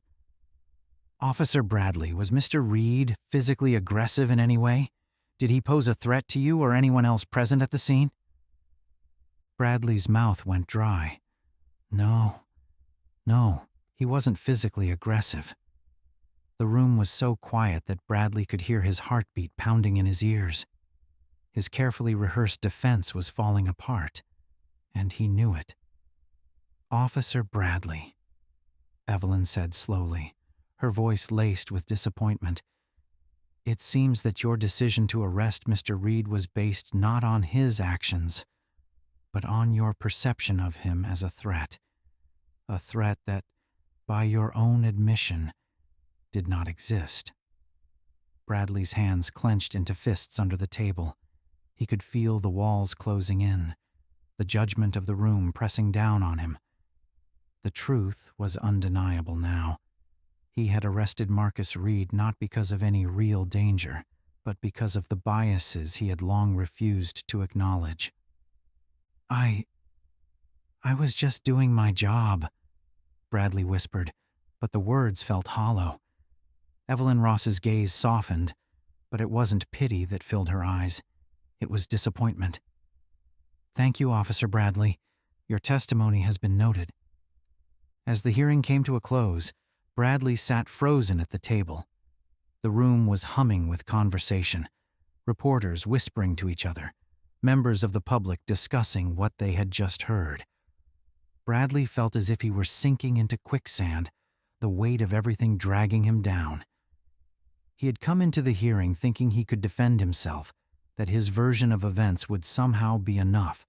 Officer Bradley, was Mr. Reed physically aggressive in any way? Did he pose a threat to you or anyone else present at the scene? Bradley's mouth went dry. No, he wasn't physically aggressive. The room was so quiet that Bradley could hear his heartbeat pounding in his ears. His carefully rehearsed defense was falling apart, and he knew it. Officer Bradley, Evelyn said slowly, her voice laced with disappointment. It seems that your decision to arrest Mr. Reed was based not on his actions, but on your perception of him as a threat that, by your own admission, did not exist. Bradley's hands clenched into fists under the table. He could feel the walls closing in, the judgment of the room pressing down on him. The truth was undeniable now. He had arrested Marcus Reed not because of any real danger, but because of the biases he had long refused to acknowledge. I was just doing my job, Bradley whispered, but the words felt hollow. Evelyn Ross's gaze softened, but it wasn't pity that filled her eyes. It was disappointment. Thank you, Officer Bradley. Your testimony has been noted. As the hearing came to a close, Bradley sat frozen at the table. The room was humming with conversation, reporters whispering to each other, members of the public discussing what they had just heard. Bradley felt as if he were sinking into quicksand, the weight of everything dragging him down. He had come into the hearing thinking he could defend himself, that his version of events would somehow be enough.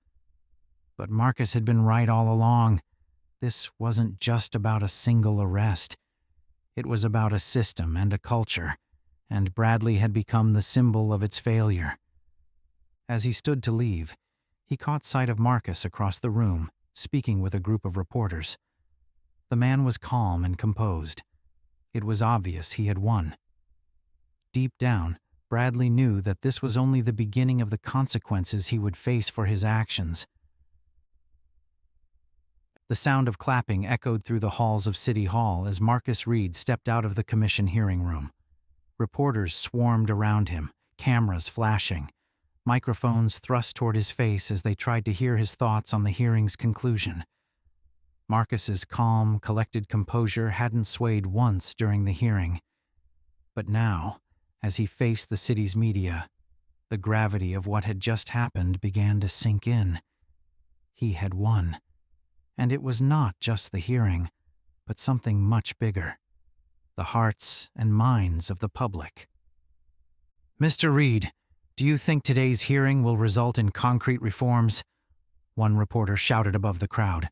But Marcus had been right all along. This wasn't just about a single arrest. It was about a system and a culture, and Bradley had become the symbol of its failure. As he stood to leave, he caught sight of Marcus across the room, speaking with a group of reporters. The man was calm and composed. It was obvious he had won. Deep down, Bradley knew that this was only the beginning of the consequences he would face for his actions. The sound of clapping echoed through the halls of City Hall as Marcus Reed stepped out of the commission hearing room. Reporters swarmed around him, cameras flashing, microphones thrust toward his face as they tried to hear his thoughts on the hearing's conclusion. Marcus's calm, collected composure hadn't swayed once during the hearing. But now, as he faced the city's media, the gravity of what had just happened began to sink in. He had won. And it was not just the hearing, but something much bigger: the hearts and minds of the public. "Mr. Reed, do you think today's hearing will result in concrete reforms?" one reporter shouted above the crowd.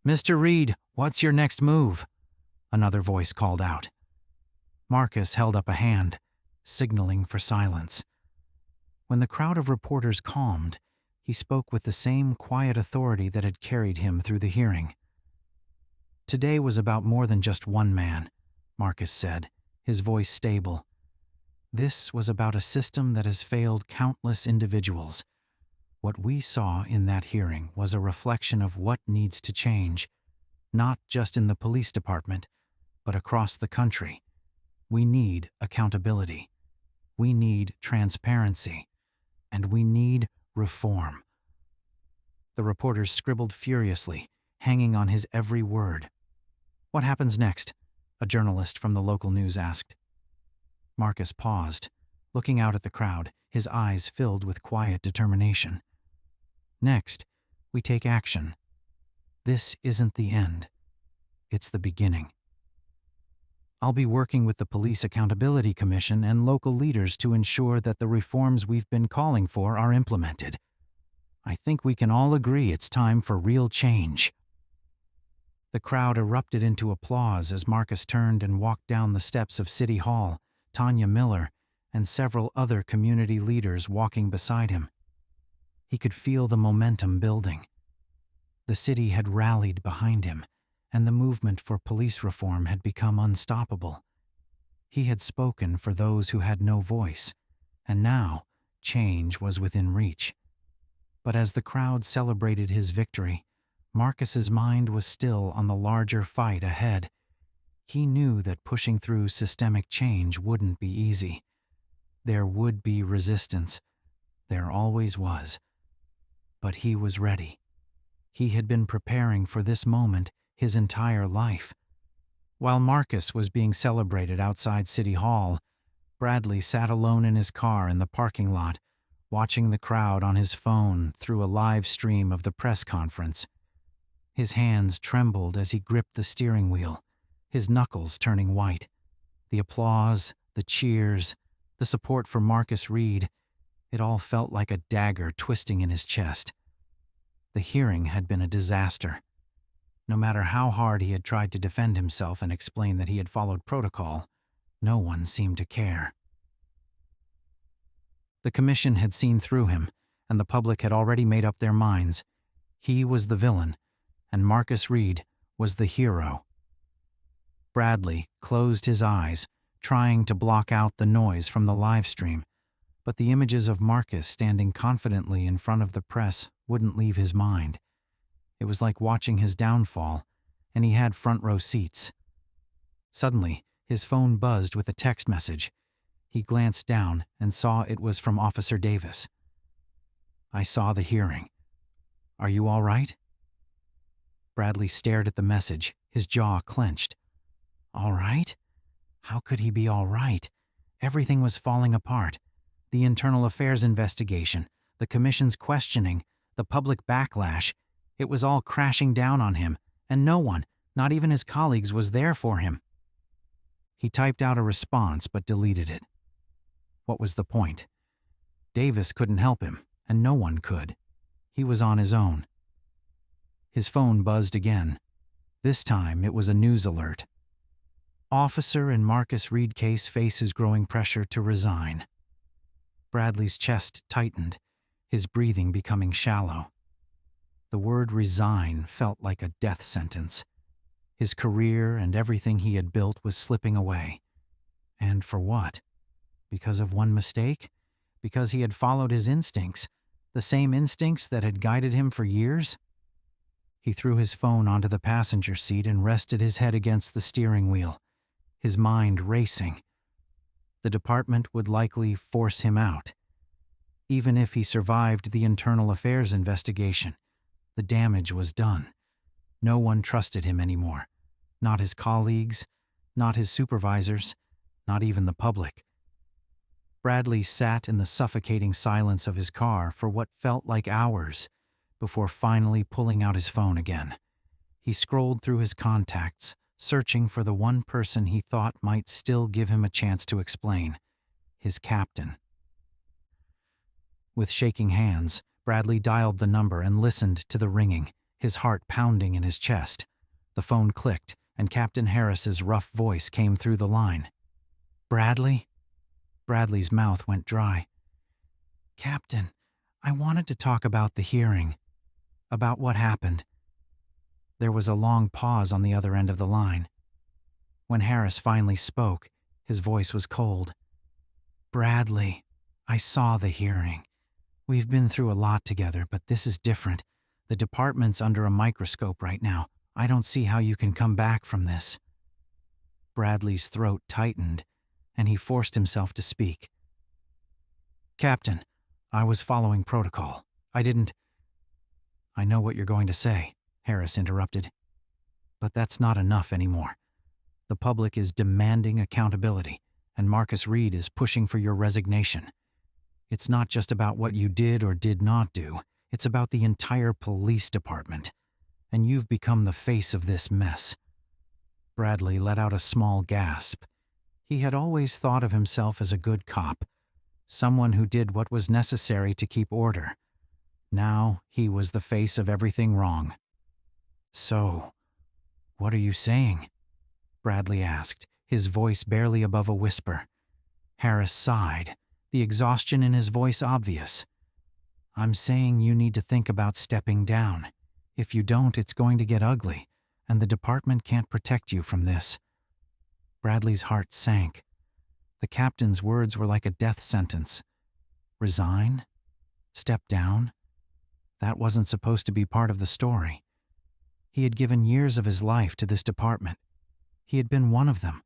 "Mr. Reed, what's your next move?" another voice called out. Marcus held up a hand, signaling for silence. When the crowd of reporters calmed, he spoke with the same quiet authority that had carried him through the hearing. "Today was about more than just one man," Marcus said, his voice stable. "This was about a system that has failed countless individuals. What we saw in that hearing was a reflection of what needs to change, not just in the police department, but across the country. We need accountability. We need transparency. And we need reform." The reporters scribbled furiously, hanging on his every word. "What happens next?" a journalist from the local news asked. Marcus paused, looking out at the crowd, his eyes filled with quiet determination. "Next, we take action. This isn't the end. It's the beginning. I'll be working with the Police Accountability Commission and local leaders to ensure that the reforms we've been calling for are implemented. I think we can all agree it's time for real change." The crowd erupted into applause as Marcus turned and walked down the steps of City Hall, Tanya Miller and several other community leaders walking beside him. He could feel the momentum building. The city had rallied behind him, and the movement for police reform had become unstoppable. He had spoken for those who had no voice, and now change was within reach. But as the crowd celebrated his victory, Marcus's mind was still on the larger fight ahead. He knew that pushing through systemic change wouldn't be easy. There would be resistance. There always was. But he was ready. He had been preparing for this moment his entire life. While Marcus was being celebrated outside City Hall, Bradley sat alone in his car in the parking lot, watching the crowd on his phone through a live stream of the press conference. His hands trembled as he gripped the steering wheel, his knuckles turning white. The applause, the cheers, the support for Marcus Reed, it all felt like a dagger twisting in his chest. The hearing had been a disaster. No matter how hard he had tried to defend himself and explain that he had followed protocol, no one seemed to care. The commission had seen through him, and the public had already made up their minds. He was the villain, and Marcus Reed was the hero. Bradley closed his eyes, trying to block out the noise from the live stream, but the images of Marcus standing confidently in front of the press wouldn't leave his mind. It was like watching his downfall, and he had front-row seats. Suddenly, his phone buzzed with a text message. He glanced down and saw it was from Officer Davis. "I saw the hearing. Are you all right?" Bradley stared at the message, his jaw clenched. All right? How could he be all right? Everything was falling apart. The internal affairs investigation, the commission's questioning, the public backlash. It was all crashing down on him, and no one, not even his colleagues, was there for him. He typed out a response but deleted it. What was the point? Davis couldn't help him, and no one could. He was on his own. His phone buzzed again. This time it was a news alert. Officer in Marcus Reed case faces growing pressure to resign. Bradley's chest tightened, his breathing becoming shallow. The word resign felt like a death sentence. His career and everything he had built was slipping away. And for what? Because of one mistake? Because he had followed his instincts, the same instincts that had guided him for years? He threw his phone onto the passenger seat and rested his head against the steering wheel, his mind racing. The department would likely force him out. Even if he survived the internal affairs investigation, the damage was done. No one trusted him anymore. Not his colleagues, not his supervisors, not even the public. Bradley sat in the suffocating silence of his car for what felt like hours before finally pulling out his phone again. He scrolled through his contacts, searching for the one person he thought might still give him a chance to explain: his captain. With shaking hands, Bradley dialed the number and listened to the ringing, his heart pounding in his chest. The phone clicked, and Captain Harris's rough voice came through the line. "Bradley?" Bradley's mouth went dry. "Captain, I wanted to talk about the hearing, about what happened." There was a long pause on the other end of the line. When Harris finally spoke, his voice was cold. "Bradley, I saw the hearing. We've been through a lot together, but this is different. The department's under a microscope right now. I don't see how you can come back from this." Bradley's throat tightened, and he forced himself to speak. "Captain, I was following protocol. I didn't—" "I know what you're going to say," Harris interrupted. "But that's not enough anymore. The public is demanding accountability, and Marcus Reed is pushing for your resignation. It's not just about what you did or did not do. It's about the entire police department. And you've become the face of this mess." Bradley let out a small gasp. He had always thought of himself as a good cop, someone who did what was necessary to keep order. Now he was the face of everything wrong. "So, what are you saying?" Bradley asked, his voice barely above a whisper. Harris sighed, the exhaustion in his voice obvious. "I'm saying you need to think about stepping down. If you don't, it's going to get ugly, and the department can't protect you from this." Bradley's heart sank. The captain's words were like a death sentence. Resign? Step down? That wasn't supposed to be part of the story. He had given years of his life to this department. He had been one of them,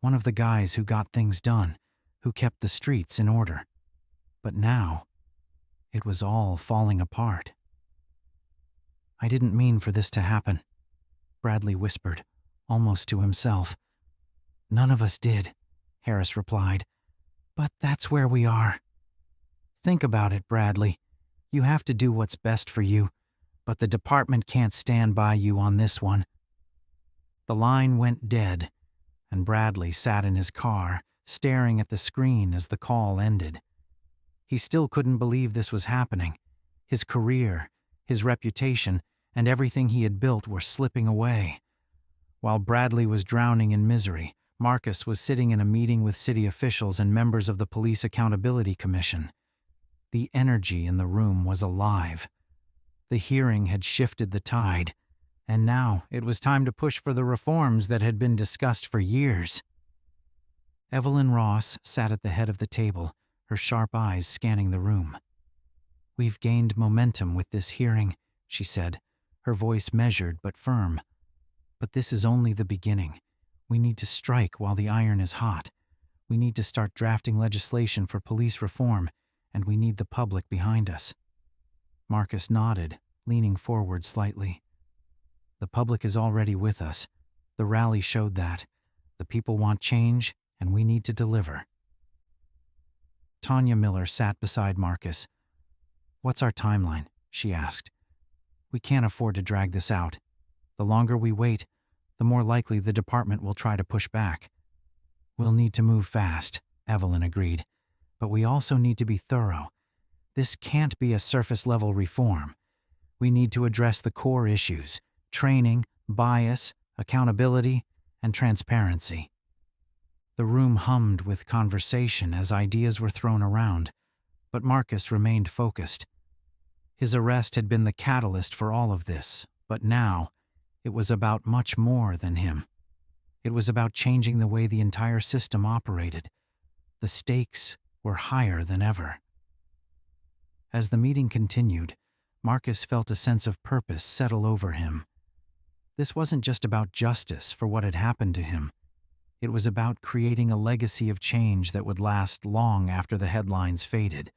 one of the guys who got things done, who kept the streets in order. But now, it was all falling apart. "I didn't mean for this to happen," Bradley whispered, almost to himself. "None of us did," Harris replied. "But that's where we are." "Think about it, Bradley. You have to do what's best for you, but the department can't stand by you on this one." The line went dead, and Bradley sat in his car, staring at the screen as the call ended. He still couldn't believe this was happening. His career, his reputation, and everything he had built were slipping away. While Bradley was drowning in misery, Marcus was sitting in a meeting with city officials and members of the Police Accountability Commission. The energy in the room was alive. The hearing had shifted the tide, and now it was time to push for the reforms that had been discussed for years. Evelyn Ross sat at the head of the table, her sharp eyes scanning the room. "We've gained momentum with this hearing," she said, her voice measured but firm. "But this is only the beginning. We need to strike while the iron is hot. We need to start drafting legislation for police reform, and we need the public behind us." Marcus nodded, leaning forward slightly. "The public is already with us. The rally showed that. The people want change, and we need to deliver." Tanya Miller sat beside Marcus. "What's our timeline?" she asked. "We can't afford to drag this out. The longer we wait, the more likely the department will try to push back." "We'll need to move fast," Evelyn agreed. "But we also need to be thorough. This can't be a surface-level reform. We need to address the core issues: training, bias, accountability, and transparency." The room hummed with conversation as ideas were thrown around, but Marcus remained focused. His arrest had been the catalyst for all of this, but now It was about much more than him. It was about changing the way the entire system operated. The stakes were higher than ever. As the meeting continued, Marcus felt a sense of purpose settle over him. This wasn't just about justice for what had happened to him. It was about creating a legacy of change that would last long after the headlines faded.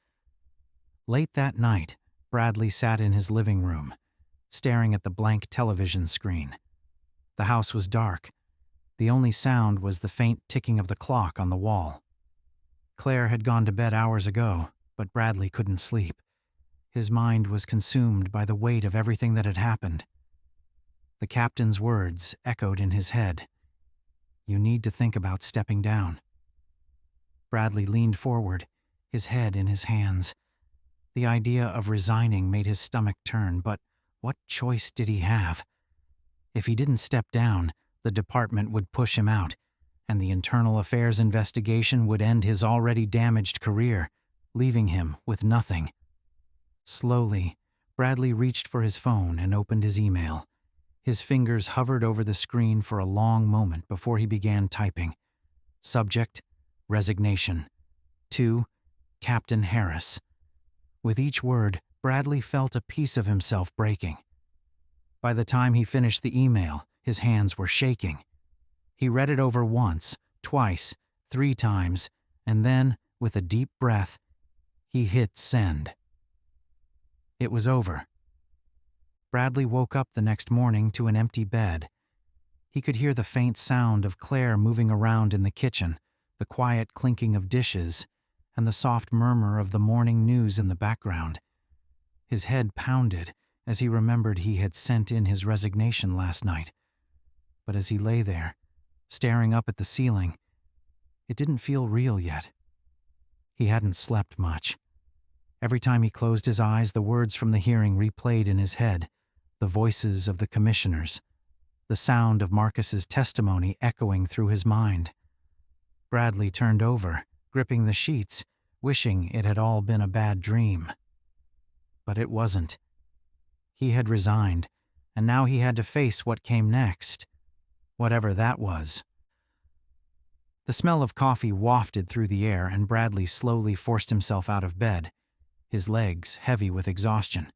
Late that night, Bradley sat in his living room, staring at the blank television screen. The house was dark. The only sound was the faint ticking of the clock on the wall. Claire had gone to bed hours ago, but Bradley couldn't sleep. His mind was consumed by the weight of everything that had happened. The captain's words echoed in his head. "You need to think about stepping down." Bradley leaned forward, his head in his hands. The idea of resigning made his stomach turn, but what choice did he have? If he didn't step down, the department would push him out, and the internal affairs investigation would end his already damaged career, leaving him with nothing. Slowly, Bradley reached for his phone and opened his email. His fingers hovered over the screen for a long moment before he began typing. Subject: resignation. To Captain Harris. With each word, Bradley felt a piece of himself breaking. By the time he finished the email, his hands were shaking. He read it over once, twice, 3 times, and then, with a deep breath, he hit send. It was over. Bradley woke up the next morning to an empty bed. He could hear the faint sound of Claire moving around in the kitchen, the quiet clinking of dishes, and the soft murmur of the morning news in the background. His head pounded as he remembered he had sent in his resignation last night. But as he lay there, staring up at the ceiling, it didn't feel real yet. He hadn't slept much. Every time he closed his eyes, the words from the hearing replayed in his head, the voices of the commissioners, the sound of Marcus's testimony echoing through his mind. Bradley turned over, gripping the sheets, wishing it had all been a bad dream. But it wasn't. He had resigned, and now he had to face what came next, whatever that was. The smell of coffee wafted through the air, and Bradley slowly forced himself out of bed, his legs heavy with exhaustion.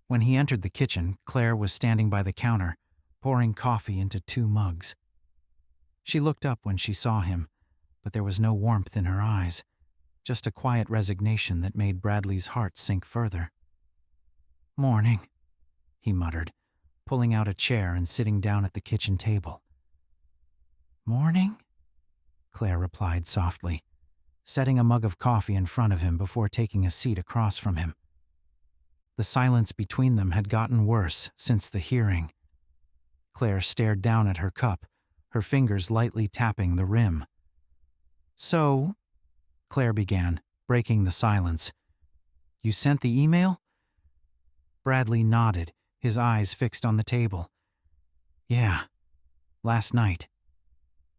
When he entered the kitchen, Claire was standing by the counter, pouring coffee into 2 mugs. She looked up when she saw him, but there was no warmth in her eyes, just a quiet resignation that made Bradley's heart sink further. "Morning," he muttered, pulling out a chair and sitting down at the kitchen table. "Morning?" Claire replied softly, setting a mug of coffee in front of him before taking a seat across from him. The silence between them had gotten worse since the hearing. Claire stared down at her cup, her fingers lightly tapping the rim. "So," Claire began, breaking the silence, "you sent the email?" Bradley nodded, his eyes fixed on the table. "Yeah, last night."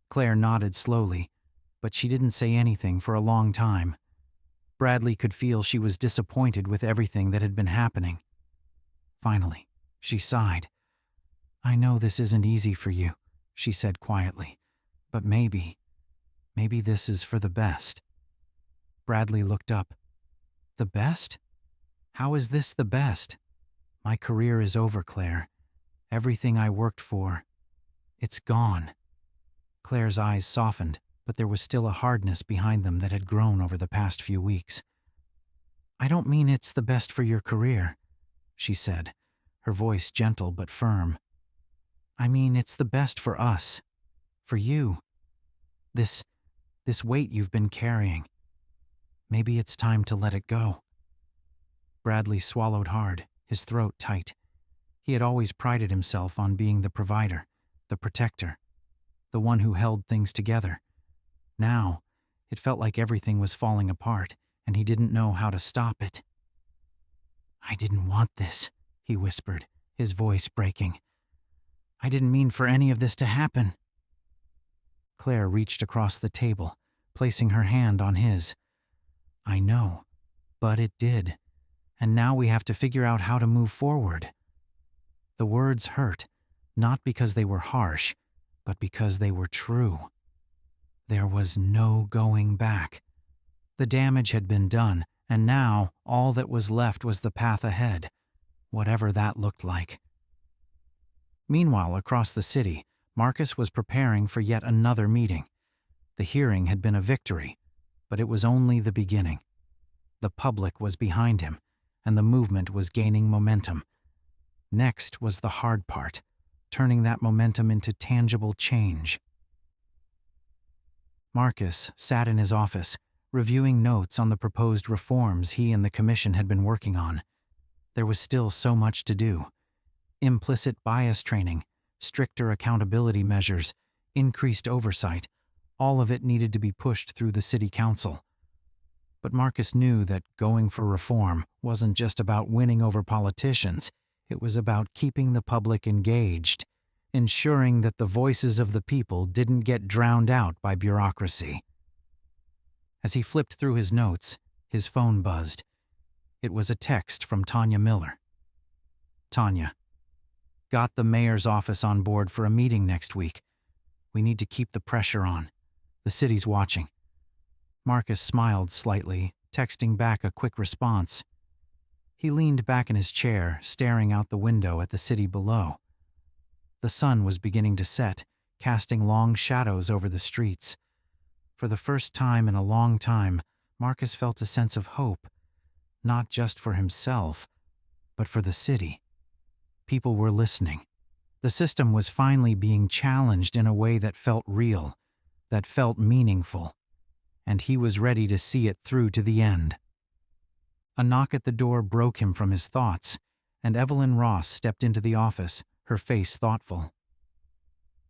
Claire nodded slowly, but she didn't say anything for a long time. Bradley could feel she was disappointed with everything that had been happening. Finally, she sighed. "I know this isn't easy for you," she said quietly, "but maybe this is for the best." Bradley looked up. "The best? How is this the best? My career is over, Claire. Everything I worked for, it's gone." Claire's eyes softened, but there was still a hardness behind them that had grown over the past few weeks. "I don't mean it's the best for your career," she said, her voice gentle but firm. "I mean it's the best for us, for you. This weight you've been carrying. Maybe it's time to let it go." Bradley swallowed hard, his throat tight. He had always prided himself on being the provider, the protector, the one who held things together. Now, it felt like everything was falling apart, and he didn't know how to stop it. "I didn't want this," he whispered, his voice breaking. "I didn't mean for any of this to happen." Claire reached across the table, placing her hand on his. "I know, but it did, and now we have to figure out how to move forward." The words hurt, not because they were harsh, but because they were true. There was no going back. The damage had been done, and now all that was left was the path ahead, whatever that looked like. Meanwhile, across the city, Marcus was preparing for yet another meeting. The hearing had been a victory, but it was only the beginning. The public was behind him, and the movement was gaining momentum. Next was the hard part, turning that momentum into tangible change. Marcus sat in his office, reviewing notes on the proposed reforms he and the commission had been working on. There was still so much to do. Implicit bias training, stricter accountability measures, increased oversight, all of it needed to be pushed through the city council. But Marcus knew that going for reform wasn't just about winning over politicians, it was about keeping the public engaged, ensuring that the voices of the people didn't get drowned out by bureaucracy. As he flipped through his notes, his phone buzzed. It was a text from Tanya Miller. Tanya, got the mayor's office on board for a meeting next week. We need to keep the pressure on. The city's watching. Marcus smiled slightly, texting back a quick response. He leaned back in his chair, staring out the window at the city below. The sun was beginning to set, casting long shadows over the streets. For the first time in a long time, Marcus felt a sense of hope, not just for himself, but for the city. People were listening. The system was finally being challenged in a way that felt real, that felt meaningful, and he was ready to see it through to the end. A knock at the door broke him from his thoughts, and Evelyn Ross stepped into the office, her face thoughtful.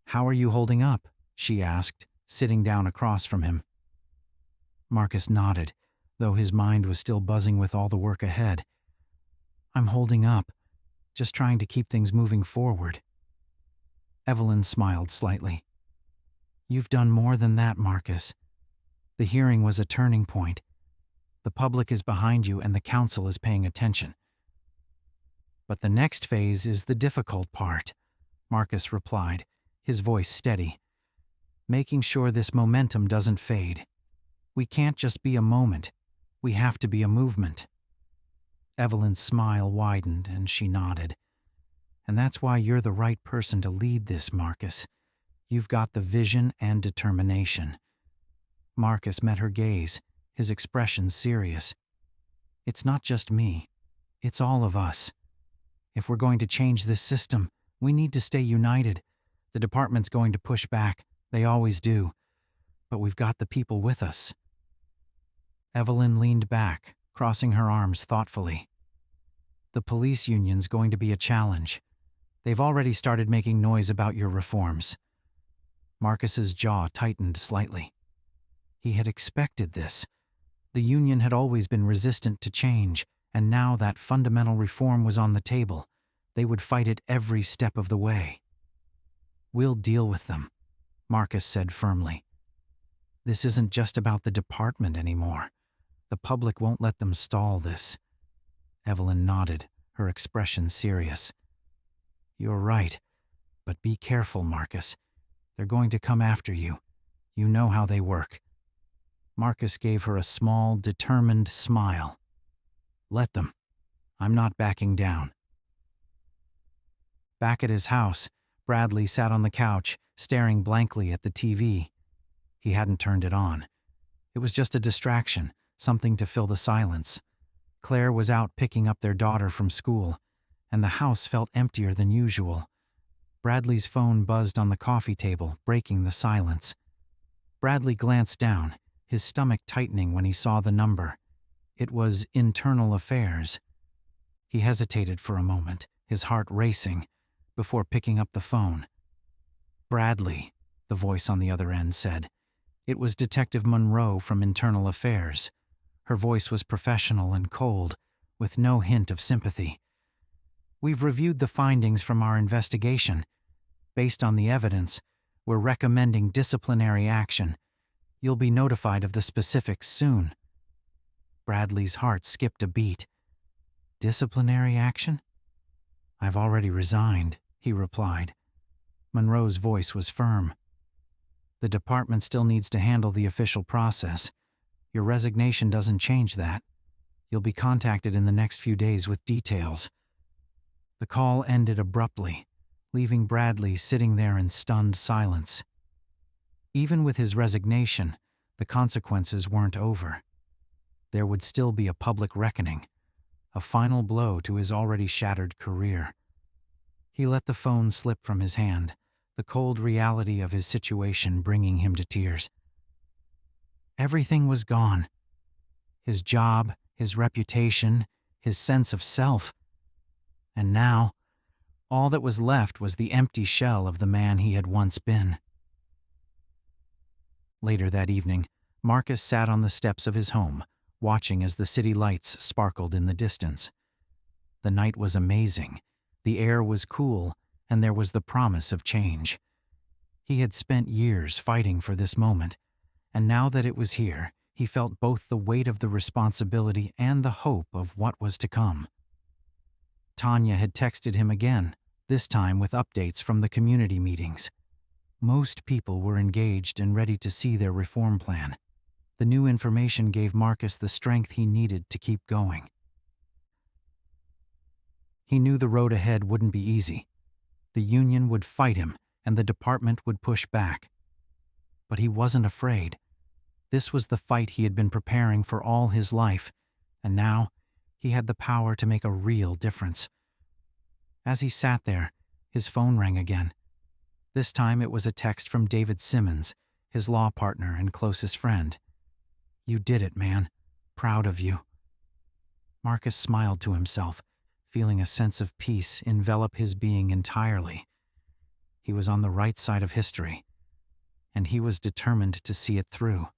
"How are you holding up?" she asked, sitting down across from him. Marcus nodded, though his mind was still buzzing with all the work ahead. "I'm holding up, just trying to keep things moving forward." Evelyn smiled slightly. "You've done more than that, Marcus. The hearing was a turning point. The public is behind you and the council is paying attention." "But the next phase is the difficult part," Marcus replied, his voice steady. "Making sure this momentum doesn't fade. We can't just be a moment. We have to be a movement." Evelyn's smile widened and she nodded. "And that's why you're the right person to lead this, Marcus. You've got the vision and determination." Marcus met her gaze, his expression serious. "It's not just me. It's all of us. If we're going to change this system, we need to stay united. The department's going to push back. They always do. But we've got the people with us." Evelyn leaned back, crossing her arms thoughtfully. "The police union's going to be a challenge. They've already started making noise about your reforms." Marcus's jaw tightened slightly. He had expected this. The union had always been resistant to change, and now that fundamental reform was on the table. They would fight it every step of the way. "We'll deal with them," Marcus said firmly. "This isn't just about the department anymore. The public won't let them stall this." Evelyn nodded, her expression serious. "You're right, but be careful, Marcus. They're going to come after you. You know how they work." Marcus gave her a small, determined smile. "Let them. I'm not backing down." Back at his house, Bradley sat on the couch, staring blankly at the TV. He hadn't turned it on. It was just a distraction, something to fill the silence. Claire was out picking up their daughter from school, and the house felt emptier than usual. Bradley's phone buzzed on the coffee table, breaking the silence. Bradley glanced down, his stomach tightening when he saw the number. It was Internal Affairs. He hesitated for a moment, his heart racing, before picking up the phone. "Bradley," the voice on the other end said. It was Detective Monroe from Internal Affairs. Her voice was professional and cold, with no hint of sympathy. "We've reviewed the findings from our investigation. Based on the evidence, we're recommending disciplinary action. You'll be notified of the specifics soon." Bradley's heart skipped a beat. "Disciplinary action?" "I've already resigned," he replied. Monroe's voice was firm. "The department still needs to handle the official process. Your resignation doesn't change that. You'll be contacted in the next few days with details." The call ended abruptly, leaving Bradley sitting there in stunned silence. Even with his resignation, the consequences weren't over. There would still be a public reckoning, a final blow to his already shattered career. He let the phone slip from his hand, the cold reality of his situation bringing him to tears. Everything was gone. His job, his reputation, his sense of self. And now, all that was left was the empty shell of the man he had once been. Later that evening, Marcus sat on the steps of his home, watching as the city lights sparkled in the distance. The night was amazing, the air was cool, and there was the promise of change. He had spent years fighting for this moment, and now that it was here, he felt both the weight of the responsibility and the hope of what was to come. Tanya had texted him again, this time with updates from the community meetings. Most people were engaged and ready to see their reform plan. The new information gave Marcus the strength he needed to keep going. He knew the road ahead wouldn't be easy. The union would fight him, and the department would push back. But he wasn't afraid. This was the fight he had been preparing for all his life, and now he had the power to make a real difference. As he sat there, his phone rang again. This time it was a text from David Simmons, his law partner and closest friend. "You did it, man. Proud of you." Marcus smiled to himself, feeling a sense of peace envelop his being entirely. He was on the right side of history, and he was determined to see it through.